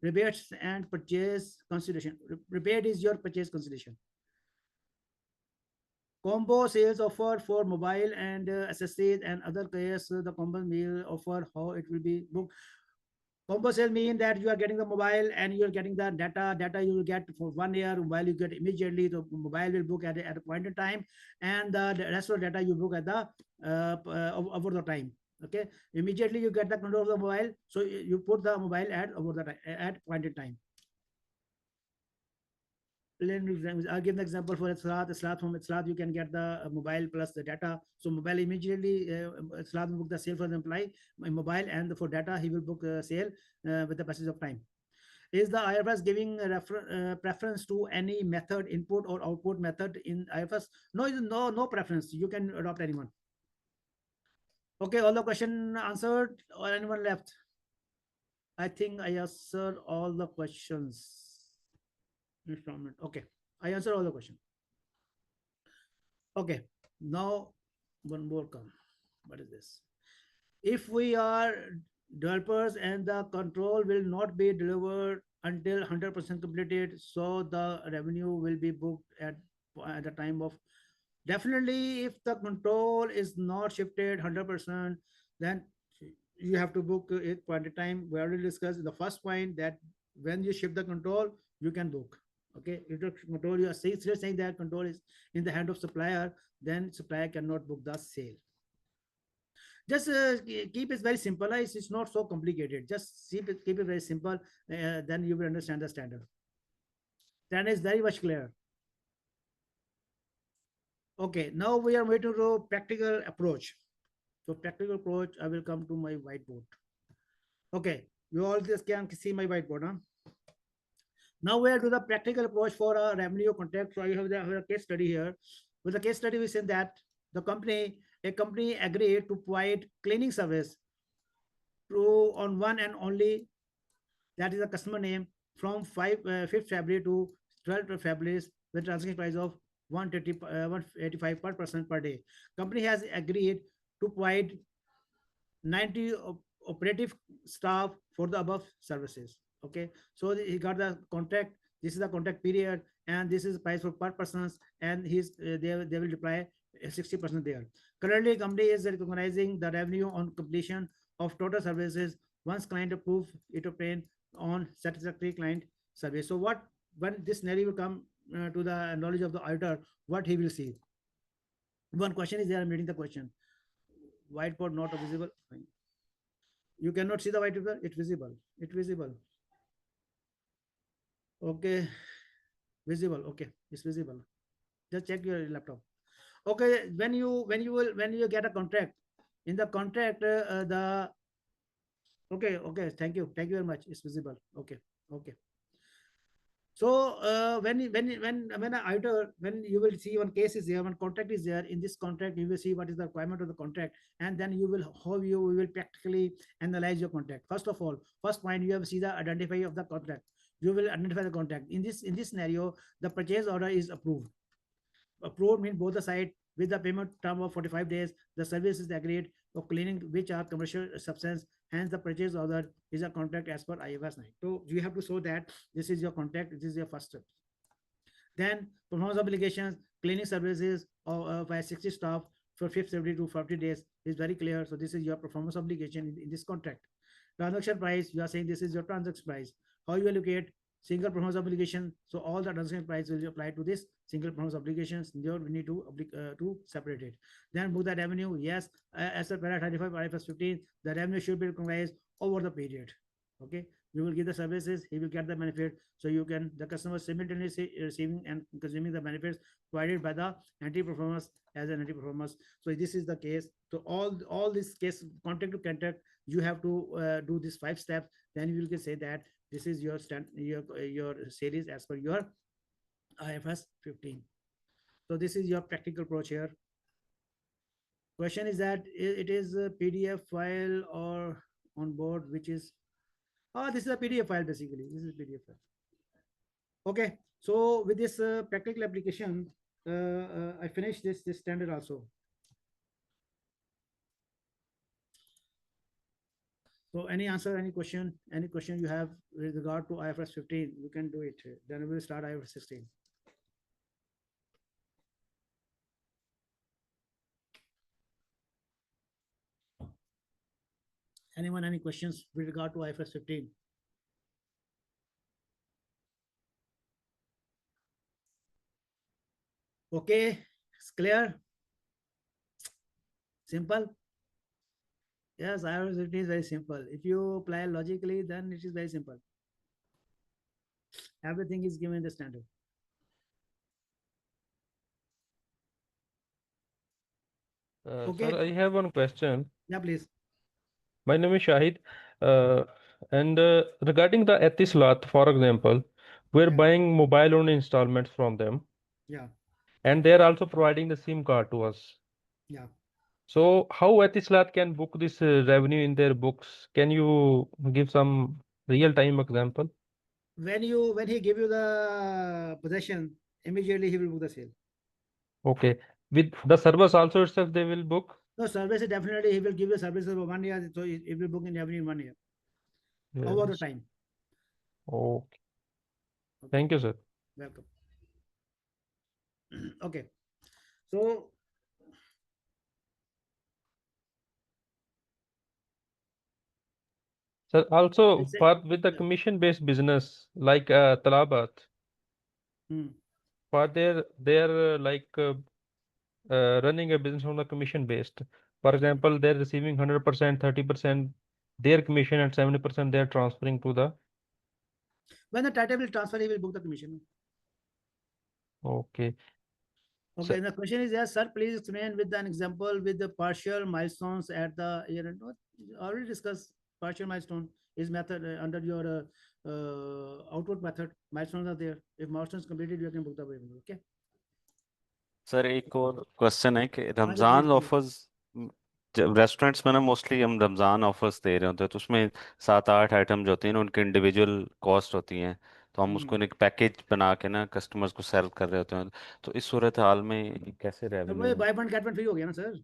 rebates and purchase consideration. Rebate is your purchase consideration. Combo sales offer for mobile and accessories and other case, the combo meal offer, how it will be booked. Combo sale mean that you are getting the mobile and you are getting the data you will get for 1 year, while you get immediately the mobile will book at a point in time, and the rest of the data you book at the over the time. Okay, immediately you get the control of the mobile, so you put the mobile at over the at point in time. I'll give an example for Islat. From Islat, you can get the mobile plus the data. So mobile immediately, Islat will book the sale for the employee, mobile, and for data, he will book sale with the passage of time. Is the IFRS giving preference to any method, input or output method in IFRS? No preference. You can adopt anyone. Okay, all the question answered, or anyone left? I think I answered all the questions. Okay, I answered all the questions. Okay, now one more come. What is this? If we are developers and the control will not be delivered until 100% completed, so the revenue will be booked at the time of. Definitely, if the control is not shifted 100%, then you have to book it point in time. We already discussed the first point that when you shift the control, you can book. Okay, if the control, you are saying that control is in the hand of supplier, then supplier cannot book the sale. Just keep it very simple. It's not so complicated. Just keep it very simple. Then you will understand the standard. Standard is very much clear. Okay, now we are going to do practical approach. So practical approach, I will come to my whiteboard. Okay, you all just can see my whiteboard, huh? Now we are to the practical approach for a revenue contract. So I have the case study here. With the case study, we said that a company agreed to provide cleaning service to on one and only, that is the customer name, from 5th February to 12th February with transaction price of 185 per person per day. Company has agreed to provide 90 operative staff for the above services. Okay, so he got the contract. This is the contract period, and this is price for per persons, and they will deploy 60% there. Currently, company is recognizing the revenue on completion of total services once client approve it obtain on satisfactory client service. So what, when this scenario will come to the knowledge of the auditor, what he will see? One question is there. I'm reading the question. Whiteboard not visible. Fine. You cannot see the white paper. It's visible. It's visible. Okay, visible. Okay, it's visible. Just check your laptop. Okay, when you get a contract, in the contract the okay, thank you very much. It's visible. Okay, okay. So when an auditor, when you will see one case is there, one contract is there. In this contract, you will see what is the requirement of the contract, and then you will how you will practically analyze your contract. First of all, first point, you have see the identify of the contract. You will identify the contract. In this scenario, the purchase order is approved. Approved means both the side with the payment term of 45 days. The service is agreed of cleaning, which are commercial substance. Hence, the purchase order is a contract as per IFRS 9. So you have to show that this is your contract. This is your first step. Then performance obligations, cleaning services by 60 staff for 5th February to 40 days is very clear. So this is your performance obligation in this contract. Transaction price, you are saying this is your transaction price. How you allocate single performance obligation? So all the transaction price will apply to this single performance obligations. There we need to separate it. Then book the revenue. Yes, as per para 35 IFRS 15, the revenue should be recognized over the period. Okay, you will give the services, he will get the benefit. So you can, the customer simultaneously receiving and consuming the benefits provided by the anti performance as an anti performance. So this is the case. So all this case contract to contract, you have to do these 5 steps. Then you will say that this is your your series as per your IFRS 15. So this is your practical approach here. Question is that it is a PDF file or on board, which is this is a PDF file basically. This is PDF file. Okay, so with this practical application, I finished this standard also. So any answer, any question you have with regard to IFRS 15, you can do it. Then we will start IFRS 16. Anyone, any questions with regard to IFRS 15? Okay, it's clear. Simple. Yes, IFRS 15 is very simple. If you apply logically, then it is very simple. Everything is given the standard. Okay. Sir, I have one question. Yeah, please. My name is Shahid. And regarding the Etisalat, for example, we're buying mobile on installments from them. Yeah. And they're also providing the SIM card to us. Yeah. So how Etisalat can book this revenue in their books? Can you give some real-time example? When he give you the possession, immediately he will book the sale. Okay. With the service also itself, they will book? No, service definitely he will give you services for 1 year, so it will book in every 1 year. Over the Yes. time. Okay. Thank you, sir. Welcome. Okay. So Sir, also let's say- for with the commission-based business like Talabat, for they're like running a business on the commission-based. For example, they're receiving 100%, 30% their commission, and 70% they're transferring to the. when the title will transfer, he will book the commission. Okay. Okay, and the question is, yes, sir, please explain with an example with the partial milestones at the year end. Already discussed. partial milestone is method under your output method. Milestones are there. If milestones completed, you can book the revenue. Okay. Sir एक और question है कि हाँ जी, Ramzan please, please. Offers जब restaurants में ना mostly हम Ramzan offers दे रहे होते हैं तो उसमें 7-8 आइटम जो होती हैं ना उनकी इंडिविजुअल कॉस्ट होती हैं, तो हम उसको एक पैकेज बना के ना कस्टमर्स को सेल कर रहे होते हैं, तो इस सूरत हाल में कैसे तो वो revenue? By one get one free हो गया ना सर।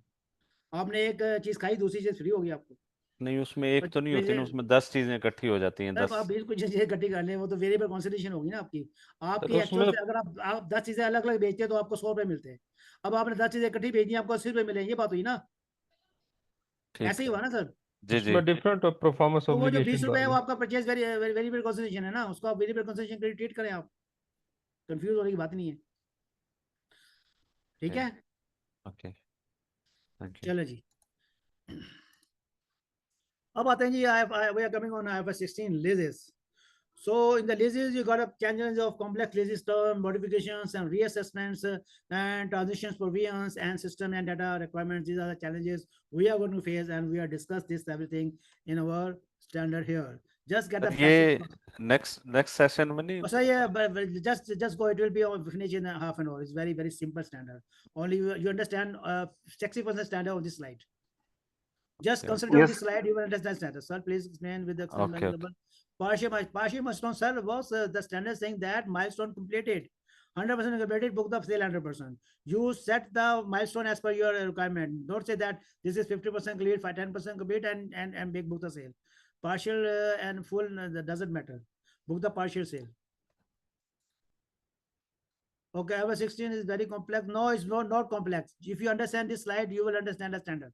आपने एक चीज खाई, दूसरी चीज फ्री होगी आपको। नहीं, उसमें एक तो नहीं होती ना, उसमें 10 चीजें इकट्ठी हो जाती हैं, सर 10। आप 20 कुछ चीजें इकट्ठी कर लें, वो तो वेरिएबल कंसिडरेशन होगी ना आपकी। आपकी तो एक्चुअल उसमें से अगर आप 10 चीजें अलग अलग बेचते हैं तो आपको 100 रुपए मिलते हैं। अब आपने 10 चीजें इकट्ठी बेच दी, आपको 80 रुपए मिलेंगे, ये बात हुई ना। ठीक ऐसे ही है हुआ ना सर। जी जी। उसमें डिफरेंट परफॉर्मेंस तो वो जो 20 ऑब्लिगेशन रुपए है वो वाली। आपका परचेज वेरिएबल कंसिडरेशन है ना, उसको आप वेरिएबल कंसिडरेशन ट्रीट करें आप। कंफ्यूज होने की बात नहीं है। ठीक है, ओके, थैंक यू। चलो जी। अब आते हैं जी, we are coming on IFRS 16 leases. So in the leases, you got a changes of complex leases term, modifications and reassessments, and transitions, provisions, and system and data requirements. These are the challenges we are going to face, and we are discuss this everything in our standard here. Just get the sir basic. ये next session में नहीं? So yeah, but just go. It will be finished in a half an hour. It's very simple standard. Only you understand 60% standard on this slide. Just consider on Yes. this slide, you will understand status. Sir, please explain with the Okay, okay. partial milestone, sir, was the standard saying that milestone completed. 100% completed, book the sale 100%. You set the milestone as per your requirement. Don't say that this is 50% clear, 10% complete, and make book the sale. Partial and full that doesn't matter. Book the partial sale. Okay, IFRS 16 is very complex. No, it's not complex. If you understand this slide, you will understand the standard.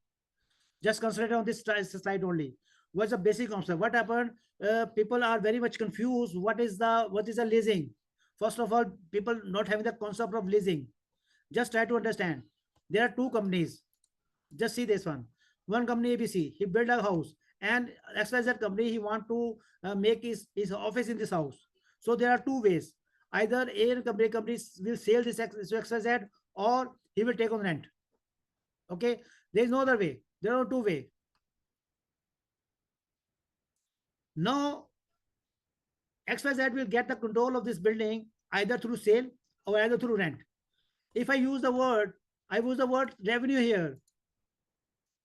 Just concentrate on this slide only. What's the basic concept? What happened? People are very much confused. What is the leasing? First of all, people not having the concept of leasing. Just try to understand. There are two companies. Just see this one. One company ABC, he built a house, and XYZ company, he want to make his office in this house. So there are two ways. Either A company will sell this to XYZ, or he will take on rent. Okay, there is no other way. There are two ways. Now, XYZ will get the control of this building either through sale or either through rent. If I use the word revenue here,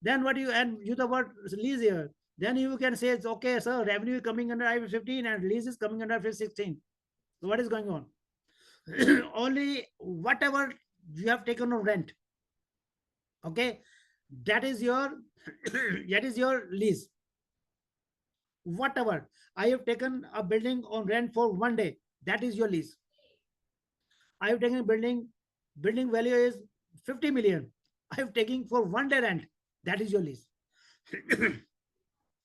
then what you and use the word lease here, then you can say it's okay, sir, revenue is coming under IFRS 15 and lease is coming under IFRS 16. So what is going on? Only whatever you have taken on rent, okay, that is your that is your lease. Whatever I have taken a building on rent for 1 day, that is your lease. I have taken a building value is 50 million. I have taken for 1 day rent, that is your lease.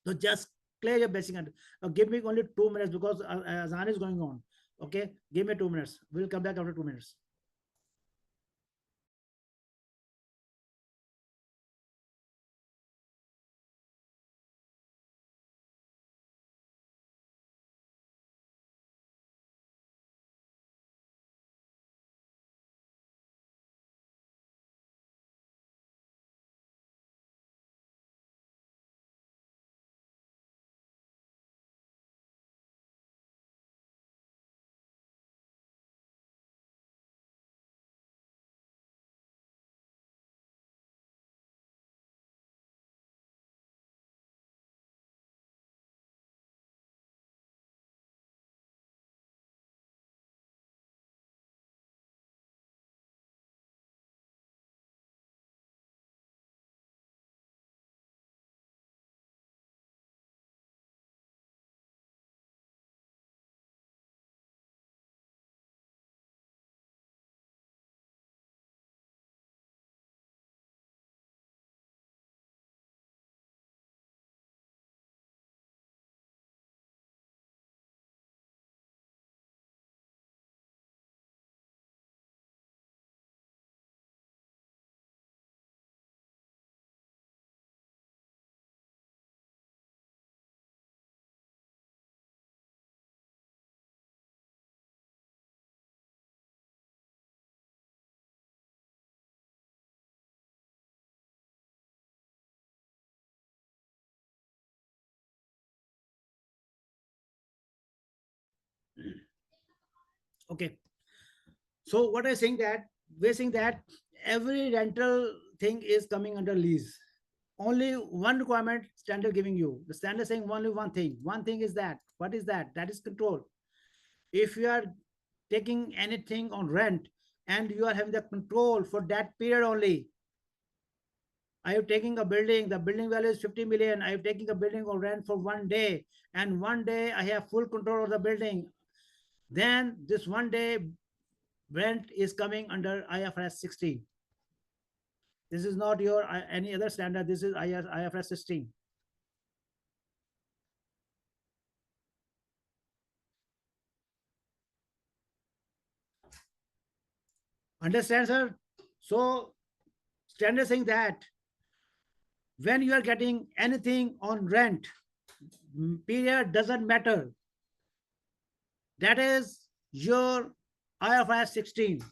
So just clear your basic. Give me only 2 minutes because Azan is going on. Okay, give me 2 minutes. We'll come back after 2 minutes. Okay. So what I'm saying that we're saying that every rental thing is coming under lease. Only one requirement standard giving you. The standard saying only one thing. One thing is that. What is that? That is control. If you are taking anything on rent and you are having the control for that period only, I am taking a building, the building value is 50 million. I am taking a building on rent for 1 day, and 1 day I have full control of the building. Then this 1 day rent is coming under IFRS 16. This is not your any other standard. This is IFRS 16. Understand, sir? So standard saying that when you are getting anything on rent, period doesn't matter. That is your IFRS 16.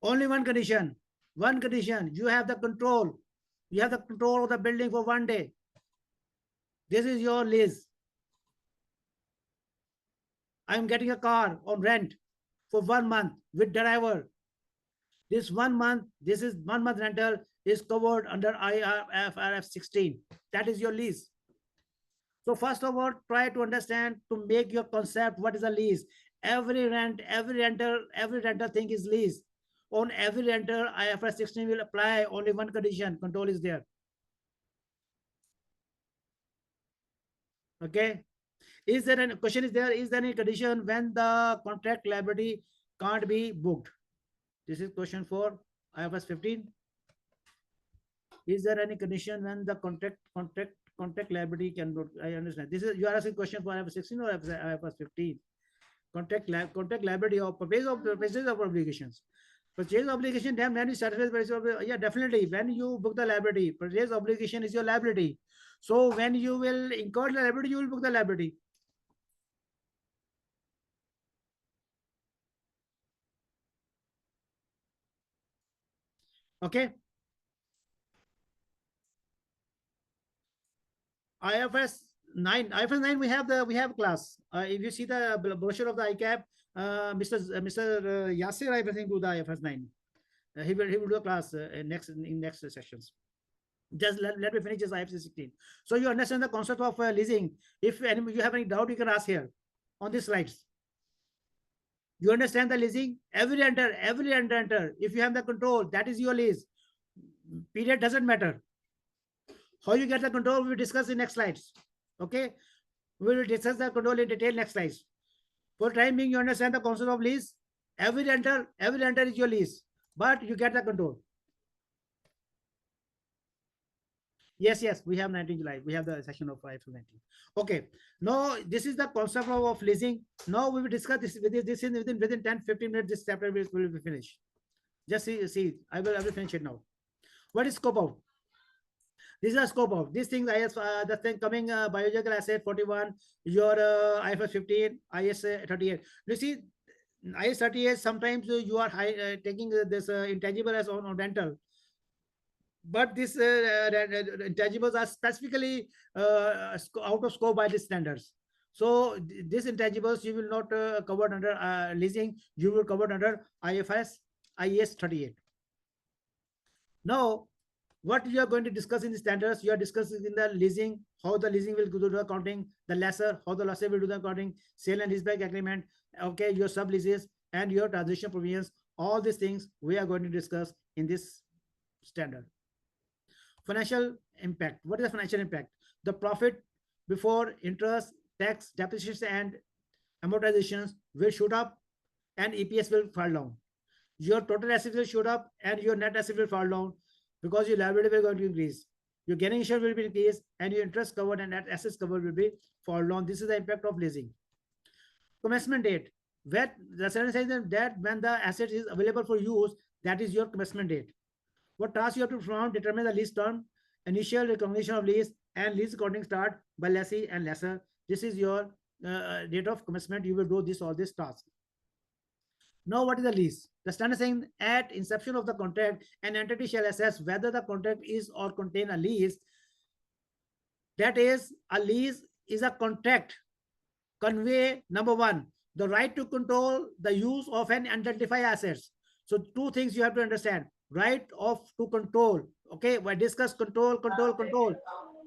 Only one condition. One condition. You have the control. You have the control of the building for 1 day. This is your lease. I'm getting a car on rent for 1 month with driver. This 1 month, this is 1 month rental is covered under IFRS 16. That is your lease. So first of all, try to understand to make your concept what is a lease. Every rental thing is lease. On every renter, IFRS 16 will apply. Only one condition, control is there. Okay. Is there any question? Is there any condition when the contract liability can't be booked? This is question for IFRS 15. Is there any condition when the contract liability can book? I understand. This is you are asking question for IFRS 16 or IFRS 15. Contract liability or purchase of obligations. Purchase obligation, then when you satisfy, yeah, definitely. When you book the liability, purchase obligation is your liability. So when you will incur the liability, you will book the liability. Okay. IFRS 9, we have class. If you see the brochure of the ICAP, Mr. Yasir, I think, do the IFRS 9. He will do a class in next sessions. Just let me finish this IFRS 16. So you understand the concept of leasing. If you have any doubt, you can ask here on these slides. You understand the leasing? Every renter, if you have the control, that is your lease. Period doesn't matter. How you get the control, we will discuss in next slides. Okay, we will discuss the control in detail next slides. For time being, you understand the concept of lease. Every renter is your lease, but you get the control. Yes, we have 19 July. We have the session of 5 to 19. Okay, now this is the concept of leasing. Now we will discuss this within 10-15 minutes. This chapter will be finished. Just see. I will finish it now. What is scope out? This is a scope of these things. The thing coming biological asset 41, your IFRS 15, IAS 38. You see, IAS 38. Sometimes you are taking this intangible as on rental, but these intangibles are specifically out of scope by the standards. So these intangibles you will not covered under leasing. You will covered under IAS 38. Now, what you are going to discuss in the standards, you are discussing in the leasing, how the leasing will do the accounting, the lessor, how the lessor will do the accounting, sale and leaseback agreement, okay, your subleases and your transition provisions. All these things we are going to discuss in this standard. Financial impact. What is the financial impact? The profit before interest, tax, depreciation and amortizations will shoot up and EPS will fall down. Your total assets will shoot up and your net asset will fall down, because your liability will going to increase, your gaining share will be increased, and your interest covered and net assets covered will be fall down. This is the impact of leasing. Commencement date. Where the sentence says that when the asset is available for use, that is your commencement date. What task you have to perform? Determine the lease term, initial recognition of lease, and lease accounting start by lessee and lessor. This is your date of commencement. You will do all these tasks. Now, what is the lease? The standard saying at inception of the contract, an entity shall assess whether the contract is or contain a lease. That is, a lease is a contract convey, number one, the right to control the use of and identify assets. So two things you have to understand. Right of to control. Okay, we discuss control.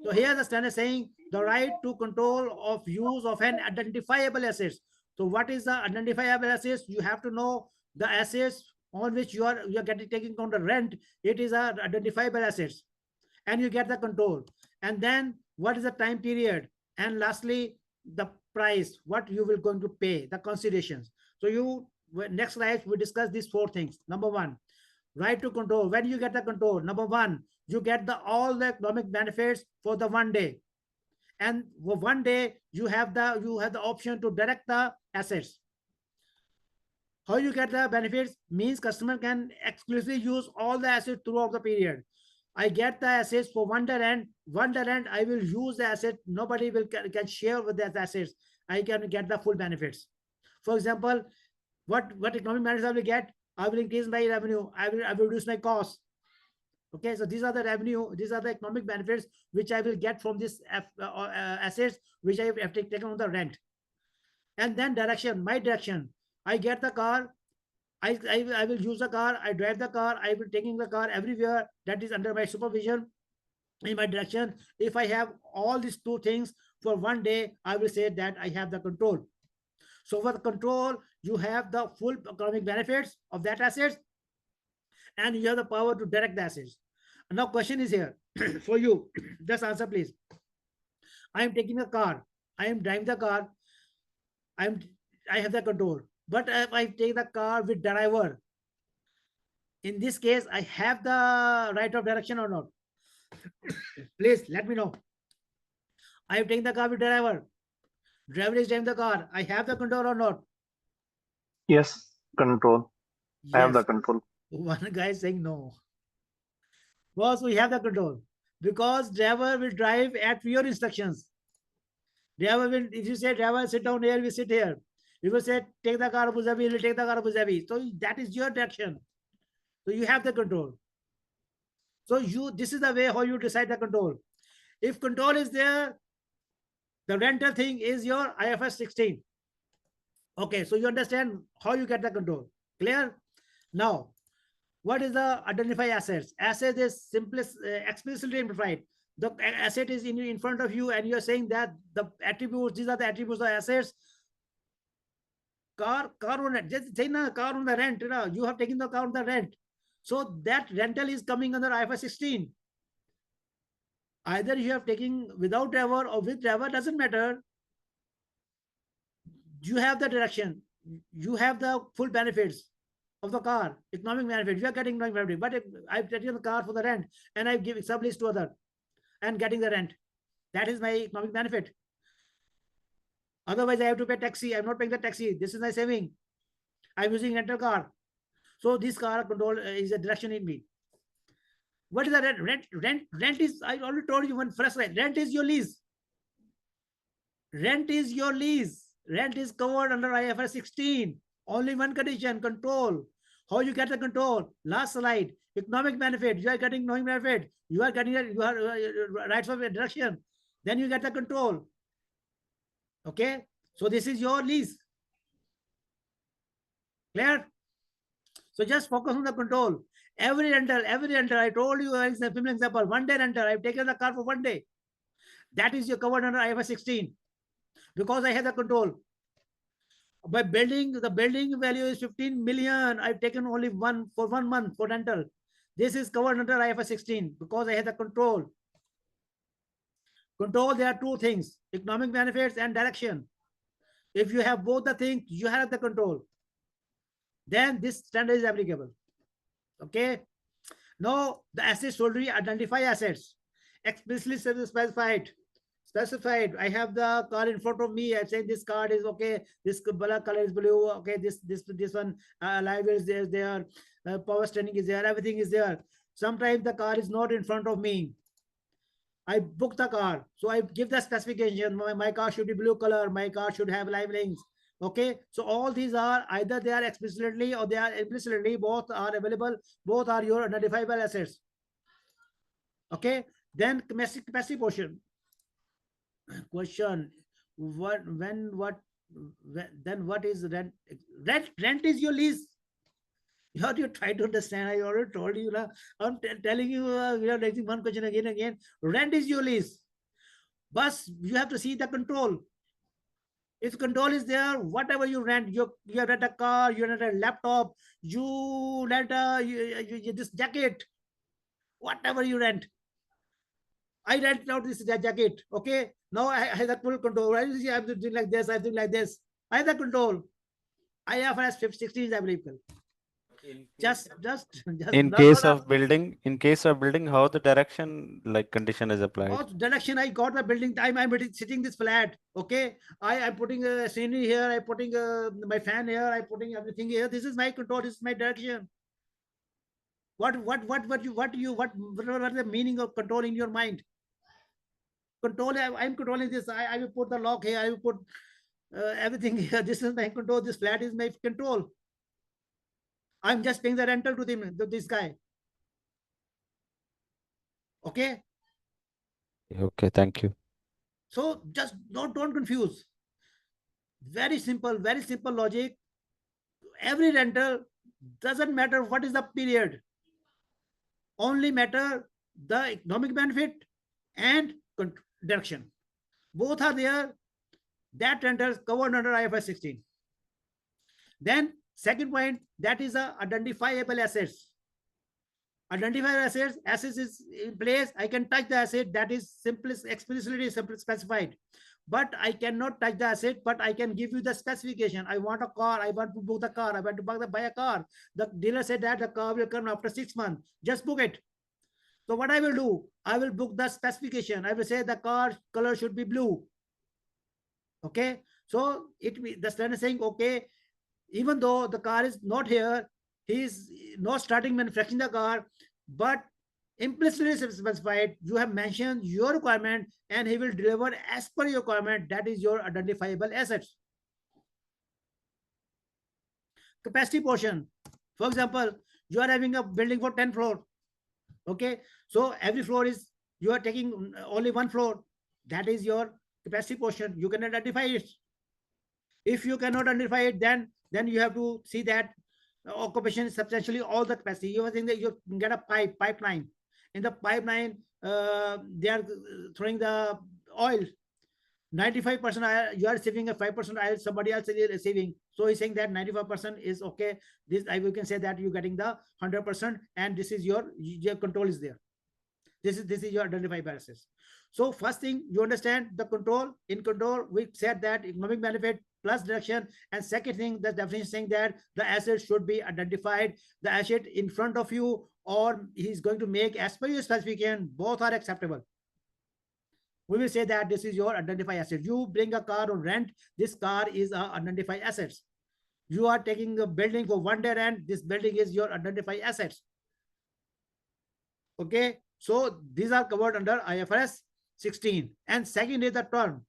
So here the standard saying the right to control of use of an identifiable assets. So what is the identifiable assets? You have to know the assets on which you are taking on the rent. It is a identifiable assets, and you get the control. And then what is the time period? And lastly, the price, what you will going to pay, the considerations. So you next slide we discuss these four things. Number one, right to control. When you get the control, number one, you get the all the economic benefits for the 1 day, and for 1 day you have the option to direct the assets. How you get the benefits means customer can exclusively use all the assets throughout the period. I get the assets for 1 day rent. 1 day rent, I will use the asset. Nobody will can share with that assets. I can get the full benefits. For example, what economic benefits I will get? I will increase my revenue. I will reduce my costs. Okay, so these are the revenue. These are the economic benefits which I will get from this assets which I have taken on the rent. And then direction, my direction. I get the car. I will use the car. I drive the car. I will taking the car everywhere. That is under my supervision, in my direction. If I have all these two things for 1 day, I will say that I have the control. So for the control, you have the full economic benefits of that assets, and you have the power to direct the assets. Now question is here for you. Just answer please. I am taking a car. I am driving the car. I have the control. But if I take the car with driver, in this case, I have the right of direction or not? Please let me know. I have taken the car with driver. Driver is driving the car. I have the control or not? Yes, control. Yes. I have the control. One guy is saying no. Boss, we have the control because driver will drive at your instructions. Driver will, if you say driver sit down here, we sit here. You will say take the car of Abu Dhabi, will take the car of Abu Dhabi. So that is your direction. So you have the control. So this is the way how you decide the control. If control is there, the rental thing is your IFRS 16. Okay, so you understand how you get the control. Clear? Now, what is the identify assets? Asset is explicitly implied. The asset is in front of you, and you are saying that the attributes, these are the attributes of assets. Car on rent. Just say na car on the rent. You have taken the car on the rent. So that rental is coming under IFRS 16. Either you have taken without driver or with driver, doesn't matter. You have the direction. You have the full benefits of the car, economic benefit. You are getting economic benefit. But if I've taken the car for the rent and I give sublease to other and getting the rent, that is my economic benefit. Otherwise, I have to pay taxi. I'm not paying the taxi. This is my saving. I'm using rental car. So this car control is a direction in me. What is the rent? Rent is, I already told you one first line. Rent is your lease. Rent is your lease. Rent is covered under IFRS 16. Only one condition, control. How you get the control? Last slide. Economic benefit. You are getting economic benefit. You are getting rights of direction. Then you get the control. Okay. So this is your lease. Clear? So just focus on the control. Every rental, I told you as a example, 1 day rental, I've taken the car for 1 day. That is your covered under IFRS 16 because I have the control. By building, the building value is 15 million. I've taken only one for 1 month for rental. This is covered under IFRS 16 because I have the control. Control, there are two things, economic benefits and direction. If you have both the things, you have the control. Then this standard is applicable. Okay. Now the assets should be identify assets. Explicitly specified. I have the car in front of me. I'm saying this card is okay. This color is blue. Okay. This one live is there. Power steering is there. Everything is there. Sometimes the car is not in front of me. I book the car. So I give the specification. My car should be blue color. My car should have live links. Okay, so all these are either they are explicitly or they are implicitly, both are available, both are your identifiable assets. Okay, then capacity portion. Question: what then what is rent? Rent is your lease. You try to understand. I already told you. I'm telling you, we are raising one question again and again. Rent is your lease. But you have to see the control. If control is there, whatever you rent, you rent a car, you rent a laptop, you rent this jacket, whatever you rent. I rent out this jacket. Okay. Now I have the full control. I'm doing like this. I'm doing like this. I have the control. IFRS 16 is available. Just In case of building, how the direction like condition is applied? Oh, direction, I got my building time. I'm sitting this flat. Okay. I'm putting a scenery here. I'm putting my fan here. I'm putting everything here. This is my control. This is my direction. What is the meaning of control in your mind? Control, I'm controlling this. I will put the lock here. I will put everything here. This is my control. This flat is my control. I'm just paying the rental to this guy. Okay. Okay, thank you. So just don't confuse. Very simple logic. Every rental, doesn't matter what is the period. Only matter the economic benefit and direction. Both are there. That rental is covered under IFRS 16. Then second point, that is the identifiable assets. Identifiable assets is in place. I can touch the asset. That is explicitly specified. But I cannot touch the asset, but I can give you the specification. I want a car. I want to book the car. I want to buy a car. The dealer said that the car will come after 6 months. Just book it. So what I will do, I will book the specification. I will say the car color should be blue. Okay. So the standard is saying, okay, even though the car is not here, he is not starting manufacturing the car, but implicitly specified, you have mentioned your requirement and he will deliver as per your requirement. That is your identifiable assets. Capacity portion. For example, you are having a building for 10 floors. Okay. So every floor is, you are taking only one floor. That is your capacity portion. You can identify it. If you cannot identify it, then you have to see that occupation is substantially all the capacity. You are saying that you get a pipeline. In the pipeline, they are throwing the oil. 95% you are saving a 5% oil, somebody else is receiving. So he's saying that 95% is okay. This we can say that you're getting the 100%, and this is your control is there. This is your identifiable assets. So first thing, you understand the control. In control, we said that economic benefit plus direction. And second thing, the definition saying that the asset should be identified. The asset in front of you, or he's going to make as per your specification, both are acceptable. We will say that this is your identified asset. You bring a car on rent, this car is a identified assets. You are taking a building for 1 day rent, this building is your identified assets. Okay, so these are covered under IFRS 16. And second is the term.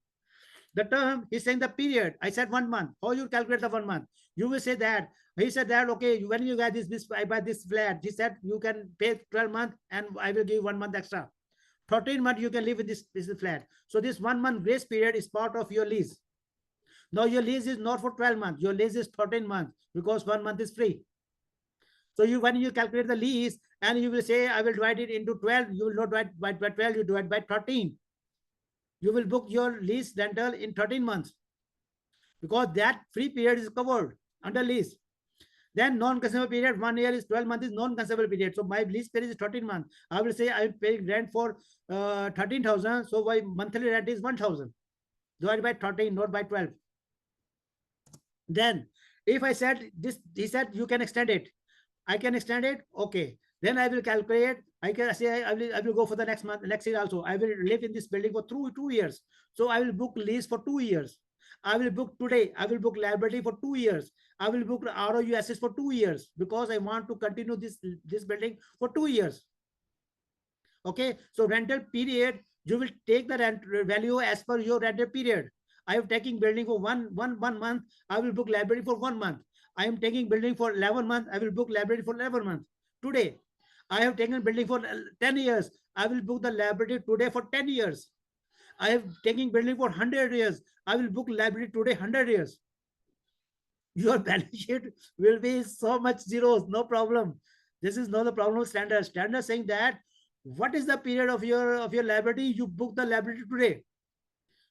The term is saying the period. I said 1 month. How you calculate the 1 month? You will say that, he said that, okay, when you get this, I buy this flat. He said you can pay 12 months and I will give you 1 month extra. 13 months you can live in this flat. So this 1 month grace period is part of your lease. Now your lease is not for 12 months. Your lease is 13 months because 1 month is free. So when you calculate the lease and you will say, I will divide it into 12, you will not divide by 12, you divide by 13. You will book your lease rental in 13 months because that free period is covered under lease. Then non-consumable period, 1 year is 12 months is non-consumable period. So my lease period is 13 months. I will say I'm paying rent for 13,000. So my monthly rent is 1,000 divided by 13, not by 12. Then if I said this, he said you can extend it. I can extend it. Okay. Then I will calculate. I can say I will go for the next month, next year also. I will live in this building for 2 years. So I will book lease for 2 years. I will book today. I will book liability for 2 years. I will book ROU for 2 years because I want to continue this building for 2 years. Okay. So rental period, you will take the rent value as per your rental period. I am taking building for one month. I will book liability for 1 month. I am taking building for 11 months. I will book liability for 11 months. Today, I have taken building for 10 years. I will book the liability today for 10 years. I have taken building for 100 years. I will book liability today 100 years. Your balance sheet will be so much zeros, no problem. This is not the problem of standard. Standard saying that what is the period of your liability? You book the liability today.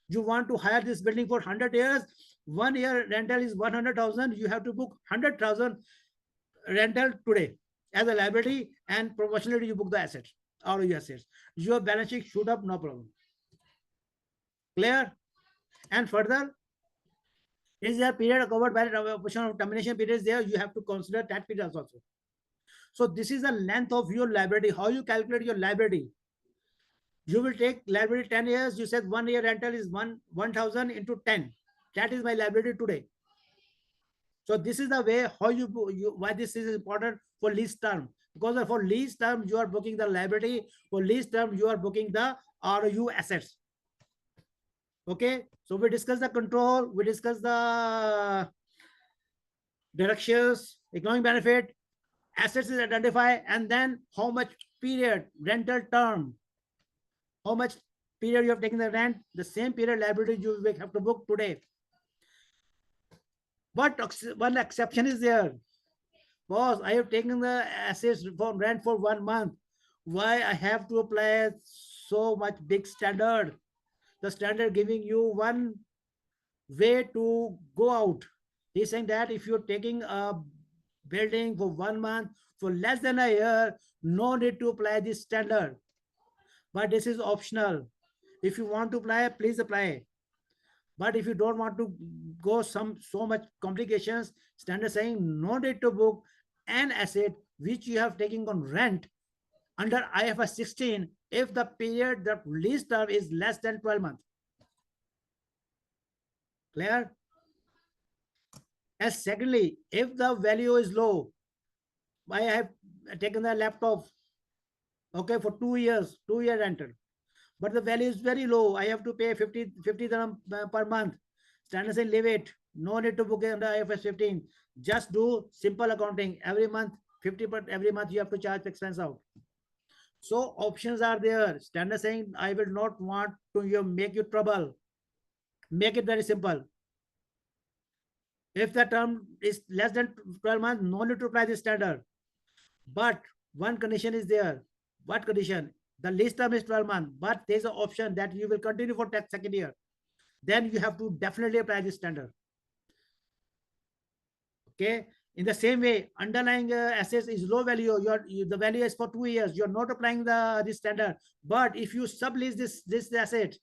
You want to hire this building for 100 years. 1 year rental is 100,000. You have to book 100,000 rental today as a liability, and proportionally you book the assets or your assets. Your balance sheet shoot up, no problem. Clear? And further, is there a period covered by the option of termination periods there? You have to consider that period also. So this is the length of your liability. How you calculate your liability? You will take liability 10 years. You said 1 year rental is 1,000 into 10. That is my liability today. So this is the way how you why this is important for lease term, because for lease term you are booking the liability, for lease term you are booking the ROU assets. Okay, so we discuss the control, we discuss the directions, economic benefit, assets is identified, and then how much period, rental term, how much period you have taken the rent, the same period liability you have to book today. But one exception is there. Boss, I have taken the assets from rent for 1 month. Why I have to apply so much big standard? The standard giving you one way to go out. He's saying that if you're taking a building for 1 month, for less than a year, no need to apply this standard. But this is optional. If you want to apply, please apply. But if you don't want to go so much complications, standard saying no need to book an asset which you have taken on rent under IFRS 16 if the period, the lease term is less than 12 months. Clear? And secondly, if the value is low, I have taken the laptop, okay, for 2 years, 2-year rental, but the value is very low. I have to pay 50 dirham per month. Standard saying leave it. No need to book it under IFRS 15. Just do simple accounting. Every month, 50, but every month you have to charge expense out. So options are there. Standard saying I will not want to make you trouble. Make it very simple. If the term is less than 12 months, no need to apply this standard. But one condition is there. What condition? The lease term is 12 months, but there's an option that you will continue for that second year. Then you have to definitely apply this standard. Okay. In the same way, underlying assets is low value. The value is for 2 years. You're not applying this standard. But if you sublease this asset,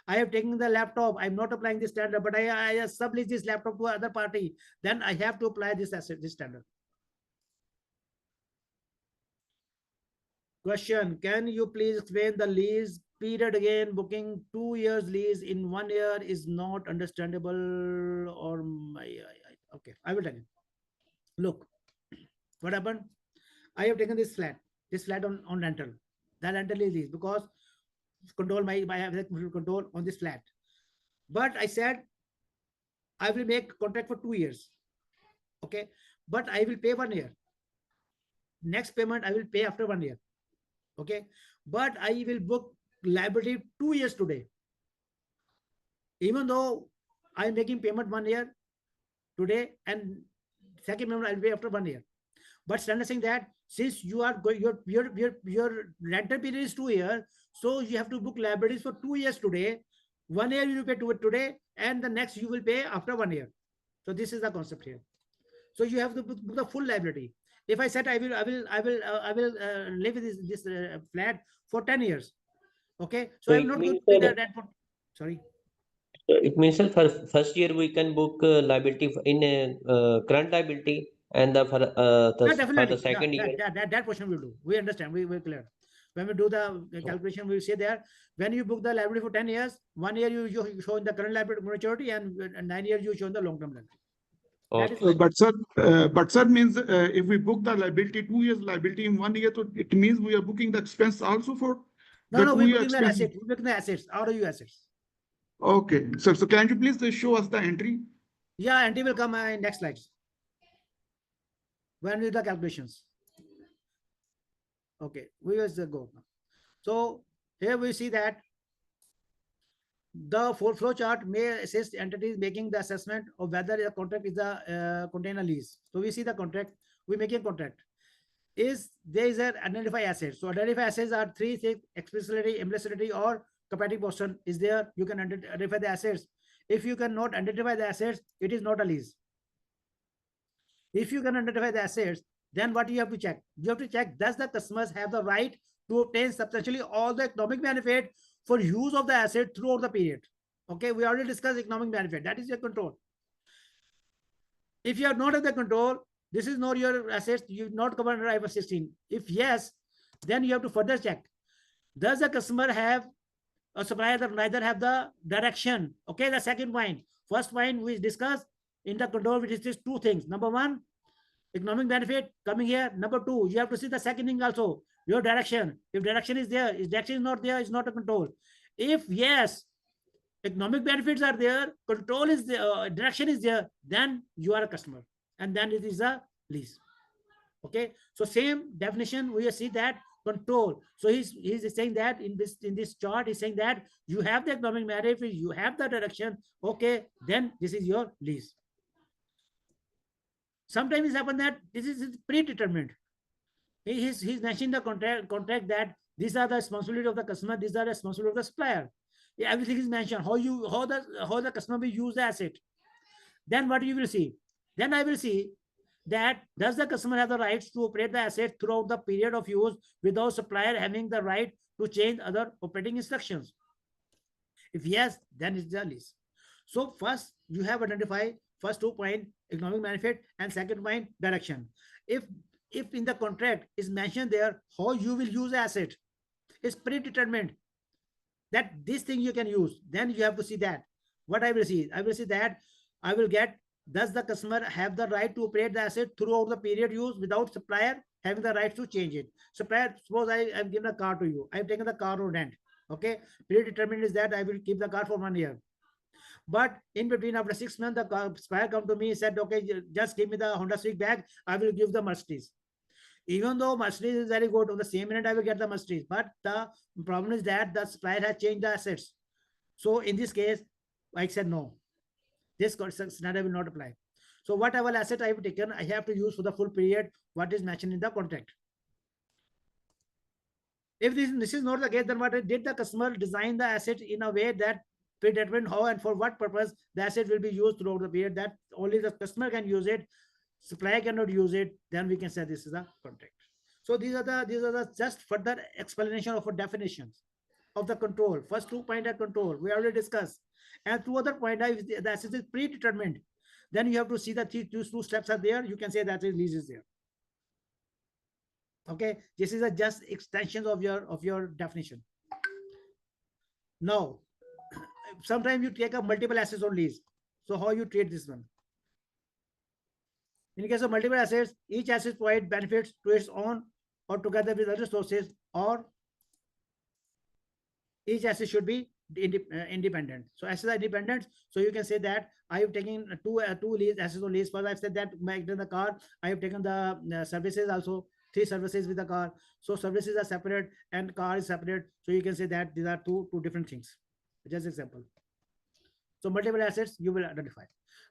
I have taken the laptop. I'm not applying this standard, but I sublease this laptop to other party. Then I have to apply this asset, this standard. Question: can you please explain the lease period again? Booking 2 years lease in 1 year is not understandable. Or okay, I will tell you. Look, what happened? I have taken this flat on rental. That rental is lease because I have control on this flat. But I said I will make contract for 2 years. Okay, but I will pay 1 year. Next payment I will pay after 1 year. Okay, but I will book liability 2 years today. Even though I am making payment 1 year today and second payment I will pay after 1 year. But standard saying that since you are going, your rental period is 2 years, so you have to book liabilities for 2 years today. 1 year you will pay to it today, and the next you will pay after 1 year. So this is the concept here. So you have to book the full liability. If I said I will live in this flat for 10 years, okay, so I will not go to pay the rent for. Sorry. It means that for first year we can book liability in current liability, and for the second year. That portion we'll do. We understand. We're clear. When we do the calculation, we will say there when you book the liability for 10 years, 1 year you show in the current liability maturity, and 9 years you show in the long-term liability. But sir means if we book the liability 2 years liability in 1 year, so it means we are booking the expense also for no, we're booking the assets. We're booking the assets, ROU assets. Okay, so can you please show us the entry? Yeah, entry will come in next slides when we do the calculations. Okay, we will go. So here we see that The flow chart may assist entities making the assessment of whether a contract is a contain a lease. So we see the contract, we make a contract. Is there is an identify assets. So identify assets are three things: explicitly, implicitly, or comparative portion is there. You can identify the assets. If you cannot identify the assets, it is not a lease. If you can identify the assets, then what you have to check? You have to check, does the customers have the right to obtain substantially all the economic benefit for use of the asset throughout the period? Okay, we already discussed economic benefit. That is your control. If you are not under control, this is not your assets, you not covered under IFRS 16. If yes, then you have to further check. Does the customer have a supplier that neither have the direction? Okay, the second point. First point we discussed in the control, which is these two things. Number one, economic benefit coming here. Number two, you have to see the second thing also, your direction. If direction is there, if direction is not there, it's not a control. If yes, economic benefits are there, control is there, direction is there, then you are a customer, and then it is a lease. Okay, so same definition, we see that control. So he's saying that in this chart, he's saying that you have the economic benefit, you have the direction. Okay, then this is your lease. Sometimes it's happened that this is predetermined. He's mentioning the contract that these are the responsibility of the customer, these are the responsibility of the supplier. Yeah, everything is mentioned. How the customer will use the asset. Then what you will see? Then I will see that does the customer have the rights to operate the asset throughout the period of use without supplier having the right to change other operating instructions? If yes, then it's the lease. So first you have identified first 2 point economic benefit, and second point direction. If in the contract is mentioned there how you will use the asset, is predetermined that this thing you can use, then you have to see that. What I will see? I will see that I will get, does the customer have the right to operate the asset throughout the period used without supplier having the right to change it? Supplier, suppose I have given a car to you, I have taken the car on rent. Okay, predetermined is that I will keep the car for 1 year. But in between, after 6 months, the supplier come to me and said, okay, just give me the Honda Civic back, I will give the Mercedes. Even though Mercedes is very good, on the same minute I will get the Mercedes. But the problem is that the supplier has changed the assets. So in this case, I said no. This scenario will not apply. So whatever asset I have taken, I have to use for the full period what is mentioned in the contract. If this is not the case, then what did the customer design the asset in a way that predetermined how and for what purpose the asset will be used throughout the period, that only the customer can use it, supplier cannot use it, then we can say this is a contract. So these are the just further explanation of a definitions of the control. First 2 points are control, we already discussed. And 2 other points, if the asset is predetermined, then you have to see that these 2 steps are there, you can say that lease is there. Okay, this is a just extension of your definition. Now, sometimes you take a multiple assets on lease. So how you treat this one? In case of multiple assets, each asset provides benefits to its own or together with other sources, or each asset should be independent. So assets are independent. So you can say that I have taken two lease assets on lease. First, I've said that back in the car, I have taken the services also, 3 services with the car. So services are separate and car is separate. So you can say that these are two different things. Just example. So multiple assets you will identify.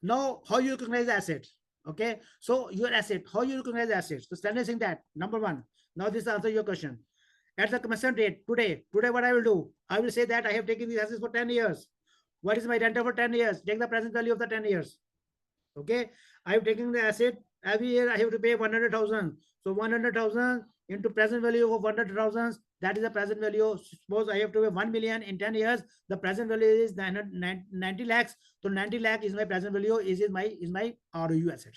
Now, how you recognize the assets? Okay, so your asset, how you recognize the assets? So standard saying that number 1. Now this answer your question. At the commencement date, today what I will do? I will say that I have taken these assets for 10 years. What is my rental for 10 years? Take the present value of the 10 years. Okay, I have taken the asset. Every year I have to pay 100,000. So 100,000 into present value of 100,000. That is the present value. Suppose I have to pay 1 million in 10 years. The present value is 90 lakhs. So 90 lakh is my present value. Is my ROU asset.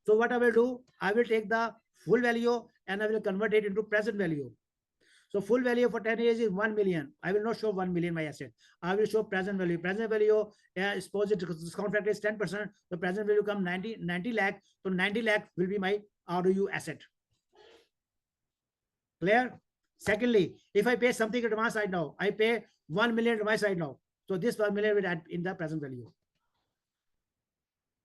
So what I will do? I will take the full value and I will convert it into present value. So full value for 10 years is 1 million. I will not show 1 million my asset. I will show present value. Present value, suppose the discount factor is 10%. The present value come 90 lakh. So 90 lakh will be my ROU asset. Clear? Secondly, if I pay something advance right now, I pay 1 million advance right now. So this 1 million will add in the present value.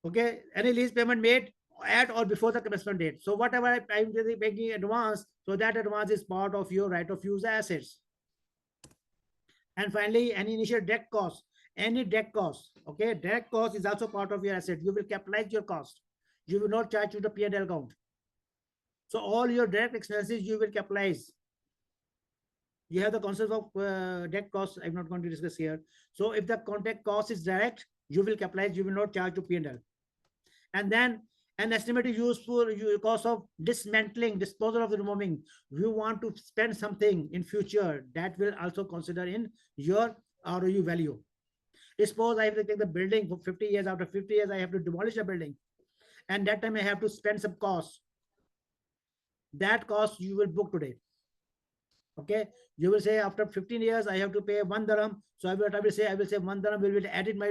Okay, any lease payment made at or before the commencement date. So whatever I'm making advance, so that advance is part of your right of use assets. And finally, any initial direct cost, any direct cost, okay, direct cost is also part of your asset. You will capitalize your cost. You will not charge to the P&L account. So all your direct expenses you will capitalize. You have the concept of direct cost. I'm not going to discuss here. So if the contract cost is direct, you will capitalize. You will not charge to P&L. And then an estimated useful cost of dismantling, disposal of the removing. You want to spend something in future, that will also consider in your ROU value. Suppose I have to take the building for 50 years. After 50 years, I have to demolish the building. And that time I have to spend some cost. That cost you will book today. Okay, you will say after 15 years I have to pay 1 dirham. So I will say 1 dirham will be added my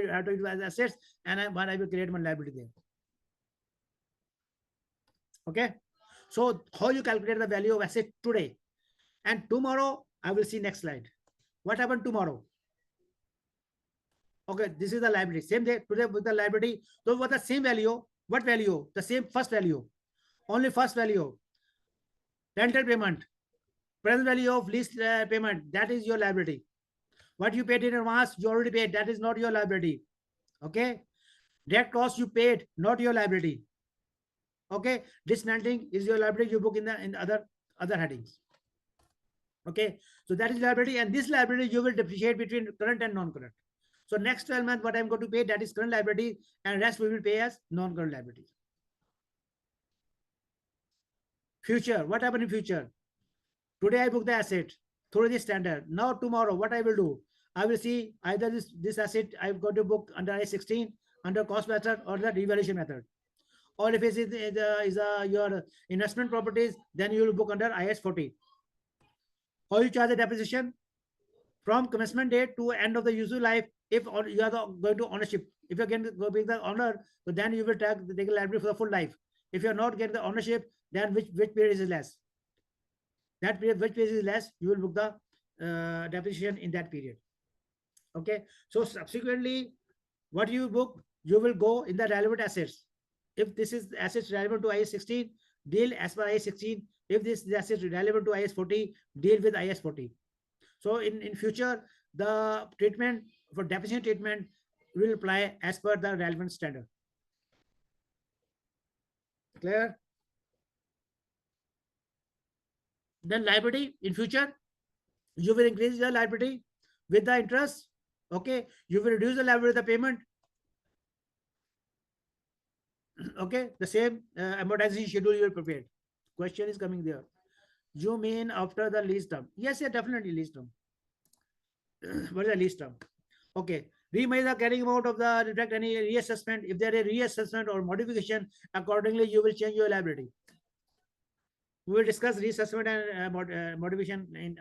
assets, and I will create my liability there. Okay, so how you calculate the value of asset today, and tomorrow I will see next slide. What happened tomorrow? Okay, this is the liability. Same day today with the liability. So what the same value? What value? The same first value. Only first value. Rental payment. Present value of lease payment. That is your liability. What you paid in advance, you already paid. That is not your liability. Okay. Direct cost you paid, not your liability. Okay. Dismantling is your liability. You book in the other headings. Okay. So that is liability, and this liability you will differentiate between current and non-current. So next 12 months, what I'm going to pay, that is current liability, and rest we will pay as non-current liability. Future, what happened in future? Today I book the asset through this standard. Now tomorrow, what I will do? I will see either this asset I've got to book under IAS 16, under cost method, or the revaluation method. Or if it is your investment properties, then you will book under IAS 40. How you charge the depreciation? From commencement date to end of the useful life. If you are going to ownership, if you're going to go being the owner, so then you will take the liability for the full life. If you're not getting the ownership, then which period is less? That period, which period is less, you will book the depreciation in that period. Okay. So subsequently, what you book, you will go in the relevant assets. If this is assets relevant to IAS 16, deal as per IAS 16. If this is assets relevant to IAS 40, deal with IAS 40. So in future, the treatment for depreciation treatment will apply as per the relevant standard. Clear? Then liability in future, you will increase the liability with the interest. Okay, you will reduce the liability with the payment. Okay, the same amortization schedule you will prepare. Question is coming there. You mean after the lease term? Yes, yeah, definitely lease term. What is the lease term? Okay. Remeasure the carrying amount of the reflect any reassessment. If there is a reassessment or modification, accordingly you will change your liability. We will discuss reassessment and modification in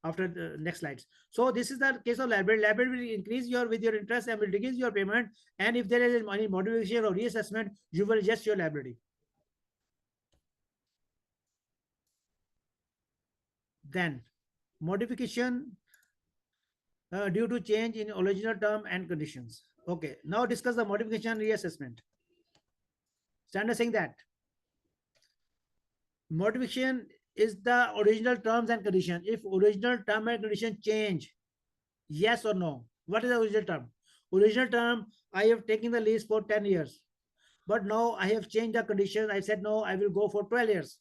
after the next slides. So this is the case of liability. Liability will increase with your interest and will decrease your payment. And if there is any modification or reassessment, you will adjust your liability. Then modification due to change in original term and conditions. Okay, now discuss the modification reassessment. Standard saying that modification is the original terms and condition. If original term and condition change, yes or no? What is the original term? Original term, I have taken the lease for 10 years. But now I have changed the condition. I said, no, I will go for 12 years.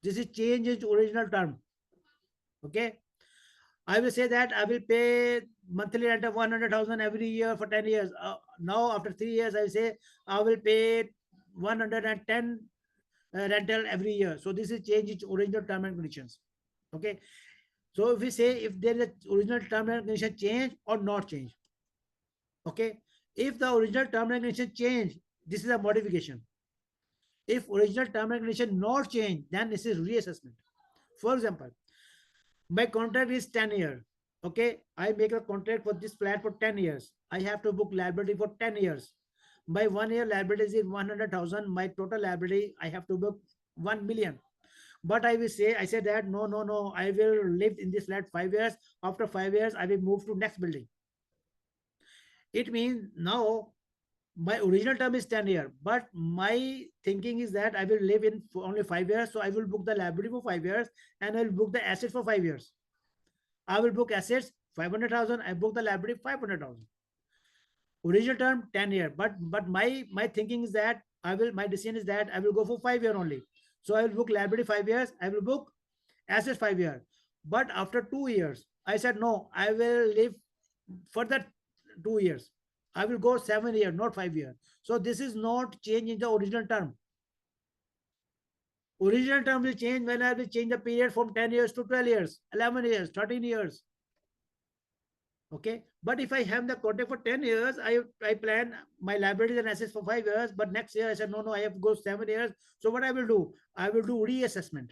This is change in original term. Okay. I will say that I will pay monthly rent of 100,000 every year for 10 years. Now, after 3 years, I will say I will pay 110 rental every year. So this is change in original term and conditions. Okay. So if we say if there is a original term and condition change or not change. Okay. If the original term and condition change, this is a modification. If original term and condition not change, then this is reassessment. For example, my contract is 10 years. Okay, I make a contract for this flat for 10 years. I have to book liability for 10 years. My 1 year liability is 100,000. My total liability, I have to book 1 million. But I will say, I said that no, I will live in this flat 5 years. After 5 years, I will move to next building. It means now my original term is 10 years, but my thinking is that I will live in for only 5 years. So I will book the liability for 5 years and I will book the assets for 5 years. I will book assets 500,000, I book the liability 500,000. Original term 10 year, but my thinking is that my decision is that I will go for 5 year only. So I will book liability 5 years, I will book asset 5 year. But after 2 years, I said no, I will live further 2 years. I will go 7 year, not 5 year. So this is not change in the original term. Original term will change when I will change the period from 10 years to 12 years, 11 years, 13 years. Okay, but if I have the contract for 10 years, I plan my liabilities and assets for 5 years, but next year I said no, I have to go 7 years. So what I will do? I will do reassessment.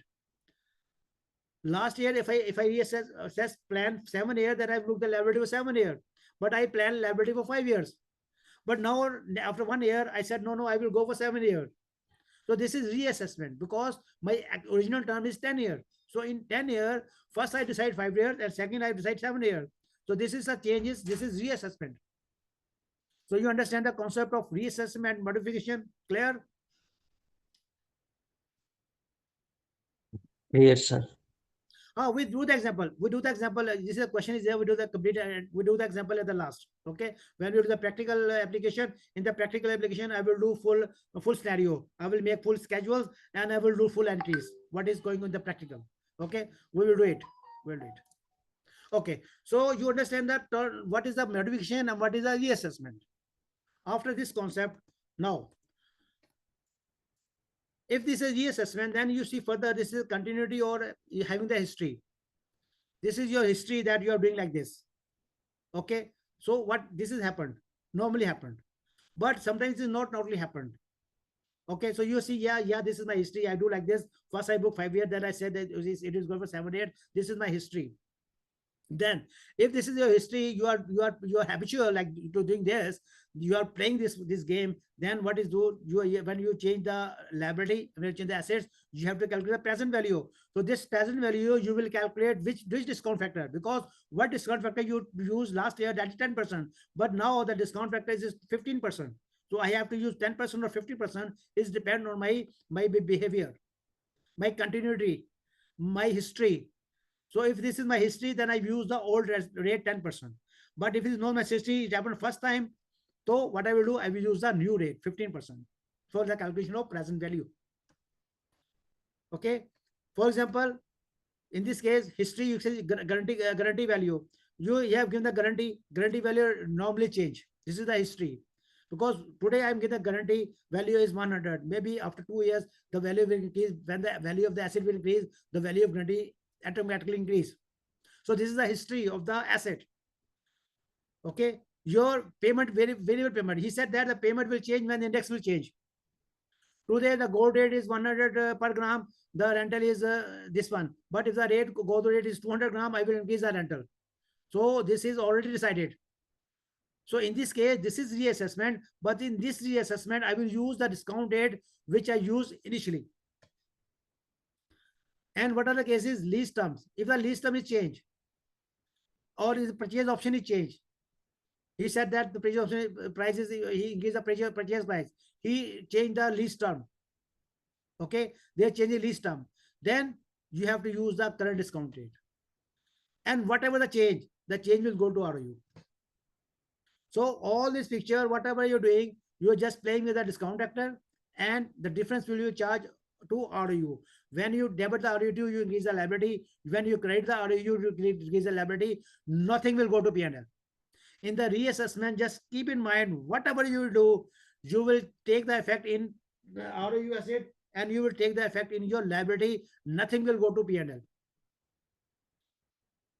Last year, if I reassess plan 7 years, then I book the liability for 7 years, but I plan liability for 5 years. But now after 1 year, I said no, I will go for 7 years. So this is reassessment because my original term is 10 years. So in 10 years, first I decide 5 years, and second I decide 7 years. So this is a changes. This is reassessment. So you understand the concept of reassessment modification? Clear? Yes, sir. We do the example. This is a question is there. We do the complete. We do the example at the last. Okay. When we do the practical application, in the practical application, I will do full scenario. I will make full schedules and I will do full entries. What is going on in the practical? Okay. We will do it. We'll do it. Okay, so you understand that what is the modification and what is the reassessment. After this concept, now, if this is reassessment, then you see further, this is continuity or having the history. This is your history that you are doing like this. Okay, so what this has happened, normally happened, but sometimes it's not normally happened. Okay, so you see, yeah, this is my history. I do like this. First I book 5 years, then I said that it is going for 7 years. This is my history. Then if this is your history, you are habitual like to doing this, you are playing this game, then what is when you change the liability, when you change the assets, you have to calculate the present value. So this present value you will calculate which discount factor, because what discount factor you used last year, that is 10%, but now the discount factor is 15%. So I have to use 10% or 50%, is depend on my behavior, my continuity, my history. So if this is my history, then I use the old rate 10%. But if it is not my history, it happened first time. So what I will do, I will use the new rate 15% for the calculation of present value. Okay. For example, in this case, history, you say guarantee value. You have given the guarantee value normally change. This is the history. Because today I'm getting the guarantee value is 100. Maybe after 2 years, the value will increase. When the value of the asset will increase, the value of guarantee automatically increase. So this is the history of the asset. Okay, your payment, variable payment. He said that the payment will change when the index will change. Today the gold rate is 100 per gram. The rental is this one. But if the gold rate is 200 gram, I will increase the rental. So this is already decided. So in this case, this is reassessment. But in this reassessment, I will use the discount rate which I used initially. And what are the cases? Lease terms. If the lease term is changed or the purchase option is changed, he said that the purchase option prices, he increased the purchase price. He changed the lease term. Okay, they change the lease term. Then you have to use the current discount rate. And whatever the change will go to ROU. So all this picture, whatever you're doing, you're just playing with the discount factor, and the difference will you charge to ROU. When you debit the ROU, you increase the liability. When you credit the ROU, you increase the liability. Nothing will go to P&L. In the reassessment, just keep in mind, whatever you do, you will take the effect in the ROU asset and you will take the effect in your liability. Nothing will go to P&L.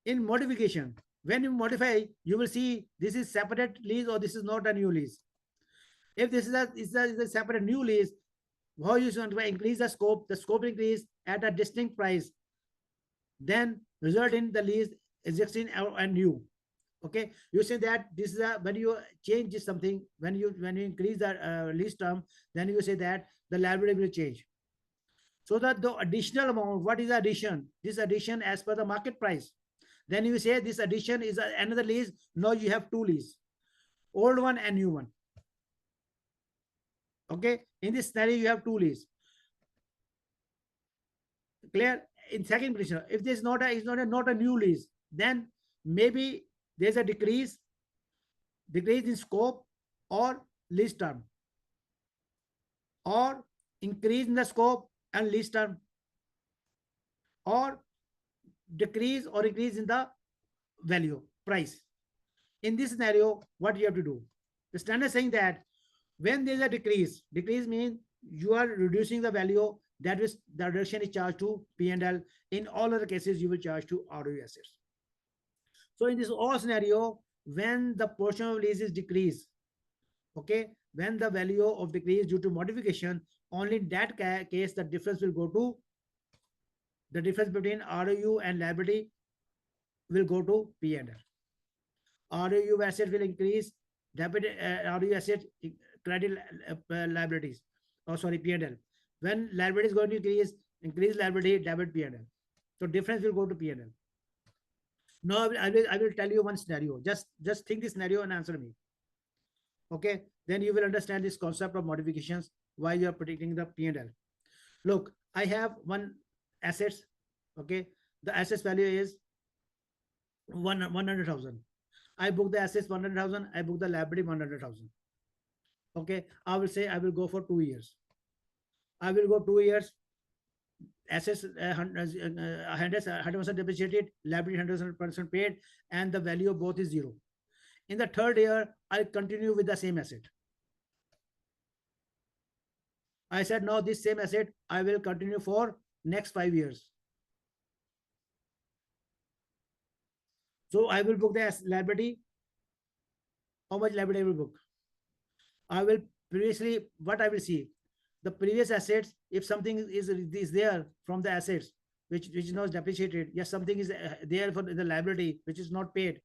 In modification, when you modify, you will see this is separate lease or this is not a new lease. If this is a separate new lease, how you should increase the scope increase at a distinct price, then result in the lease existing and new. Okay, you say that this is when you change something, when you increase the lease term, then you say that the liability will change. So that the additional amount, what is the addition? This addition as per the market price. Then you say this addition is another lease. Now you have two lease, old one and new one. Okay, in this scenario you have two lease. Clear? In second condition, if this is not a new lease, then maybe there's a decrease in scope or lease term, or increase in the scope and lease term, or decrease or increase in the value price. In this scenario, what you have to do? The standard saying that when there is a decrease means you are reducing the value, that is the reduction is charged to P&L. In all other cases, you will charge to ROU assets. So in this all scenario, when the portion of lease is decreased, okay, when the value of decrease due to modification, only in that case the difference will go to, the difference between ROU and liability will go to P&L. ROU asset will increase, debit ROU asset credit liabilities, P&L. When liability is going to increase liability, debit P&L. So difference will go to P&L. Now I will tell you one scenario. Just think this scenario and answer me. Okay, then you will understand this concept of modifications, why you are predicting the P&L. Look, I have one assets. Okay, the assets value is 100,000. I book the assets 100,000. I book the liability 100,000. Okay, I will say I will go for 2 years. I will go 2 years. Assets 100% depreciated, liability 100% paid, and the value of both is 0. In the third year, I continue with the same asset. I said, now this same asset I will continue for next 5 years. So I will book the liability. How much liability I will book? I will previously, what I will see, the previous assets, if something is there from the assets which is not depreciated, yes, something is there for the liability which is not paid,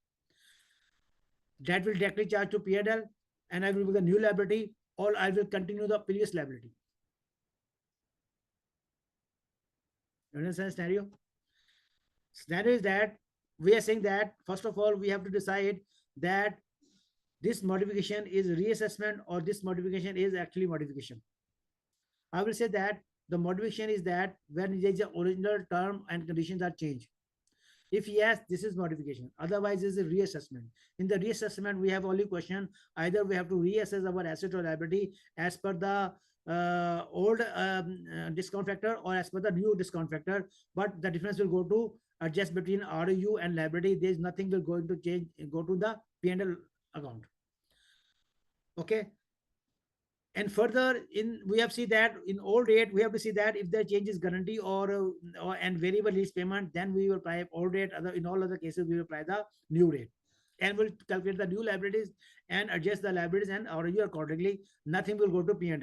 that will directly charge to P&L, and I will book the new liability, or I will continue the previous liability. You understand the scenario? Scenario is that we are saying that first of all we have to decide that this modification is reassessment or this modification is actually modification. I will say that the modification is that when there is an original term and conditions are changed. If yes, this is modification. Otherwise, this is a reassessment. In the reassessment, we have only question, either we have to reassess our asset or liability as per the old discount factor or as per the new discount factor, but the difference will go to adjust between ROU and liability. There is nothing will going to change, go to the P&L account. Okay. And further, we have seen that in old rate, we have to see that if the change is guarantee or and variable lease payment, then we will apply old rate. In all other cases, we will apply the new rate, and we'll calculate the new liabilities and adjust the liabilities and ROU accordingly. Nothing will go to P&L.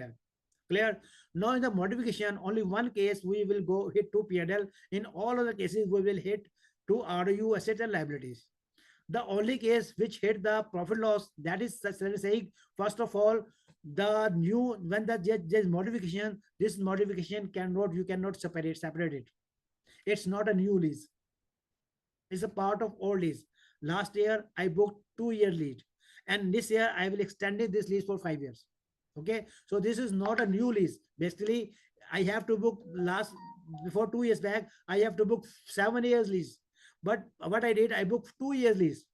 Clear? Now in the modification, only one case we will go hit to P&L. In all other cases, we will hit to ROU assets and liabilities. The only case which hit the profit loss, that is saying, first of all, the new, when there's modification, this modification you cannot separate it. It's not a new lease. It's a part of old lease. Last year I booked 2-year lease, and this year I will extend this lease for 5 years. Okay, so this is not a new lease. Basically, I have to book before 2 years back, I have to book 7 years lease. But what I did, I booked 2 years lease.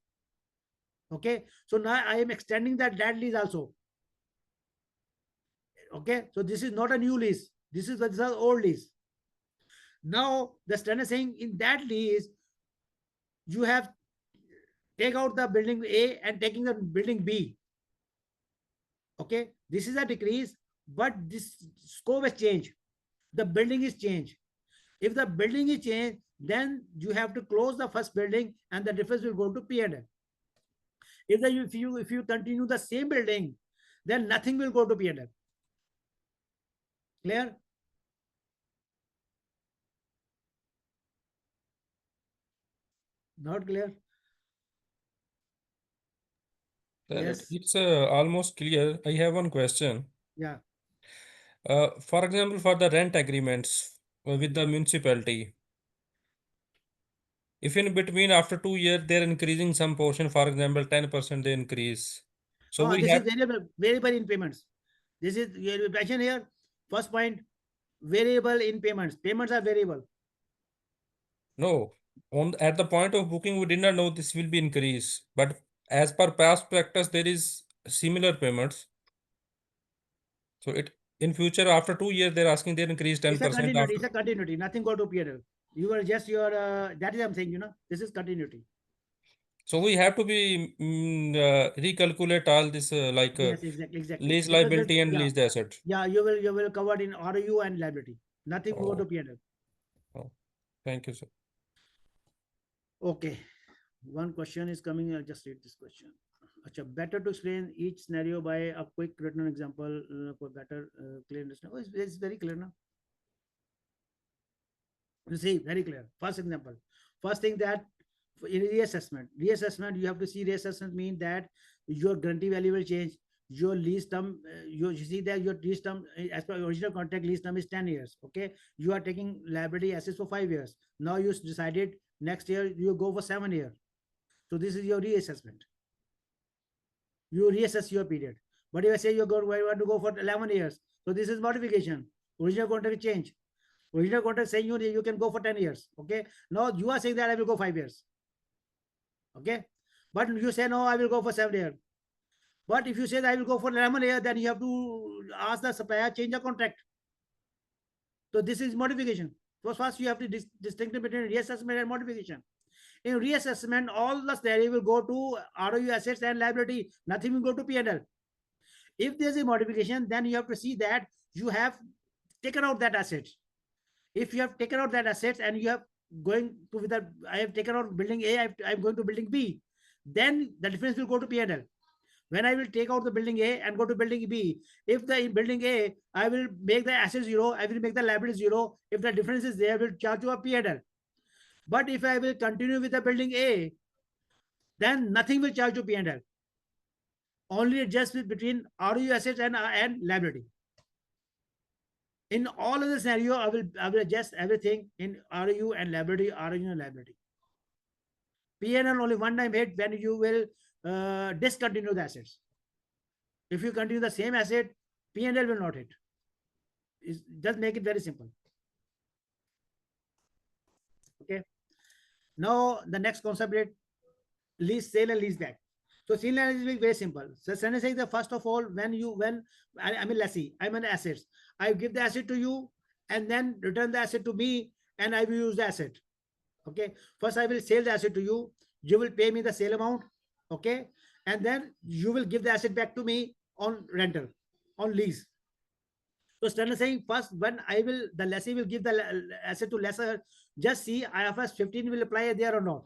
Okay, so now I am extending that lease also. Okay, so this is not a new lease. This is the old lease. Now the standard saying in that lease, you have take out the building A and taking the building B. Okay, this is a decrease, but this scope has changed. The building is changed. If the building is changed, then you have to close the first building and the difference will go to P&L. If you continue the same building, then nothing will go to P&L. Clear? Not clear? Yes. It's almost clear. I have one question. Yeah. For example, for the rent agreements with the municipality, if in between after 2 years they're increasing some portion, for example, 10% they increase. So we this have is variable in payments. This is your mention here. First point, variable in payments. Payments are variable. no. at the point of booking, we did not know this will be increased, but as per past practice, there is similar payments. So it in future after 2 years they're asking they increase 10%. It's a continuity. After. It's a continuity. Nothing go to P&L. You are just your. That is I'm saying. This is continuity. So we have to be recalculate all this Yes, exactly. lease Because liability and yeah, lease the asset. Yeah, you will cover it in ROU and liability. Nothing go to P&L. Oh, thank you, sir. Okay. One question is coming. I'll just read this question. Achha, better to explain each scenario by a quick written example for better clear understanding. Oh, it's very clear now. You see, very clear. First example. First thing that in reassessment, you have to see reassessment mean that your guarantee value will change. Your lease term, you see that your lease term, as per original contract, lease term is 10 years. Okay, you are taking liability assets for 5 years. Now you decided next year you go for 7 years. So this is your reassessment. You reassess your period. But if I say you want to go for 11 years, so this is modification. Original contract change. Original contract saying you can go for 10 years. Okay. Now you are saying that I will go 5 years. Okay. But you say no, I will go for 7 years. But if you say that I will go for 11 years, then you have to ask the supplier change the contract. So this is modification. So first you have to distinguish between reassessment and modification. In reassessment, all the scenario will go to ROU assets and liability. Nothing will go to P&L. If there's a modification, then you have to see that you have taken out that asset. If you have taken out that assets and you have going to with that, I have taken out building A, I'm going to building B, then the difference will go to P&L. When I will take out the building A and go to building B, if the building A, I will make the asset 0, I will make the liability 0. If the difference is there, I will charge you a P&L. But if I will continue with the building A, then nothing will charge you P&L. Only adjust between ROU assets and liability. In all of the scenario, I will adjust everything in ROU and liability, ROU and liability. P&L only one time hit when you will discontinue the assets. If you continue the same asset, P&L will not hit. Just make it very simple. Okay. Now the next concept is lease sale and lease back. So sale and lease is very simple. So saying that first of all, when I'm a lessee, I'm an assets. I give the asset to you and then return the asset to me and I will use the asset. Okay. First I will sell the asset to you. You will pay me the sale amount. Okay. And then you will give the asset back to me on rental, on lease. So standard saying first when the lessee will give the asset to lessor, just see IFRS 15 will apply there or not.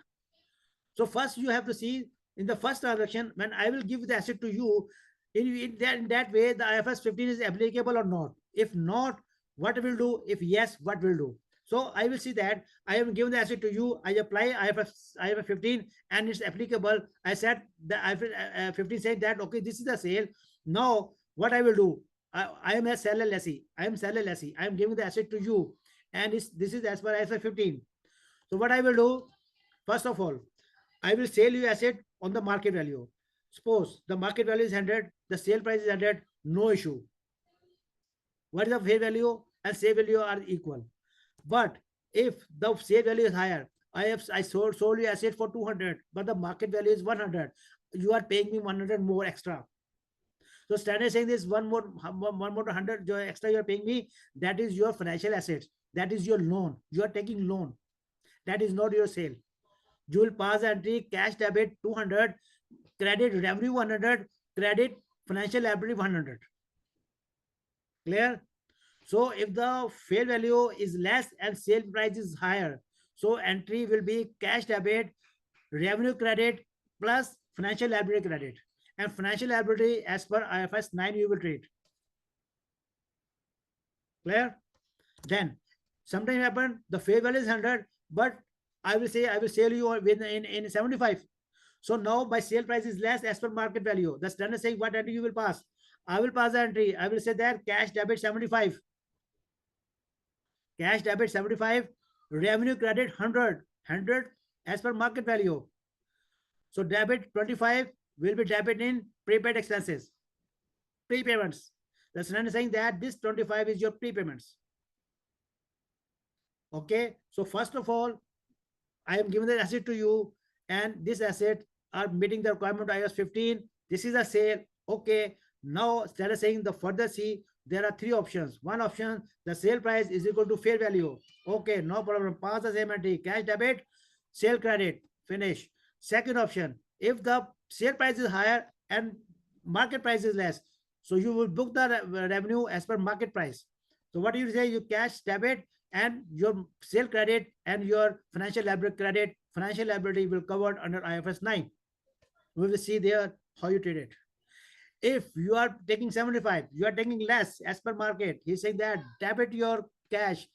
So first you have to see in the first transaction when I will give the asset to you, in that way the IFRS 15 is applicable or not. If not, what will do? If yes, what will do? So I will see that I have given the asset to you. I apply IFRS 15 and it's applicable. I said the IFRS 15 said that okay, this is the sale. Now what I will do? I am a seller lessee. I am seller lessee. I am giving the asset to you, and this is as per IFRS 15. So what I will do? First of all, I will sell you asset on the market value. Suppose the market value is 100, the sale price is 100, no issue. What is the fair value and sale value are equal. But if the sale value is higher, I sold you asset for 200, but the market value is 100. You are paying me 100 more extra. So standard saying this one more 100 extra you are paying me, that is your financial assets. That is your loan. You are taking loan. That is not your sale. You will pass the entry cash debit 200, credit revenue 100, credit financial liability 100. Clear? So if the fair value is less and sale price is higher, so entry will be cash debit, revenue credit plus financial liability credit. And financial liability as per IFRS 9 you will treat. Clear? Then sometimes happen the fair value is 100, but I will sell you in 75. So now my sale price is less as per market value. The standard saying what entry you will pass. I will pass the entry. I will say that cash debit 75. Cash debit 75, revenue credit 100 as per market value. So debit 25 will be debit in prepaid expenses, prepayments. The standard saying that this 25 is your prepayments. Okay, so first of all, I am giving the asset to you, and this asset are meeting the requirement of IAS 15. This is a sale. Okay. Now instead of saying the further see, there are three options. One option, the sale price is equal to fair value. Okay, no problem. Pass the same entry. Cash debit, sale credit. Finish. Second option, if the sale price is higher and market price is less, so you will book the revenue as per market price. So what you say, you cash debit and your sale credit and your financial liability credit, financial liability will covered under IFRS 9. We will see there how you treat it. If you are taking 75, you are taking less as per market. He's saying that debit your cash,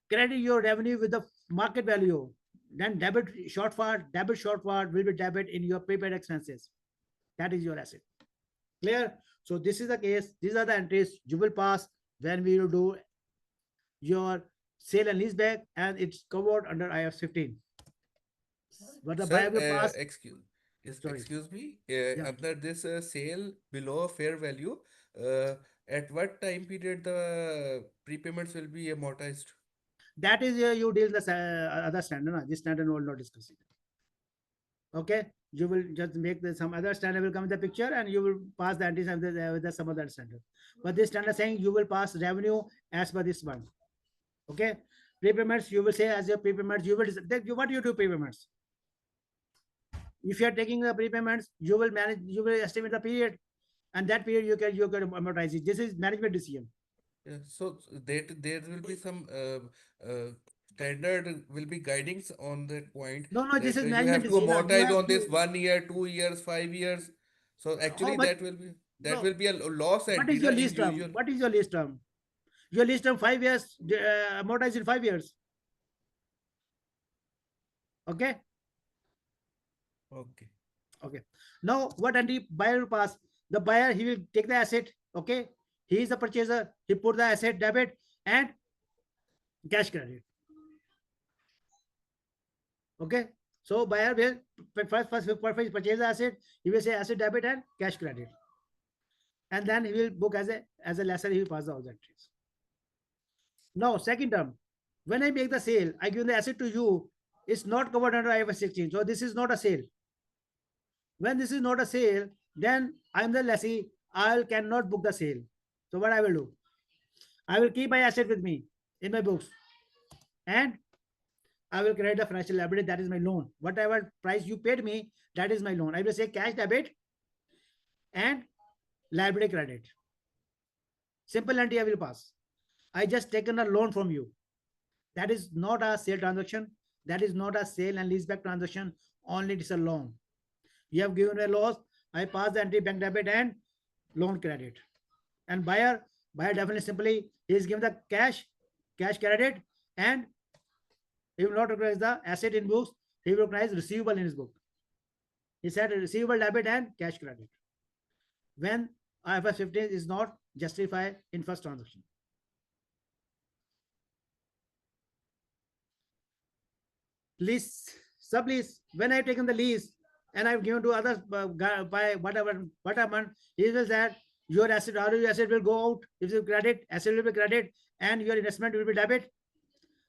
credit your revenue with the market value. Then debit shortfall will be debit in your prepaid expenses. That is your asset. Clear? So this is the case. These are the entries you will pass when we will do your sale and lease back, and it's covered under IFRS 15. But the buyer will pass. Excuse me. Yeah. Under this sale below fair value, at what time period the prepayments will be amortized? That is you deal the other standard. No? This standard will not discuss it. Okay, you will just make some other standard will come in the picture, and you will pass the entries with some other standard. But this standard saying you will pass revenue as per this one. Okay, prepayments you will say as your prepayments you will what you do prepayments. If you are taking the prepayments, you will manage, you will estimate the period, and that period you can amortize it. This is management decision. Yeah, so there will be some standard will be guidings on that point. No, this that is you management have to decision. amortize on this 1 year, 2 years, 5 years. So actually much- that will be a loss What entry. is your na, lease term? individual. What is your lease term? Your lease term 5 years, amortize in 5 years. Okay. Okay. Now what entry buyer will pass? The buyer, he will take the asset. Okay. He is the purchaser. He put the asset debit and cash credit. Okay. So buyer will first purchase the asset. He will say asset debit and cash credit, and then he will book as a lessor. He will pass all the entries. Now second term, when I make the sale, I give the asset to you. It's not covered under IFRS 16. So this is not a sale. When this is not a sale, then I'm the lessee. I cannot book the sale. So what I will do? I will keep my asset with me in my books, and I will create the financial liability. That is my loan. Whatever price you paid me, that is my loan. I will say cash debit and liability credit. Simple entry I will pass. I just taken a loan from you. That is not a sale transaction. That is not a sale and leaseback transaction. Only it is a loan. You have given a loss. I pass the entry bank debit and loan credit. And buyer definitely simply he is given the cash credit, and he will not recognize the asset in books. He will recognize receivable in his book. He said receivable debit and cash credit. When IFRS 15 is not justified in first transaction. Lease, sublease. When I have taken the lease and I've given to others by whatever, he will say your asset, ROU asset will go out. If you credit, asset will be credit, and your investment will be debit.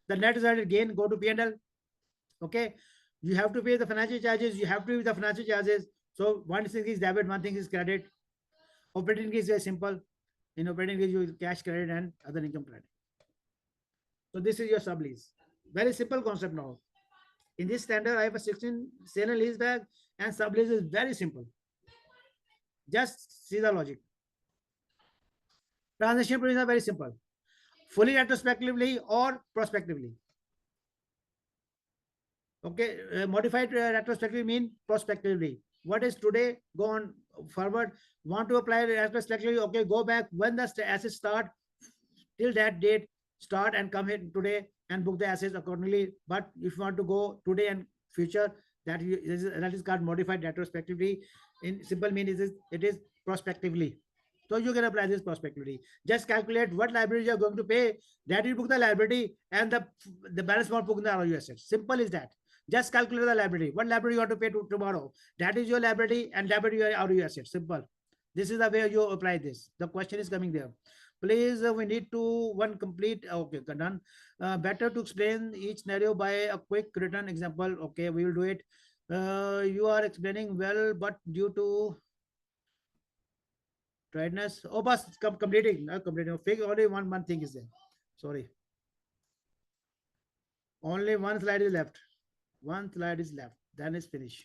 The net result gain go to P&L. Okay, you have to pay the financial charges. You have to pay the financial charges. So one thing is debit, one thing is credit. Operating is very simple. In operating is you cash credit and other income credit. So this is your sublease. Very simple concept now. In this standard, I have a 16 sale and leaseback, and sublease is very simple. Just see the logic. Transaction provisions are very simple. Fully retrospectively or prospectively. Okay, modified retrospectively mean prospectively. What is today, go on forward. Want to apply retrospectively? Okay, go back when the assets start till that date, start and come here today and book the assets accordingly. But if you want to go today and future, that is called modified retrospectively. In simple means it is prospectively. So you can apply this prospectively. Just calculate what liability you are going to pay. That you book the liability, and the balance amount book in the ROU assets. Simple is that. Just calculate the liability. What liability you have to pay tomorrow? That is your liability, and debit your ROU assets. Simple. This is the way you apply this. The question is coming there. Please, we need to one complete. Okay, done. Better to explain each scenario by a quick written example. Okay, we will do it. You are explaining well, but due to tiredness. Oh, but completing, not completing. Fake only one thing is there. Sorry, only one slide is left. One slide is left. Then it's finished.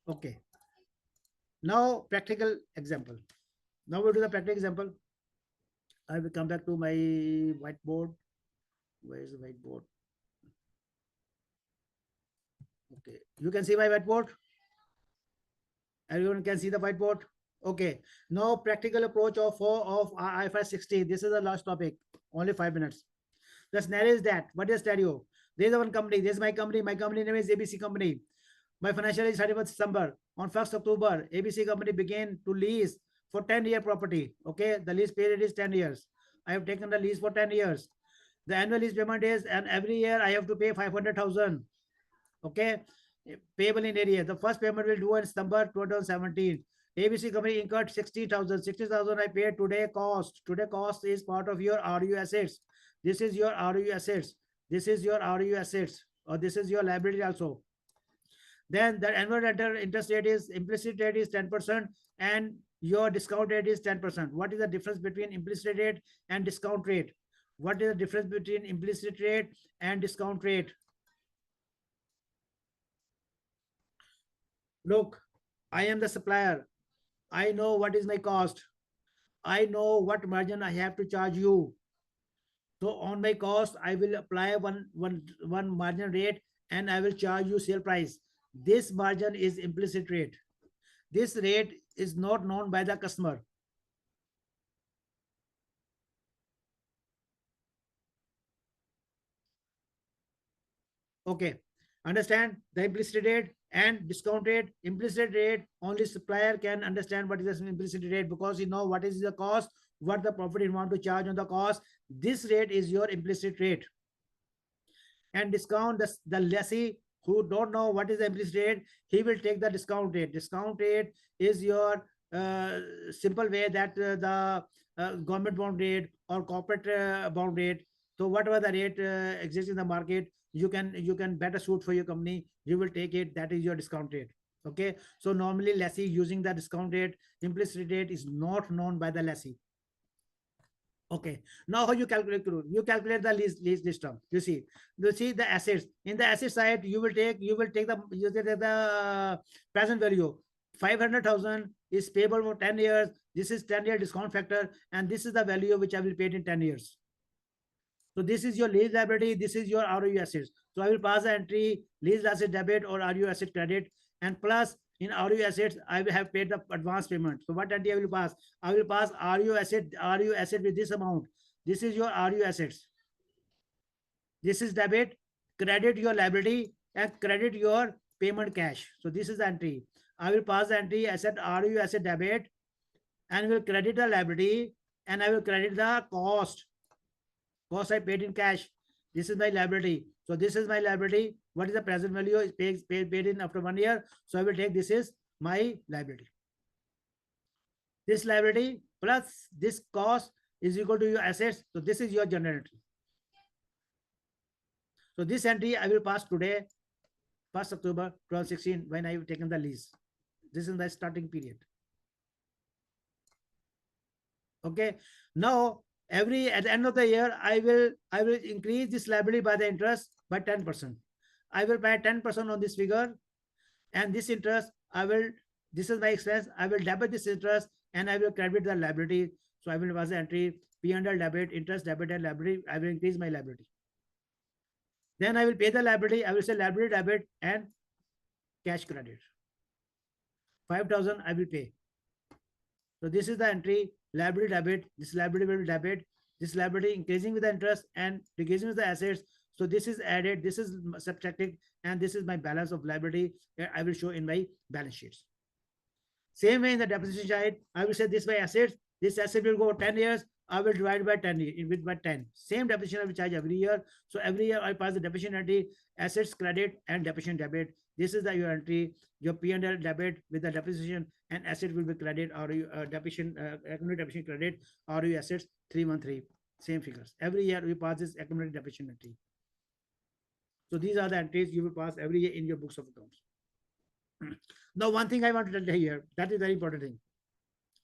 Okay. Now practical example. Now we'll do the practical example. I will come back to my whiteboard. Where is the whiteboard? Okay, you can see my whiteboard. Everyone can see the whiteboard. Okay, now practical approach of IFRS 16. This is the last topic. Only 5 minutes. The scenario is that. What is scenario? There is one company. This is my company. My company name is ABC Company. My financial is 31st December. On 1st October, ABC Company began to lease for 10-year property. Okay, the lease period is 10 years. I have taken the lease for 10 years. The annual lease payment is, and every year I have to pay 500,000. Okay, payable in area. The first payment will do in December 2017. ABC Company incurred 60,000. 60,000 I paid today cost. Today cost is part of your RU assets. This is your RU assets. This is your RU assets, or this is your liability also. Then the annual rental interest rate is, implicit rate is 10%, and your discount rate is 10%. What is the difference between implicit rate and discount rate? What is the difference between implicit rate and discount rate? Look, I am the supplier. I know what is my cost. I know what margin I have to charge you. So on my cost, I will apply one margin rate, and I will charge you sale price. This margin is implicit rate. This rate is not known by the customer. Okay, understand the implicit rate and discount rate. Implicit rate, only supplier can understand what is the implicit rate, because you know what is the cost, what the profit you want to charge on the cost. This rate is your implicit rate. And discount, the lessee who don't know what is the implicit rate, he will take the discount rate. Discount rate is your simple way that the government bond rate or corporate bond rate. So whatever the rate exists in the market, you can better suit for your company, you will take it. That is your discount rate. Okay, so normally lessee using the discount rate. Implicit rate is not known by the lessee. Okay, now how you calculate? You calculate the lease term. You see the assets. In the asset side, you will take the present value. 500,000 is payable for 10 years. This is 10-year discount factor, and this is the value which I will pay in 10 years. So this is your lease liability. This is your ROU assets. So I will pass the entry lease asset debit or ROU asset credit, and plus in ROU assets, I will have paid the advance payment. So what entry I will pass? I will pass ROU asset with this amount. This is your ROU assets. This is debit, credit your liability, and credit your payment cash. So this is the entry. I will pass the entry asset ROU asset debit, and will credit the liability, and I will credit the cost. Cost I paid in cash. This is my liability. So this is my liability. What is the present value? Is paid in after 1 year. So I will take this is my liability. This liability plus this cost is equal to your assets. So this is your general entry. So this entry I will pass today, 1st October 2016, when I have taken the lease. This is the starting period. Okay. Now at the end of the year, I will increase this liability by the interest by 10%. I will pay 10% on this figure, and this interest this is my expense. I will debit this interest, and I will credit the liability. So I will pass the entry P under debit, interest, debit, and liability. I will increase my liability. Then I will pay the liability. I will say liability debit and cash credit. 5,000 I will pay. So this is the entry liability debit. This liability will debit. This liability increasing with the interest and decreasing with the assets. So this is added. This is subtracted, and this is my balance of liability. I will show in my balance sheets. Same way in the depreciation side, I will say this my assets. This asset will go 10 years. I will divide by 10 by 10. Same depreciation I will charge every year. So every year I pass the depreciation entry, assets credit and depreciation debit. This is the your entry. Your P&L debit with the depreciation and asset will be credit, or you depreciation accumulated depreciation credit, or your assets 313. Same figures. Every year we pass this accumulated depreciation entry. So these are the entries you will pass every year in your books of accounts. Now, one thing I want to tell you here, that is very important thing,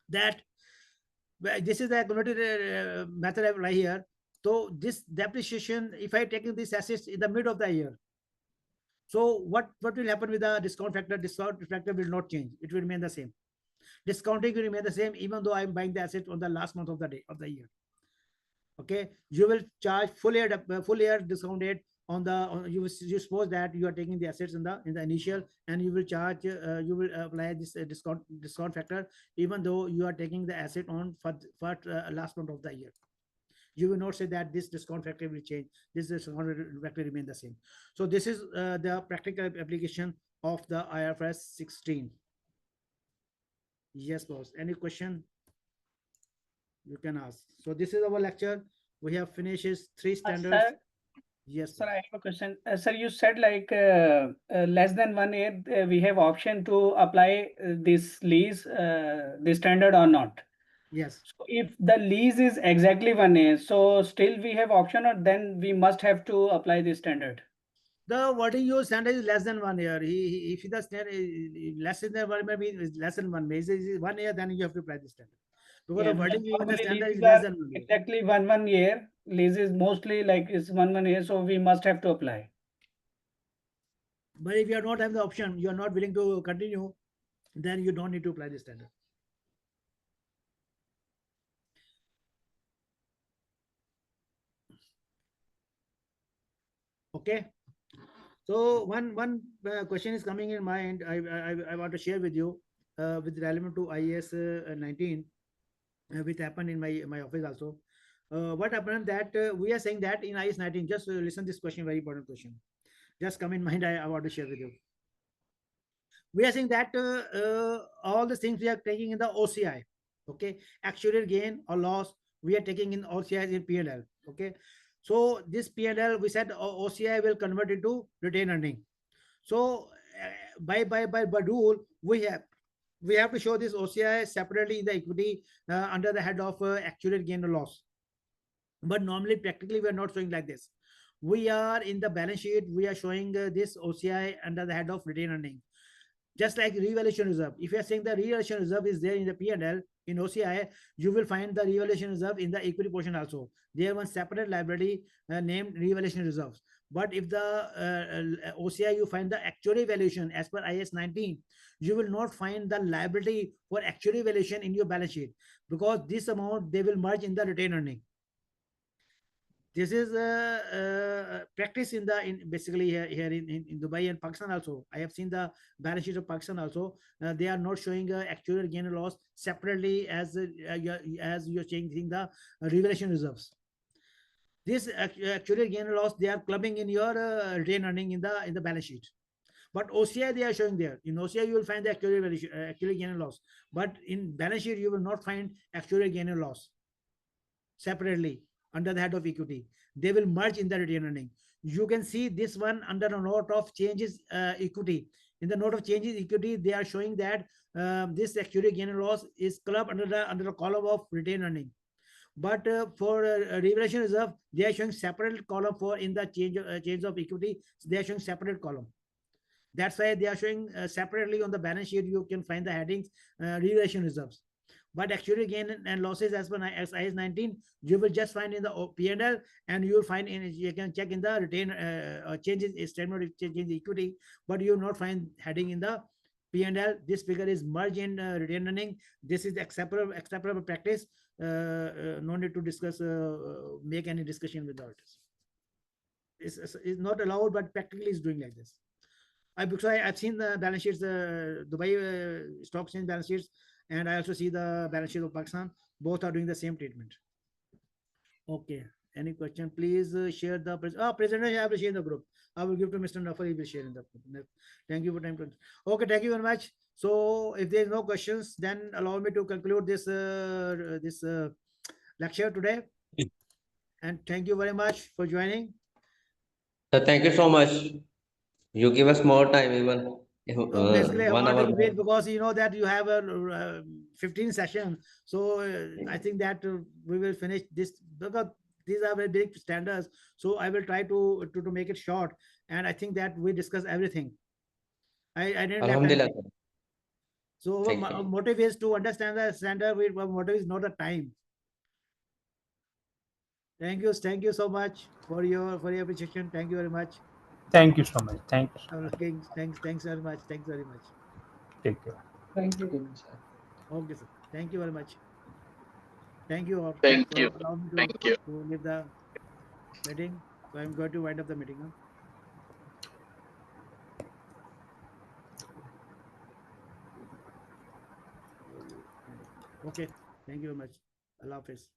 that this is the accumulated method I apply here. So this depreciation, if I take this assets in the mid of the year, so what will happen with the discount factor? Discount factor will not change. It will remain the same. Discounting will remain the same, even though I'm buying the asset on the last month of the year. Okay, you will charge full year discount rate on the you suppose that you are taking the assets in the initial, and you will charge you will apply this discount factor even though you are taking the asset on for last month of the year. You will not say that this discount factor will change. This discount factor remain the same. So this is the practical application of the IFRS 16. Yes, boss. Any question? You can ask. So this is our lecture. We have finished 3 standards. Sir, yes, sir, I have a question. Sir, you said like less than 1 year, we have option to apply this lease, this standard or not. Yes. So if the lease is exactly 1 year, so still we have option, or then we must have to apply this standard? The wording you standard is less than 1 year. If the standard less than 1 year means less than 1 year. Is 1 year, then you have to apply the standard. Because the wording in the standard is less than 1 year. Exactly 1 year. Lease is mostly like it's 1 year, so we must have to apply. But if you are not having the option, you are not willing to continue, then you don't need to apply the standard. Okay. So one question is coming in mind. I want to share with you with relevant to IAS 19, which happened in my office also. What happened that we are saying that in IAS 19, just listen this question, very important question. Just come in mind, I want to share with you. We are saying that all the things we are taking in the OCI, okay, actual gain or loss, we are taking in OCI in P&L, okay. So this P&L, we said OCI will convert into retained earning. So by rule, we have to show this OCI separately in the equity under the head of actual gain or loss. But normally, practically, we are not showing like this. We are in the balance sheet, we are showing this OCI under the head of retained earning. Just like revaluation reserve. If you are saying the revaluation reserve is there in the P&L, in OCI, you will find the revaluation reserve in the equity portion also. They have one separate liability named revaluation reserves. But if the OCI, you find the actual valuation as per IAS 19, you will not find the liability for actual valuation in your balance sheet, because this amount, they will merge in the retained earning. This is practice in basically here in Dubai and Pakistan also. I have seen the balance sheet of Pakistan also. They are not showing actual gain or loss separately as you're changing the revaluation reserves. This actual gain or loss, they are clubbing in your retained earning in the balance sheet. But OCI, they are showing there. In OCI, you will find the actual gain and loss. But in balance sheet, you will not find actual gain and loss separately under the head of equity. They will merge in the retained earning. You can see this one under a note of changes equity. In the note of changes equity, they are showing that this actual gain and loss is clubbed under the column of retained earning. But for revaluation reserve, they are showing separate column for in the change of equity. They are showing separate column. That's why they are showing separately on the balance sheet. You can find the headings revaluation reserves. But actually gain and losses as per IAS 19, you will just find in the P&L, and you will find you can check in the retain changes statement of change equity, but you will not find heading in the P&L. This figure is merged in retained earning. This is acceptable practice. No need to discuss, make any discussion with the auditors. It's not allowed, but practically is doing like this. Because I've seen the balance sheets, Dubai stock exchange balance sheets, and I also see the balance sheet of Pakistan. Both are doing the same treatment. Okay. Any question? Please share the presentation. I have to share in the group. I will give to Mr. Nafar. He will share in the group. Thank you for time. Okay. Thank you very much. So if there is no questions, then allow me to conclude this lecture today. And thank you very much for joining. So thank you so much. You give us more time, even Basically, I 1 want hour to more. wait because you know that you have a 15 session. So I think that we will finish this because these are very big standards. So I will try to make it short. And I think that we discuss everything. I didn't left Alhamdulillah. anything. So Thank our you. motive is to understand the standard. Our motive is not the time. Thank you so much for your appreciation. Thank you very much. Thank you so much. Thank you. Okay, thanks very much. Thanks very much. Take care. Thank you, sir. Okay, sir. Thank you very much. Thank you all Thank for you. allowing me Thank you. to leave the meeting. So I'm going to wind up the meeting now. Okay. Thank you very much. Allah Hafiz.